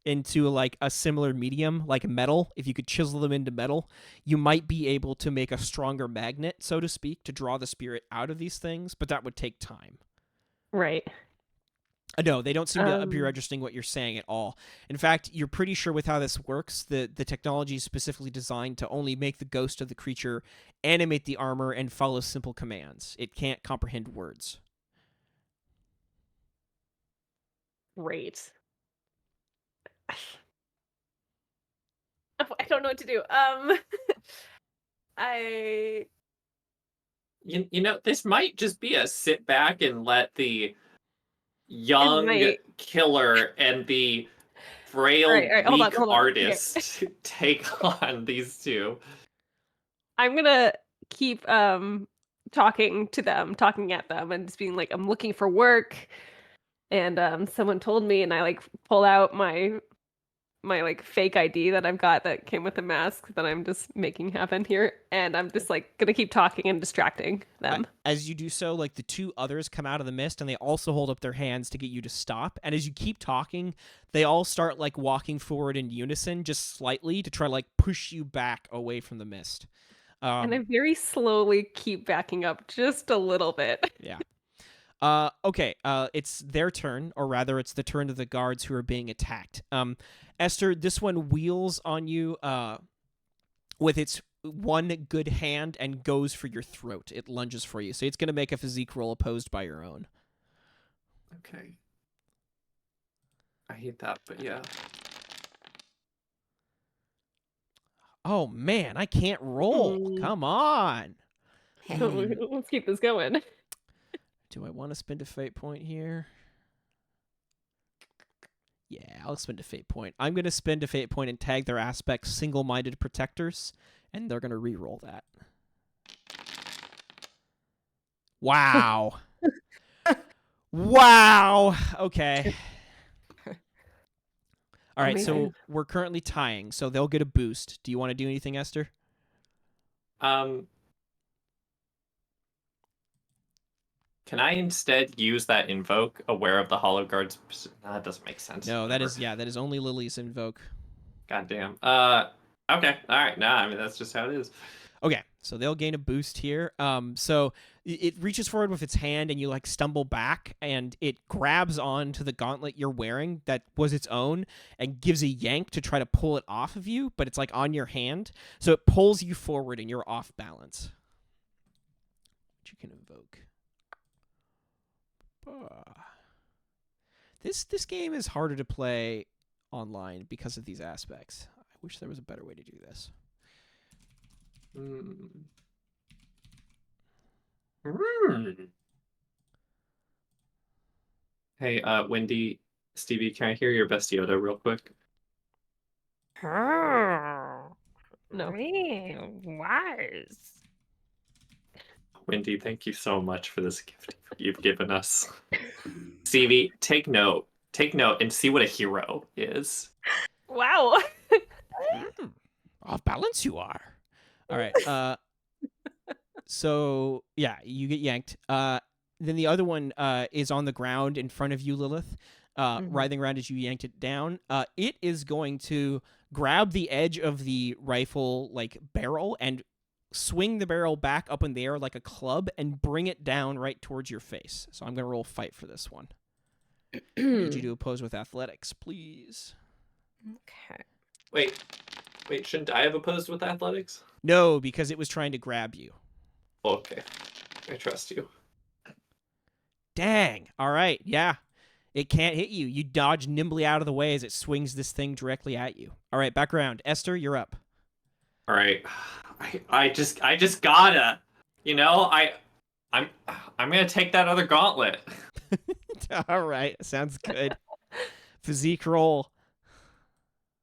Speaker 1: into like a similar medium, like metal. If you could chisel them into metal, you might be able to make a stronger magnet, so to speak, to draw the spirit out of these things, but that would take time.
Speaker 2: Right.
Speaker 1: No, they don't seem to be registering what you're saying at all. In fact, you're pretty sure with how this works, the technology is specifically designed to only make the ghost of the creature animate the armor and follow simple commands. It can't comprehend words.
Speaker 2: Great. I don't know what to do. I
Speaker 4: You know, this might just be a sit back and let the
Speaker 2: it
Speaker 4: young
Speaker 2: might.
Speaker 4: killer and the
Speaker 2: All
Speaker 4: frail,
Speaker 2: right, hold on,
Speaker 4: weak
Speaker 2: hold on. Okay.
Speaker 4: artist take on these two.
Speaker 2: I'm gonna keep talking to them, talking at them, and just being like, I'm looking for work, and someone told me, and I like pull out my like fake ID that I've got that came with the mask that I'm just making happen here, and I'm just like gonna keep talking and distracting them.
Speaker 1: As you do so, like the two others come out of the mist and they also hold up their hands to get you to stop. And as you keep talking, they all start like walking forward in unison, just slightly to try to like push you back away from the mist.
Speaker 2: And I very slowly keep backing up just a little bit.
Speaker 1: Yeah. Okay. It's their turn, or rather, it's the turn of the guards who are being attacked. Esther, this one wheels on you. With its one good hand and goes for your throat. It lunges for you, so it's going to make a physique roll opposed by your own.
Speaker 4: Okay. I hate that, but yeah.
Speaker 1: Oh man, I can't roll. Come on.
Speaker 2: Let's keep this going.
Speaker 1: Do I want to spend a fate point here? Yeah, I'll spend a fate point. I'm going to spend a fate point and tag their aspects single-minded protectors, and they're going to re-roll that. Wow. Wow. Okay. All right, so
Speaker 2: Amazing.
Speaker 1: we're currently tying, so they'll get a boost. Do you want to do anything, Esther?
Speaker 4: Can I instead use that invoke, aware of the hollow guards? Nah, that doesn't make sense.
Speaker 1: No,
Speaker 4: Whatever.
Speaker 1: that is only Lily's invoke.
Speaker 4: Goddamn. Okay. All right. Nah, I mean that's just how it is.
Speaker 1: Okay, so they'll gain a boost here. So it reaches forward with its hand, and you like stumble back, and it grabs onto the gauntlet you're wearing that was its own, and gives a yank to try to pull it off of you, but it's like on your hand, so it pulls you forward, and you're off balance. Which you can invoke. This game is harder to play online because of these aspects. I wish there was a better way to do this.
Speaker 4: Hey, Wendy, Stevie, can I hear your best Yoda real quick?
Speaker 2: No.
Speaker 3: Wise.
Speaker 4: Wendy, thank you so much for this gift you've given us. Stevie, take note. Take note and see what a hero is.
Speaker 2: Wow.
Speaker 1: Off balance you are. All right. So yeah, you get yanked. Then the other one is on the ground in front of you, Lilith, writhing around as you yanked it down. It is going to grab the edge of the rifle like barrel and swing the barrel back up in the air like a club and bring it down right towards your face. So I'm gonna roll fight for this one. Need you to oppose with athletics, please.
Speaker 3: Okay.
Speaker 4: Wait, shouldn't I have opposed with athletics?
Speaker 1: No, because it was trying to grab you.
Speaker 4: Okay. I trust you.
Speaker 1: Dang. All right. Yeah. It can't hit you. You dodge nimbly out of the way as it swings this thing directly at you. All right, back around. Esther, you're up.
Speaker 4: All right. I just gotta. You know, I'm gonna take that other gauntlet.
Speaker 1: All right. Sounds good. Physique roll.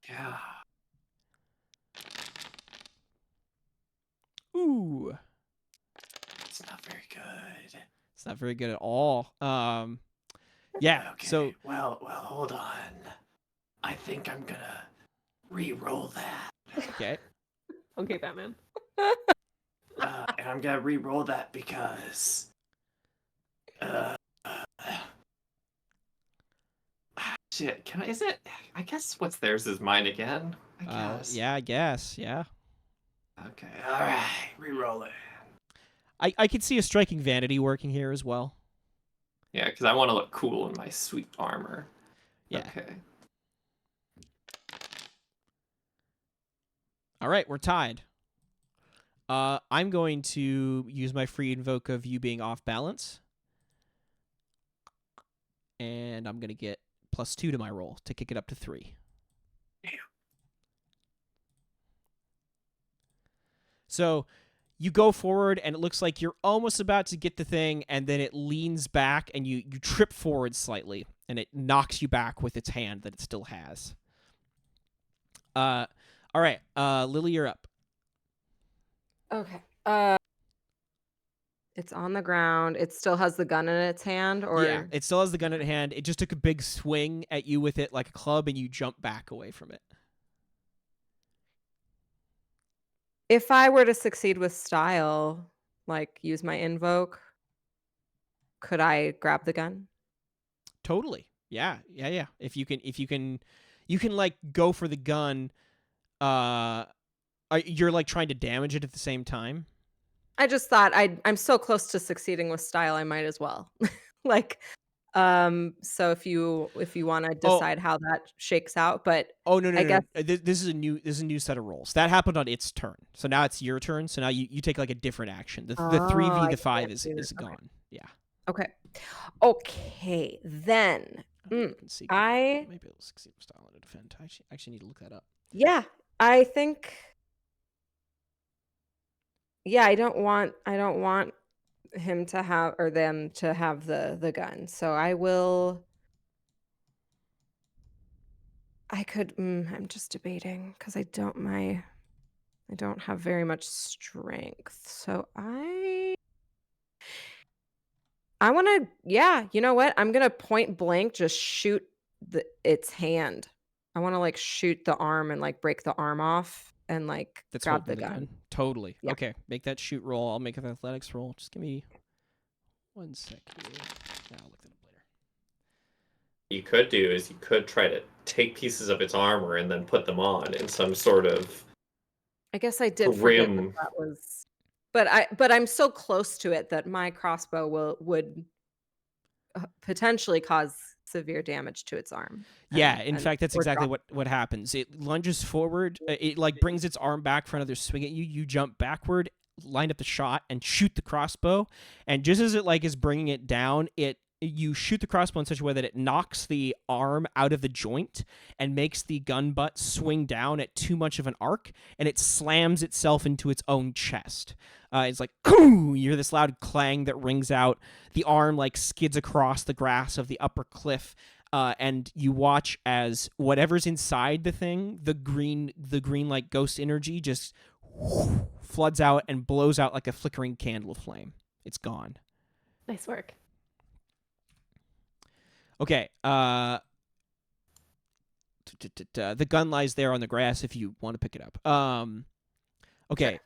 Speaker 4: Yeah.
Speaker 1: Ooh.
Speaker 4: It's not very good.
Speaker 1: It's not very good at all. Yeah.
Speaker 4: Okay.
Speaker 1: So
Speaker 4: well, hold on. I think I'm gonna re-roll that.
Speaker 1: okay.
Speaker 2: Okay, Batman.
Speaker 4: And I'm gonna re-roll that because shit, is it? I guess what's theirs is mine again. I guess.
Speaker 1: Yeah, I guess. Yeah.
Speaker 4: Okay. All right. Re-roll it.
Speaker 1: I could see a striking vanity working here as well.
Speaker 4: Yeah, because I want to look cool in my sweet armor.
Speaker 1: Yeah.
Speaker 4: Okay.
Speaker 1: All right, we're tied. I'm going to use my free invoke of you being off balance. And I'm going to get +2 to my roll to kick it up to 3. So you go forward, and it looks like you're almost about to get the thing, and then it leans back, and you trip forward slightly, and it knocks you back with its hand that it still has. All right, Lily, you're up.
Speaker 3: Okay. It's on the ground. It still has the gun in its hand, or
Speaker 1: Yeah, it still has the gun in hand. It just took a big swing at you with it like a club, and you jump back away from it.
Speaker 3: if I were to succeed with style, like use my invoke, could I grab the gun?
Speaker 1: Totally. Yeah. If you can, you can like go for the gun. You're like trying to damage it at the same time.
Speaker 3: I just thought I'm so close to succeeding with style, I might as well. Like, so if you want to decide how that shakes out, but
Speaker 1: Oh no
Speaker 3: I guess
Speaker 1: This is a new set of rolls. That happened on its turn. So now it's your turn. So now you take like a different action. The 3v
Speaker 3: I
Speaker 1: the 5
Speaker 3: can't
Speaker 1: is
Speaker 3: do that.
Speaker 1: gone. Yeah.
Speaker 3: Okay, then I
Speaker 1: maybe it'll succeed with style and defend. I actually need to look that up.
Speaker 3: yeah, I think I don't want him to have or them to have the gun. So I'm just debating because I don't have very much strength. So I want to, you know what? I'm going to point blank just shoot its hand. I want to like shoot the arm and like break the arm off and like
Speaker 1: That's
Speaker 3: grab
Speaker 1: holding
Speaker 3: the gun.
Speaker 1: Totally.
Speaker 3: Yeah.
Speaker 1: Okay, make that shoot roll. I'll make an athletics roll. Just give me 1 sec here. Yeah, I'll look that up later.
Speaker 4: You could do is you could try to take pieces of its armor and then put them on in some sort of
Speaker 3: I guess I did forget
Speaker 4: grim.
Speaker 3: that was, but I'm so close to it that my crossbow would potentially cause severe damage to its arm.
Speaker 1: Yeah, in fact, that's
Speaker 3: or
Speaker 1: exactly
Speaker 3: drop.
Speaker 1: what happens. It lunges forward. It like brings its arm back for another swing at you. You jump backward, line up the shot, and shoot the crossbow. And just as it like is bringing it down, you shoot the crossbow in such a way that it knocks the arm out of the joint and makes the gun butt swing down at too much of an arc, and it slams itself into its own chest. It's like, you hear this loud clang that rings out. The arm like skids across the grass of the upper cliff, and you watch as whatever's inside the thing, the green like ghost energy, just floods out and blows out like a flickering candle flame. It's gone.
Speaker 2: Nice work.
Speaker 1: Okay. The gun lies there on the grass if you want to pick it up. Okay.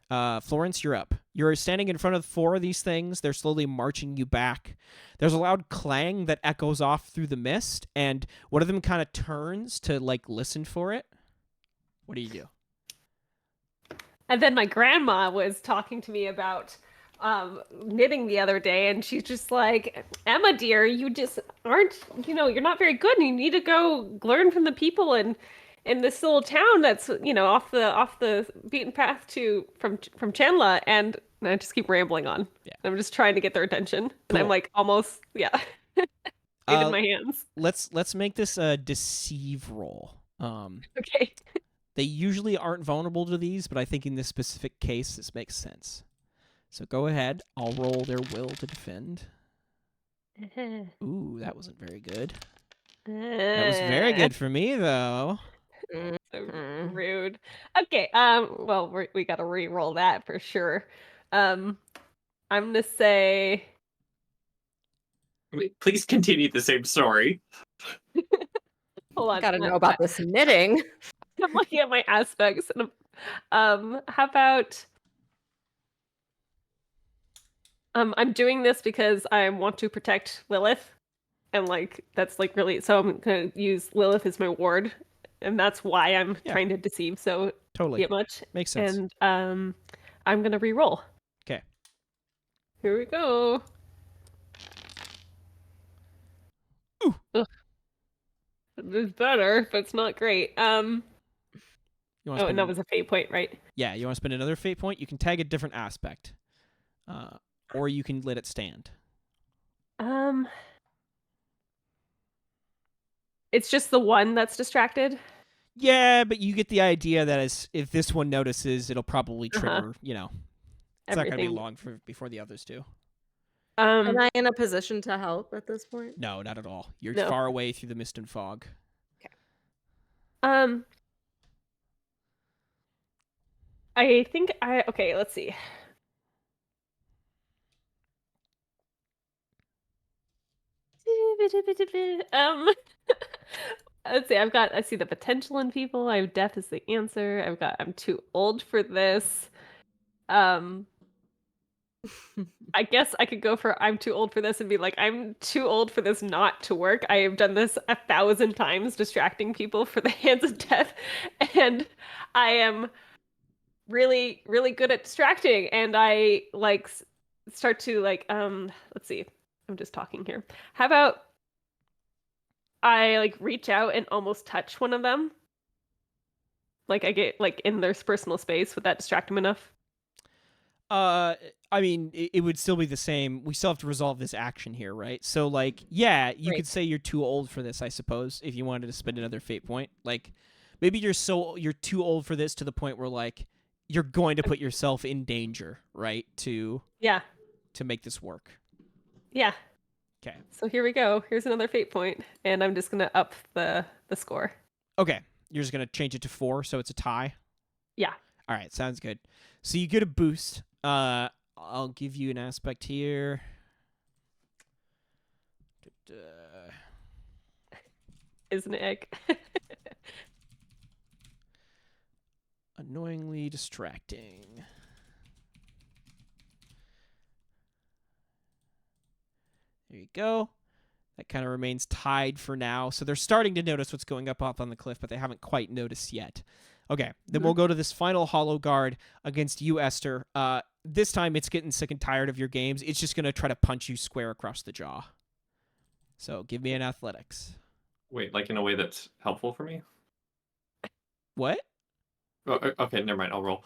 Speaker 1: Florence, you're up. You're standing in front of 4 of these things. They're slowly marching you back. There's a loud clang that echoes off through the mist, and one of them kind of turns to like listen for it. What do you do?
Speaker 2: And then my grandma was talking to me about knitting the other day, and she's just like, Emma, dear, you just aren't, you're not very good, and you need to go learn from the people in this little town that's, off the beaten path from Chenla. And I just keep rambling on.
Speaker 1: Yeah.
Speaker 2: I'm just trying to get their attention.
Speaker 1: Cool.
Speaker 2: And I'm like almost, in my hands.
Speaker 1: Let's make this a deceive roll.
Speaker 2: Okay.
Speaker 1: They usually aren't vulnerable to these, but I think in this specific case, this makes sense. So go ahead. I'll roll their will to defend. Ooh, that wasn't very good. That was very good for me, though.
Speaker 2: So rude. Okay. Well, we got to re-roll that for sure. I'm gonna say.
Speaker 4: Please continue the same story.
Speaker 2: Hold on.
Speaker 3: Gotta know about this knitting.
Speaker 2: I'm looking at my aspects. And, how about? I'm doing this because I want to protect Lilith, and like that's like really. So I'm gonna use Lilith as my ward, and that's why I'm trying to deceive. So
Speaker 1: Totally
Speaker 2: get much
Speaker 1: makes sense.
Speaker 2: And I'm gonna re-roll.
Speaker 1: Okay.
Speaker 2: Here we go.
Speaker 1: Ooh.
Speaker 2: Ugh. It's better, but it's not great.
Speaker 1: You want
Speaker 2: and that was a fate point, right?
Speaker 1: Yeah, you want to spend another fate point? You can tag a different aspect. Or you can let it stand.
Speaker 2: It's just the one that's distracted.
Speaker 1: Yeah, but you get the idea that if this one notices, it'll probably trigger. It's not going to be
Speaker 2: Everything.
Speaker 1: long before the others do.
Speaker 3: Am I in a position to help at this point?
Speaker 1: No, not at all. You're
Speaker 2: No.
Speaker 1: far away through the mist and fog.
Speaker 2: Um, I think okay, let's see. Um, let's see. I see the potential in people. I have death is the answer. I'm too old for this. Um, I guess I could go for I'm too old for this and be like, I'm too old for this not to work. I have done this 1,000 times distracting people for the hands of death, and I am really, really good at distracting. And I like start to like, let's see. I'm just talking here. How about I like reach out and almost touch one of them? Like I get like in their personal space. Would that distract them enough?
Speaker 1: I mean, it would still be the same. We still have to resolve this action here, right? So, like, yeah, you
Speaker 3: Right.
Speaker 1: could say you're too old for this, I suppose, if you wanted to spend another fate point. Like, maybe you're too old for this to the point where, like, you're going to put yourself in danger, right? To
Speaker 2: Yeah.
Speaker 1: make this work.
Speaker 2: Yeah.
Speaker 1: Okay.
Speaker 2: So here we go. Here's another fate point, and I'm just gonna up the score.
Speaker 1: Okay. You're just gonna change it to 4, so it's a tie.
Speaker 2: Yeah.
Speaker 1: All right. Sounds good. So you get a boost. I'll give you an aspect here.
Speaker 2: Is an egg.
Speaker 1: Annoyingly distracting. There you go. That kind of remains tied for now. So they're starting to notice what's going up on the cliff, but they haven't quite noticed yet. Okay, then we'll go to this final hollow guard against you, Esther. This time it's getting sick and tired of your games. It's just going to try to punch you square across the jaw. So give me an athletics.
Speaker 4: Wait, like in a way that's helpful for me?
Speaker 1: What?
Speaker 4: Oh, okay, never mind. I'll roll.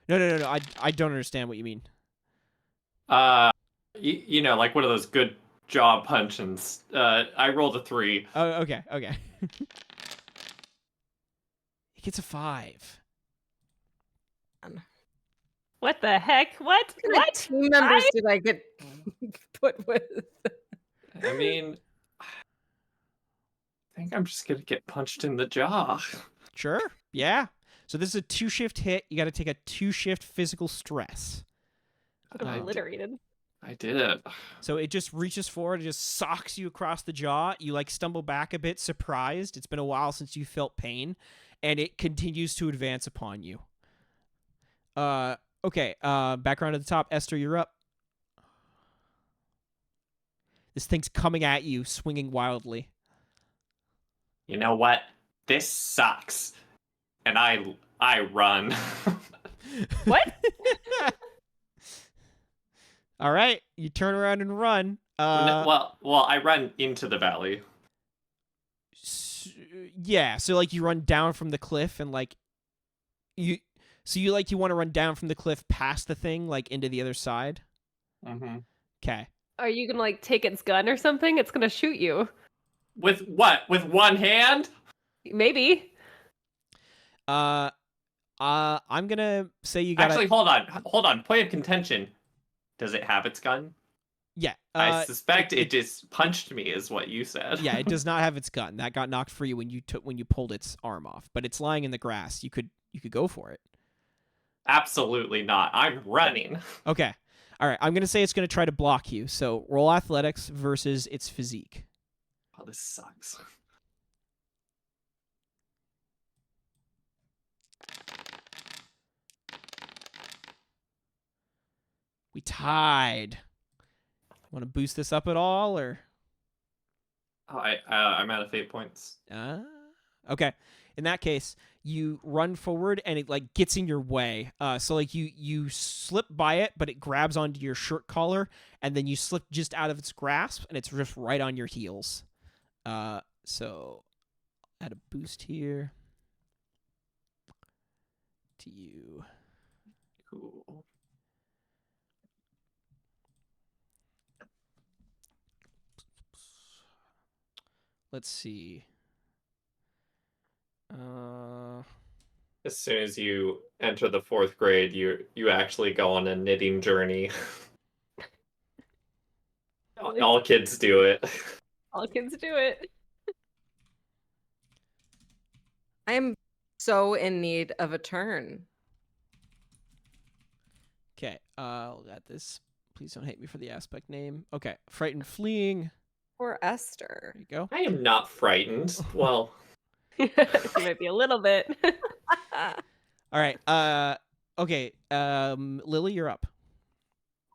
Speaker 1: No. I don't understand what you mean.
Speaker 4: Like one of those good jaw punches. I rolled a 3.
Speaker 1: Oh, okay. It gets a 5.
Speaker 2: What the heck? What?
Speaker 3: What kind of team members did I get put with?
Speaker 4: I mean, I think I'm just gonna get punched in the jaw.
Speaker 1: Sure. Yeah. So this is a 2-shift hit. You got to take a 2-shift physical stress.
Speaker 2: Obliterated.
Speaker 4: I did it.
Speaker 1: So it just reaches forward, it just socks you across the jaw. You like stumble back a bit, surprised. It's been a while since you felt pain, and it continues to advance upon you. Okay. Background at the top. Esther, you're up. This thing's coming at you, swinging wildly.
Speaker 4: You know what? This sucks. And I run.
Speaker 2: What?
Speaker 1: All right, you turn around and run.
Speaker 4: well, I run into the valley.
Speaker 1: Yeah, so like you run down from the cliff and like you want to run down from the cliff past the thing like into the other side.
Speaker 4: Mm-hmm.
Speaker 1: Okay.
Speaker 2: Are you gonna like take its gun or something? It's gonna shoot you.
Speaker 4: With what? With one hand?
Speaker 2: Maybe.
Speaker 1: I'm gonna say you gotta.
Speaker 4: Actually, hold on. Point of contention. Does it have its gun?
Speaker 1: Yeah.
Speaker 4: I suspect it just punched me, is what you said.
Speaker 1: Yeah, it does not have its gun. That got knocked free when you pulled its arm off. But it's lying in the grass. You could go for it.
Speaker 4: Absolutely not. I'm running.
Speaker 1: Okay. All right. I'm gonna say it's gonna try to block you. So roll athletics versus its physique.
Speaker 4: Oh, this sucks.
Speaker 1: We tied. Want to boost this up at all, or?
Speaker 4: Oh, I'm out of fate points.
Speaker 1: Okay. In that case, you run forward and it like gets in your way. So like you slip by it, but it grabs onto your shirt collar, and then you slip just out of its grasp, and it's just right on your heels. So add a boost here to you.
Speaker 4: Cool.
Speaker 1: Let's see.
Speaker 4: As soon as you enter the 4th grade, you actually go on a knitting journey. All kids do it.
Speaker 2: All kids do it.
Speaker 3: I am so in need of a turn.
Speaker 1: Okay, got this. Please don't hate me for the aspect name. Okay, frightened fleeing.
Speaker 3: Poor Esther.
Speaker 1: There you go.
Speaker 4: I am not frightened. Well,
Speaker 2: You might be a little bit.
Speaker 1: All right. Okay. Lily, you're up.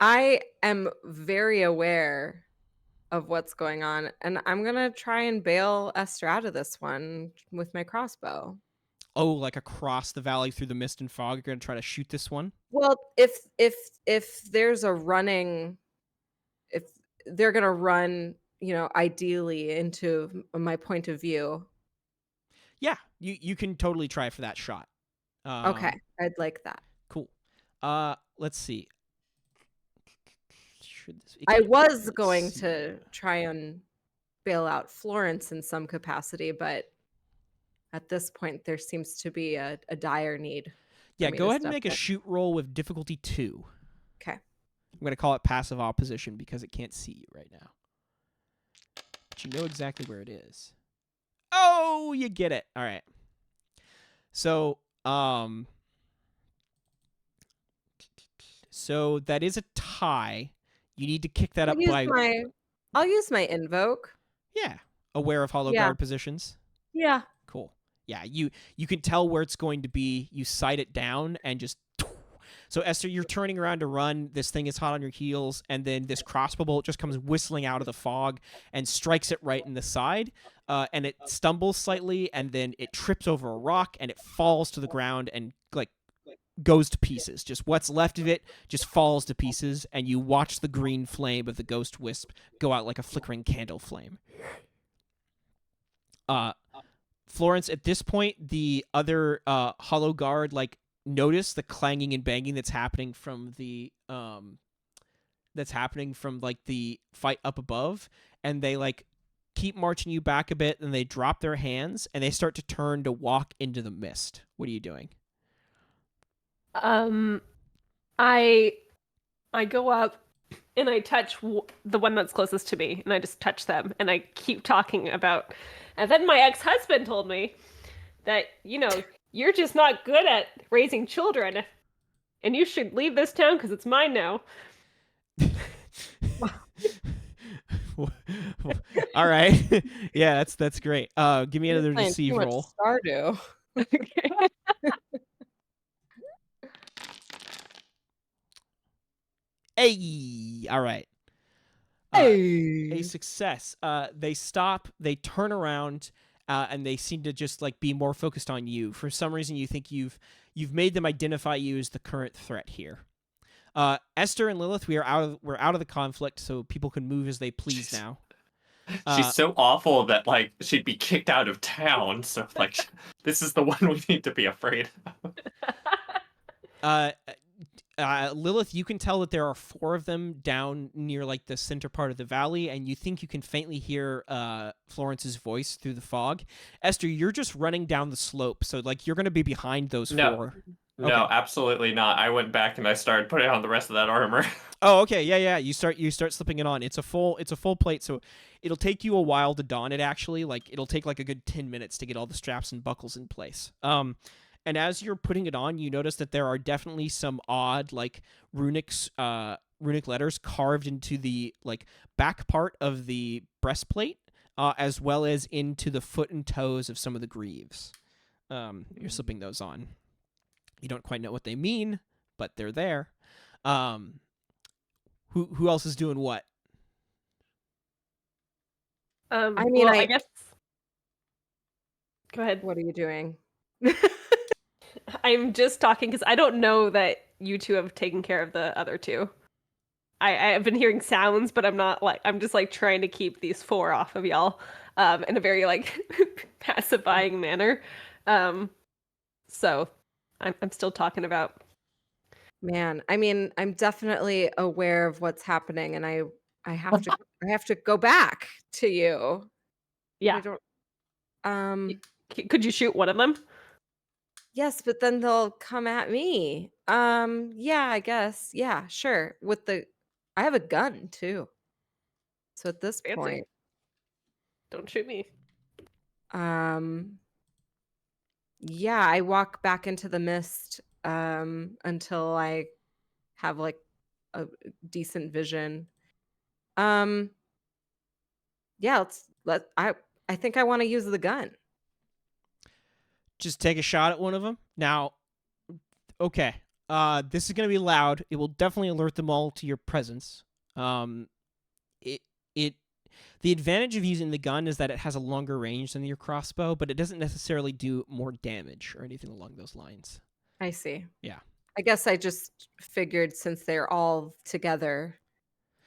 Speaker 3: I am very aware of what's going on, and I'm gonna try and bail Esther out of this one with my crossbow.
Speaker 1: Oh, like across the valley through the mist and fog. You're gonna try to shoot this one.
Speaker 3: Well, if there's a running, if they're gonna run, ideally into my point of view.
Speaker 1: Yeah, you can totally try for that shot.
Speaker 3: Okay, I'd like that.
Speaker 1: Cool. Let's see.
Speaker 3: I was going to try and bail out Florence in some capacity, but at this point, there seems to be a dire need.
Speaker 1: Yeah,
Speaker 3: for me
Speaker 1: go
Speaker 3: to
Speaker 1: ahead and
Speaker 3: step
Speaker 1: make a
Speaker 3: in.
Speaker 1: shoot roll with difficulty 2.
Speaker 3: Okay.
Speaker 1: I'm gonna call it passive opposition because it can't see you right now. But you know exactly where it is. Oh, you get it. All right. So, so that is a tie. You need to kick that up by.
Speaker 3: I'll use my invoke.
Speaker 1: Yeah, aware of hollow guard positions.
Speaker 3: Yeah.
Speaker 1: Cool. Yeah, you can tell where it's going to be. You sight it down and just. So Esther, you're turning around to run. This thing is hot on your heels, and then this crossbow bolt just comes whistling out of the fog and strikes it right in the side. And it stumbles slightly, and then it trips over a rock, and it falls to the ground and like goes to pieces. Just what's left of it just falls to pieces, and you watch the green flame of the ghost wisp go out like a flickering candle flame. Florence, at this point, the other hollow guard notice the clanging and banging that's happening from the the fight up above, and they keep marching you back a bit, and they drop their hands and they start to turn to walk into the mist. What are you doing?
Speaker 2: I go up and I touch the one that's closest to me, and I just touch them, and I keep talking about. And then my ex-husband told me that you're just not good at raising children, and you should leave this town because it's mine now.
Speaker 1: All right. Yeah, that's great. Give me another
Speaker 3: Playing
Speaker 1: deceive
Speaker 3: too much
Speaker 1: roll.
Speaker 3: Stardew.
Speaker 2: Okay.
Speaker 1: Hey, all right.
Speaker 3: Hey.
Speaker 1: A success. They stop, they turn around, and they seem to just be more focused on you. For some reason, you think you've made them identify you as the current threat here. Esther and Lilith, we're out of the conflict, so people can move as they please now.
Speaker 4: She's so awful that she'd be kicked out of town. So this is the one we need to be afraid
Speaker 1: of. Lilith, you can tell that there are 4 of them down near the center part of the valley, and you think you can faintly hear Florence's voice through the fog. Esther, you're just running down the slope, so you're going to be behind those 4.
Speaker 4: No,
Speaker 1: Okay.
Speaker 4: absolutely not. I went back and I started putting on the rest of that armor.
Speaker 1: Oh, okay, yeah. You start slipping it on. It's a full plate, so it'll take you a while to don it. Actually, it'll take a good 10 minutes to get all the straps and buckles in place. And as you're putting it on, you notice that there are definitely some odd runic letters carved into the back part of the breastplate, as well as into the foot and toes of some of the greaves. You're slipping those on. You don't quite know what they mean, but they're there. Who else is doing what?
Speaker 2: I guess. Go ahead.
Speaker 3: What are you doing?
Speaker 2: I'm just talking because I don't know that you 2 have taken care of the other 2. I've been hearing sounds, but I'm not I'm just trying to keep these 4 off of y'all, in a very pacifying manner. So I'm still talking about.
Speaker 3: Man, I mean, I'm definitely aware of what's happening, and I have to go back to you.
Speaker 2: Yeah.
Speaker 3: I don't.
Speaker 2: Could you shoot one of them?
Speaker 3: Yes, but then they'll come at me. Yeah, I guess. Yeah, sure. I have a gun too. So at this
Speaker 2: Fancy.
Speaker 3: point,
Speaker 2: Don't shoot me.
Speaker 3: um, yeah, I walk back into the mist until I have like a decent vision. Um, yeah, I think I want to use the gun.
Speaker 1: Just take a shot at one of them. Now, okay. This is going to be loud. It will definitely alert them all to your presence. Um, it it the advantage of using the gun is that it has a longer range than your crossbow, but it doesn't necessarily do more damage or anything along those lines.
Speaker 3: I see.
Speaker 1: Yeah.
Speaker 3: I guess I just figured since they're all together,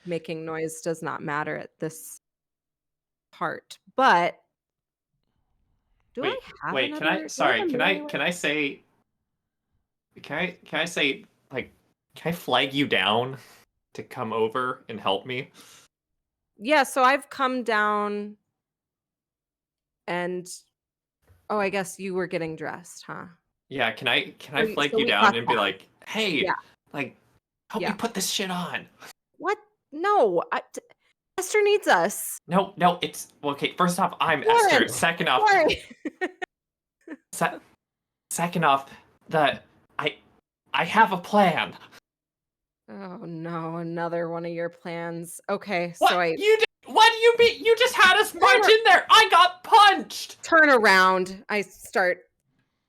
Speaker 3: making noise does not matter at this part. But do I
Speaker 4: Wait,
Speaker 3: have
Speaker 4: wait. Can
Speaker 3: another?
Speaker 4: I?
Speaker 3: Do I have
Speaker 4: Sorry.
Speaker 3: a
Speaker 4: Can I?
Speaker 3: melee
Speaker 4: Can I say? Can I say like? Can I flag you down to come over and help me?
Speaker 3: Yeah, so I've come down and I guess you were getting dressed, huh?
Speaker 4: Yeah. Can I? Can I flag
Speaker 3: So
Speaker 4: you
Speaker 3: we
Speaker 4: down
Speaker 3: got
Speaker 4: and be
Speaker 3: that.
Speaker 4: like, hey,
Speaker 3: Yeah,
Speaker 4: like, help me
Speaker 3: yeah.
Speaker 4: put this shit on?
Speaker 3: What? No, Esther needs us.
Speaker 4: No, no. It's okay. First off, I'm Esther.
Speaker 3: Florence,
Speaker 4: Second off,
Speaker 3: sorry.
Speaker 4: se- second off, the I I have a plan.
Speaker 3: Oh no, another one of your plans. Okay,
Speaker 4: What
Speaker 3: so I
Speaker 4: you? What do you mean? You just had us march in there. I got punched.
Speaker 3: turn around. I start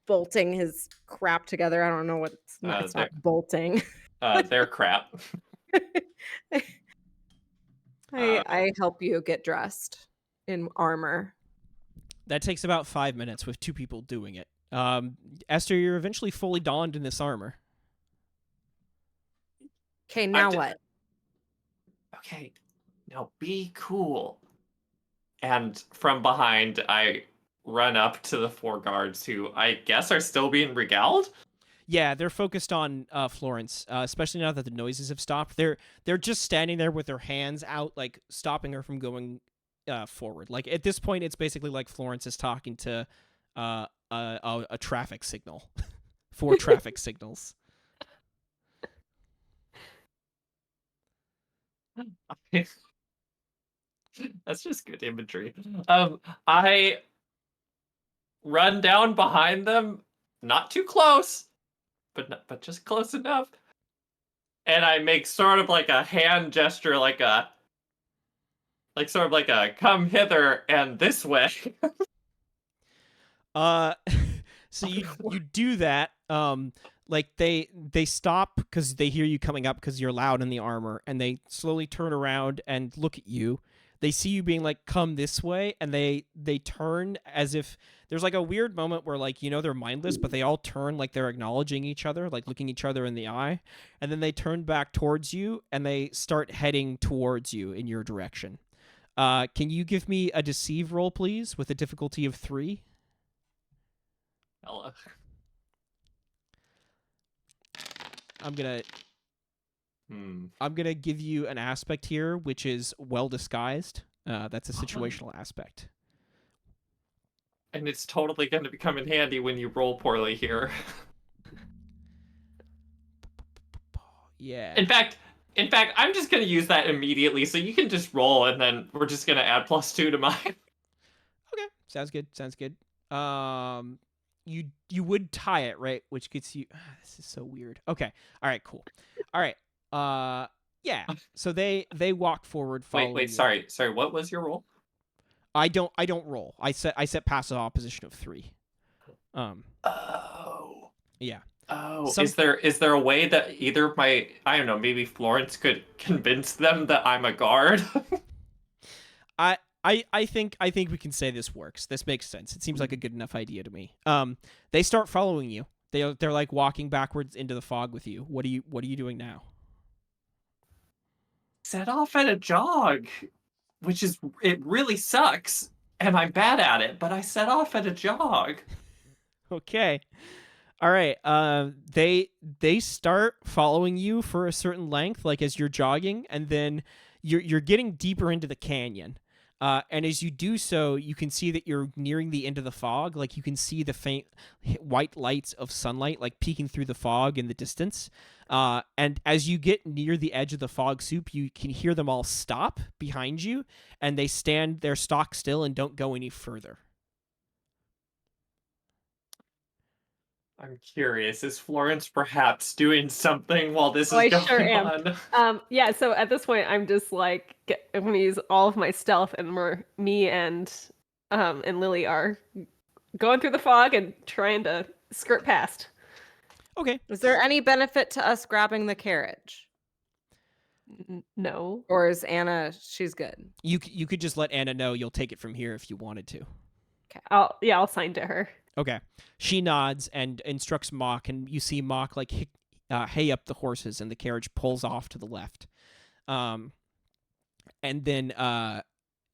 Speaker 3: bolting his crap together. I don't know what it's not bolting.
Speaker 4: They're crap.
Speaker 3: I help you get dressed in armor.
Speaker 1: That takes about 5 minutes with two people doing it. Esther, you're eventually fully donned in this armor.
Speaker 3: Okay, now what?
Speaker 4: Okay, now be cool. And from behind, I run up to the four guards who I guess are still being regaled.
Speaker 1: Yeah, they're focused on Florence, especially now that the noises have stopped. They're just standing there with their hands out, like stopping her from going forward. Like at this point, it's basically like Florence is talking to a traffic signal, 4 traffic signals.
Speaker 4: That's just good imagery. I run down behind them, not too close, but just close enough, and I make sort of like a hand gesture, like sort of like a come hither and this way.
Speaker 1: So you do that. Like they stop because they hear you coming up because you're loud in the armor, and they slowly turn around and look at you. They see you being like, come this way, and they turn as if there's like a weird moment where like, you know, they're mindless, but they all turn like they're acknowledging each other, like looking each other in the eye, and then they turn back towards you and they start heading towards you in your direction. Can you give me a deceive roll, please, with a difficulty of 3?
Speaker 4: Hello.
Speaker 1: I'm gonna give you an aspect here, which is well disguised. That's a situational aspect.
Speaker 4: And it's totally going to become in handy when you roll poorly here.
Speaker 1: Yeah.
Speaker 4: In fact, I'm just going to use that immediately, so you can just roll, and then we're just going to add +2 to mine.
Speaker 1: Okay. Sounds good. You would tie it, right? Which gets you. This is so weird. Okay. All right. Cool. All right. Yeah. So they walk forward.
Speaker 4: Wait.
Speaker 1: You.
Speaker 4: Sorry. What was your roll?
Speaker 1: I don't roll. I set passive opposition of 3.
Speaker 4: Oh.
Speaker 1: Yeah.
Speaker 4: Oh. Is there a way that either of my, I don't know, maybe Florence could convince them that I'm a guard?
Speaker 1: I think we can say this works. This makes sense. It seems like a good enough idea to me. They start following you. They're like walking backwards into the fog with you. What are you doing now?
Speaker 4: Set off at a jog, which is, it really sucks, and I'm bad at it, but I set off at a jog.
Speaker 1: Okay. All right. They start following you for a certain length, like as you're jogging, and then you're getting deeper into the canyon. And as you do so, you can see that you're nearing the end of the fog. Like you can see the faint white lights of sunlight like peeking through the fog in the distance. And as you get near the edge of the fog soup, you can hear them all stop behind you, and they stand there stock still and don't go any further.
Speaker 4: I'm curious. Is Florence perhaps doing something while this
Speaker 2: Oh,
Speaker 4: is
Speaker 2: I
Speaker 4: going
Speaker 2: sure am.
Speaker 4: on?
Speaker 2: Yeah, so at this point, I'm just like, I'm gonna use all of my stealth, and me and Lily are going through the fog and trying to skirt past.
Speaker 1: Okay.
Speaker 3: Is there any benefit to us grabbing the carriage?
Speaker 2: No.
Speaker 3: Or is Anna, she's good?
Speaker 1: You could just let Anna know you'll take it from here if you wanted to.
Speaker 2: I'll sign to her.
Speaker 1: Okay. She nods and instructs Mock, and you see Mock like hay up the horses, and the carriage pulls off to the left. And then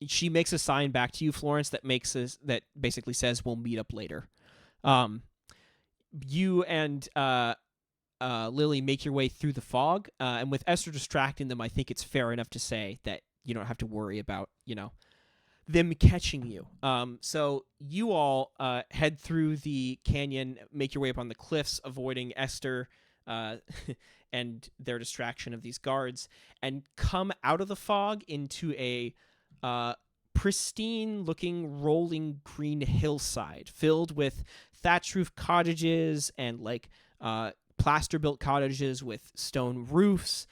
Speaker 1: she makes a sign back to you, Florence, that basically says we'll meet up later. You and Lily make your way through the fog, and with Ester distracting them, I think it's fair enough to say that you don't have to worry about them catching you. So you all head through the canyon, make your way up on the cliffs, avoiding Ester and their distraction of these guards, and come out of the fog into a pristine-looking rolling green hillside filled with thatch roof cottages and like plaster-built cottages with stone roofs.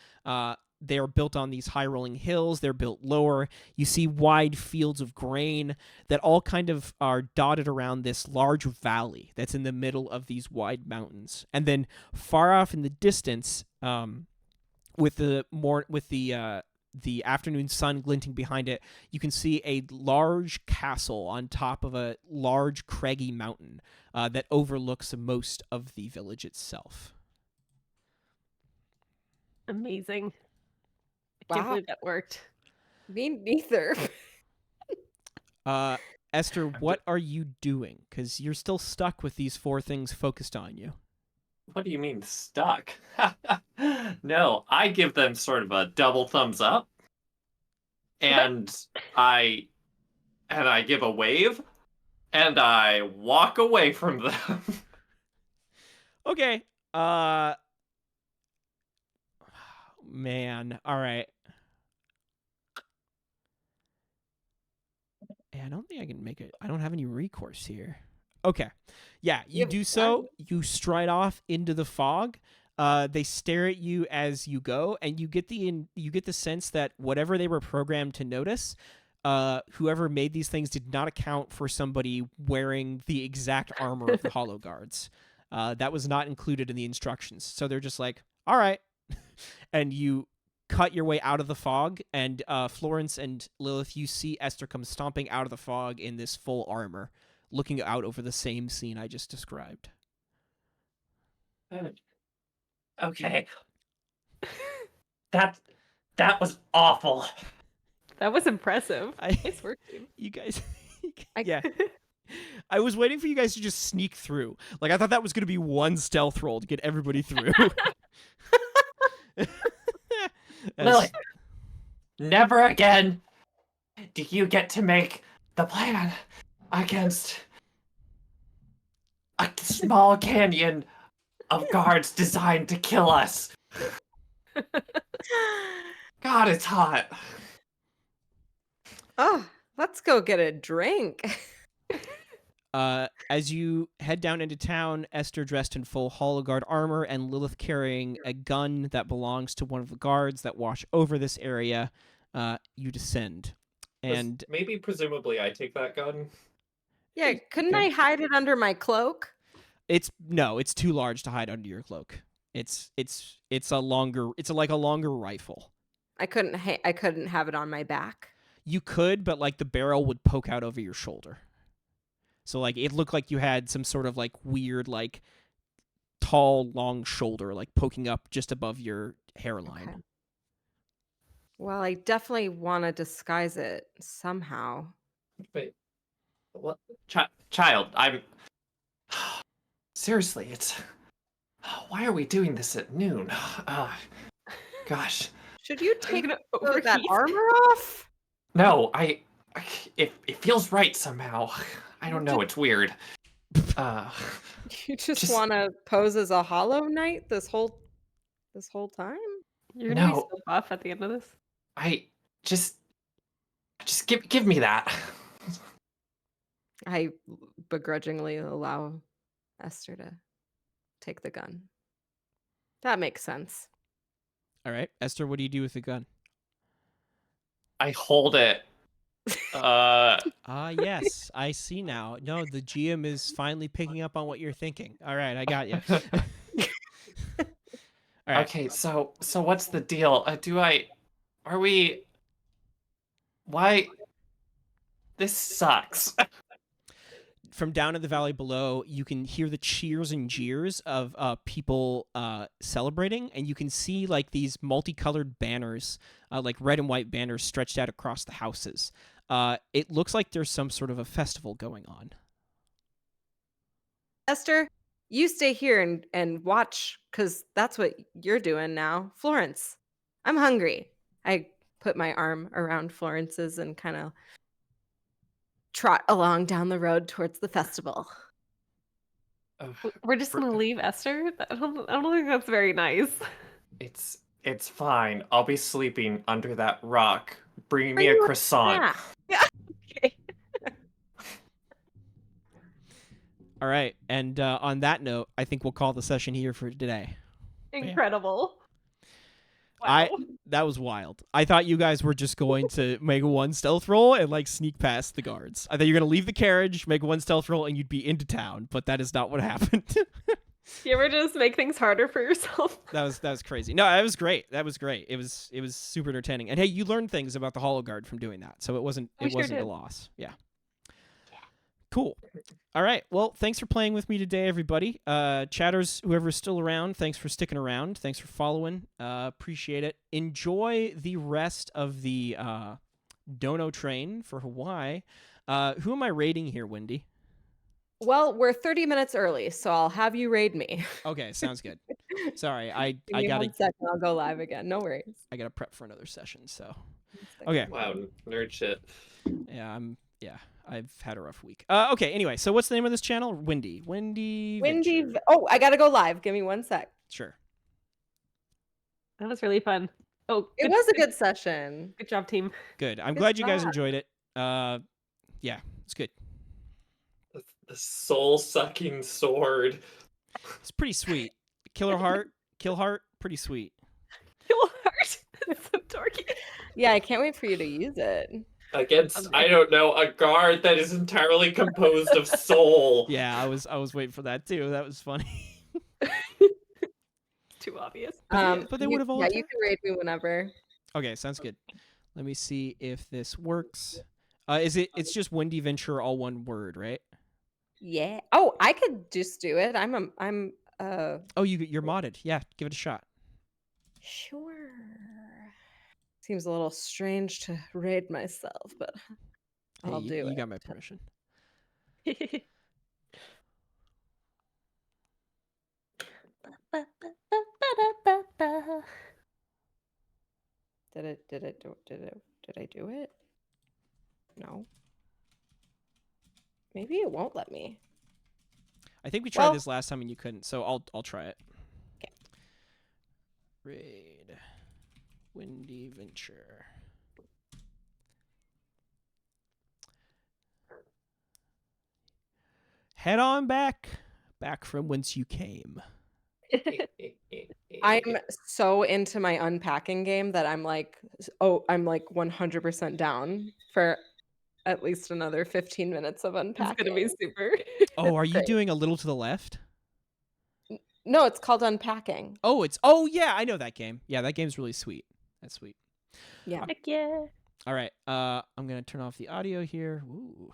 Speaker 1: They are built on these high-rolling hills. They're built lower. You see wide fields of grain that all kind of are dotted around this large valley that's in the middle of these wide mountains. And then far off in the distance, with the afternoon sun glinting behind it, you can see a large castle on top of a large craggy mountain that overlooks most of the village itself.
Speaker 2: Amazing. I can't
Speaker 3: Wow.
Speaker 2: believe that worked.
Speaker 3: Me neither.
Speaker 1: Esther, what are you doing? Because you're still stuck with these 4 things focused on you.
Speaker 4: What do you mean stuck? No, I give them sort of a double thumbs up, and I give a wave, and I walk away from them.
Speaker 1: Okay. Man. All right. Yeah, I don't think I can make it. I don't have any recourse here. Okay. Yeah, you do so. You stride off into the fog. They stare at you as you go, and you get the sense that whatever they were programmed to notice, whoever made these things did not account for somebody wearing the exact armor of the Hollow Guards. That was not included in the instructions. So they're just like, all right. And you cut your way out of the fog, and Florence and Lilith, you see Ester come stomping out of the fog in this full armor, looking out over the same scene I just described.
Speaker 4: Okay. That was awful.
Speaker 2: That was impressive. Nice work, team.
Speaker 1: You guys, yeah. I was waiting for you guys to just sneak through. Like, I thought that was going to be one stealth roll to get everybody through.
Speaker 4: Lily, never again do you get to make the plan against a small canyon of guards designed to kill us. God, it's hot.
Speaker 3: Oh, let's go get a drink.
Speaker 1: As you head down into town, Ester dressed in full Alagard armor and Lilith carrying a gun that belongs to one of the guards that watch over this area, you descend. And
Speaker 4: maybe presumably I take that gun.
Speaker 3: Yeah, couldn't I hide it under my cloak?
Speaker 1: It's too large to hide under your cloak. It's like a longer rifle.
Speaker 3: I couldn't have it on my back.
Speaker 1: You could, but like the barrel would poke out over your shoulder. So like it looked like you had some sort of like weird like tall long shoulder like poking up just above your hairline.
Speaker 3: Okay. Well, I definitely want to disguise it somehow.
Speaker 4: Wait, what? Child, I'm... Seriously, it's... Why are we doing this at noon? Gosh.
Speaker 3: Should you take
Speaker 2: gonna
Speaker 3: that
Speaker 2: overheat.
Speaker 3: armor off?
Speaker 4: No, it feels right somehow. I don't know. It's weird.
Speaker 3: You just
Speaker 4: Just-
Speaker 3: want to pose as a Hollow Knight this whole time?
Speaker 2: You're gonna be
Speaker 4: No.
Speaker 2: so buff at the end of this.
Speaker 4: I just give me that.
Speaker 3: I begrudgingly allow Esther to take the gun. That makes sense.
Speaker 1: All right, Esther, what do you do with the gun?
Speaker 4: I hold it.
Speaker 1: Yes, I see now. No, the GM is finally picking up on what you're thinking. All right, I got you. All right.
Speaker 4: Okay, so what's the deal? Are we why this sucks.
Speaker 1: From down in the valley below, you can hear the cheers and jeers of people celebrating, and you can see like these multicolored banners, like red and white banners stretched out across the houses. It looks like there's some sort of a festival going on.
Speaker 3: Esther, you stay here and watch, because that's what you're doing now. Florence, I'm hungry. I put my arm around Florence's and kind of trot along down the road towards the festival.
Speaker 2: We're just gonna leave Esther? I don't think that's very nice.
Speaker 4: It's fine. I'll be sleeping under that rock. Bring me
Speaker 3: Are
Speaker 4: a
Speaker 3: you a
Speaker 4: croissant.
Speaker 3: snack? Yeah. Okay.
Speaker 1: All right, and on that note, I think we'll call the session here for today.
Speaker 2: Incredible. Wow.
Speaker 1: That was wild. I thought you guys were just going to make one stealth roll and like sneak past the guards. I thought you were gonna leave the carriage, make one stealth roll, and you'd be into town. But that is not what happened.
Speaker 2: You ever just make things harder for yourself?
Speaker 1: That was crazy. No, that was great. That was great. It was super entertaining. And hey, you learned things about the Alagard from doing that, so it wasn't
Speaker 2: We sure
Speaker 1: a
Speaker 2: did.
Speaker 1: loss. Yeah. Cool. All right. Well, thanks for playing with me today, everybody. Chatters, whoever's still around, thanks for sticking around. Thanks for following. Appreciate it. Enjoy the rest of the Dono train for Hawaii. Who am I raiding here, Wendy?
Speaker 3: Well, we're 30 minutes early, so I'll have you raid me.
Speaker 1: Okay, sounds good. Sorry, I
Speaker 3: Give me
Speaker 1: gotta
Speaker 3: 1 second, I'll go live again. No worries.
Speaker 1: I gotta prep for another session. So okay.
Speaker 4: Wow, nerd shit.
Speaker 1: Yeah, I've had a rough week. Okay, anyway, so what's the name of this channel? Wendy Venture.
Speaker 3: Oh, I gotta go live. Give me 1 sec.
Speaker 1: Sure.
Speaker 2: That was really fun. Oh,
Speaker 3: It was a good session.
Speaker 2: Good job, team.
Speaker 1: Good. I'm
Speaker 3: Good
Speaker 1: glad you guys
Speaker 3: job.
Speaker 1: enjoyed it. Yeah, it's good.
Speaker 4: The soul-sucking sword.
Speaker 1: It's pretty sweet. Kill heart, pretty sweet.
Speaker 2: Paleheart. That's so dorky.
Speaker 3: Yeah, I can't wait for you to use it.
Speaker 4: Against, I don't know, a guard that is entirely composed of soul.
Speaker 1: Yeah, I was waiting for that too. That was funny.
Speaker 2: Too obvious.
Speaker 1: But they would have all
Speaker 3: Yeah, you
Speaker 1: attacked.
Speaker 3: can raid me whenever.
Speaker 1: Okay, sounds good. Let me see if this works. It's just Wendy Venture, all one word, right?
Speaker 3: Yeah. Oh, I could just do it. I'm
Speaker 1: Oh, you're modded. Yeah, give it a shot.
Speaker 3: sure. Seems a little strange to raid myself, but
Speaker 1: Hey,
Speaker 3: I'll do it.
Speaker 1: You got my permission.
Speaker 3: Did I do it? No. Maybe it won't let me.
Speaker 1: I think we tried
Speaker 3: Well-
Speaker 1: this last time and you couldn't, so I'll try it.
Speaker 3: Okay.
Speaker 1: Raid Wendy Venture. Head on back from whence you came.
Speaker 3: I'm so into my unpacking game that I'm like 100% down for at least another 15 minutes of
Speaker 2: It's
Speaker 3: unpacking.
Speaker 2: gonna be super.
Speaker 1: Oh, are you
Speaker 3: Great.
Speaker 1: doing a little to the left?
Speaker 3: No, it's called unpacking.
Speaker 1: Oh yeah, I know that game. Yeah, that game's really sweet. That's sweet.
Speaker 3: Yeah.
Speaker 2: Heck yeah.
Speaker 1: All right. I'm gonna turn off the audio here. Ooh,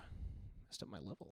Speaker 1: messed up my level.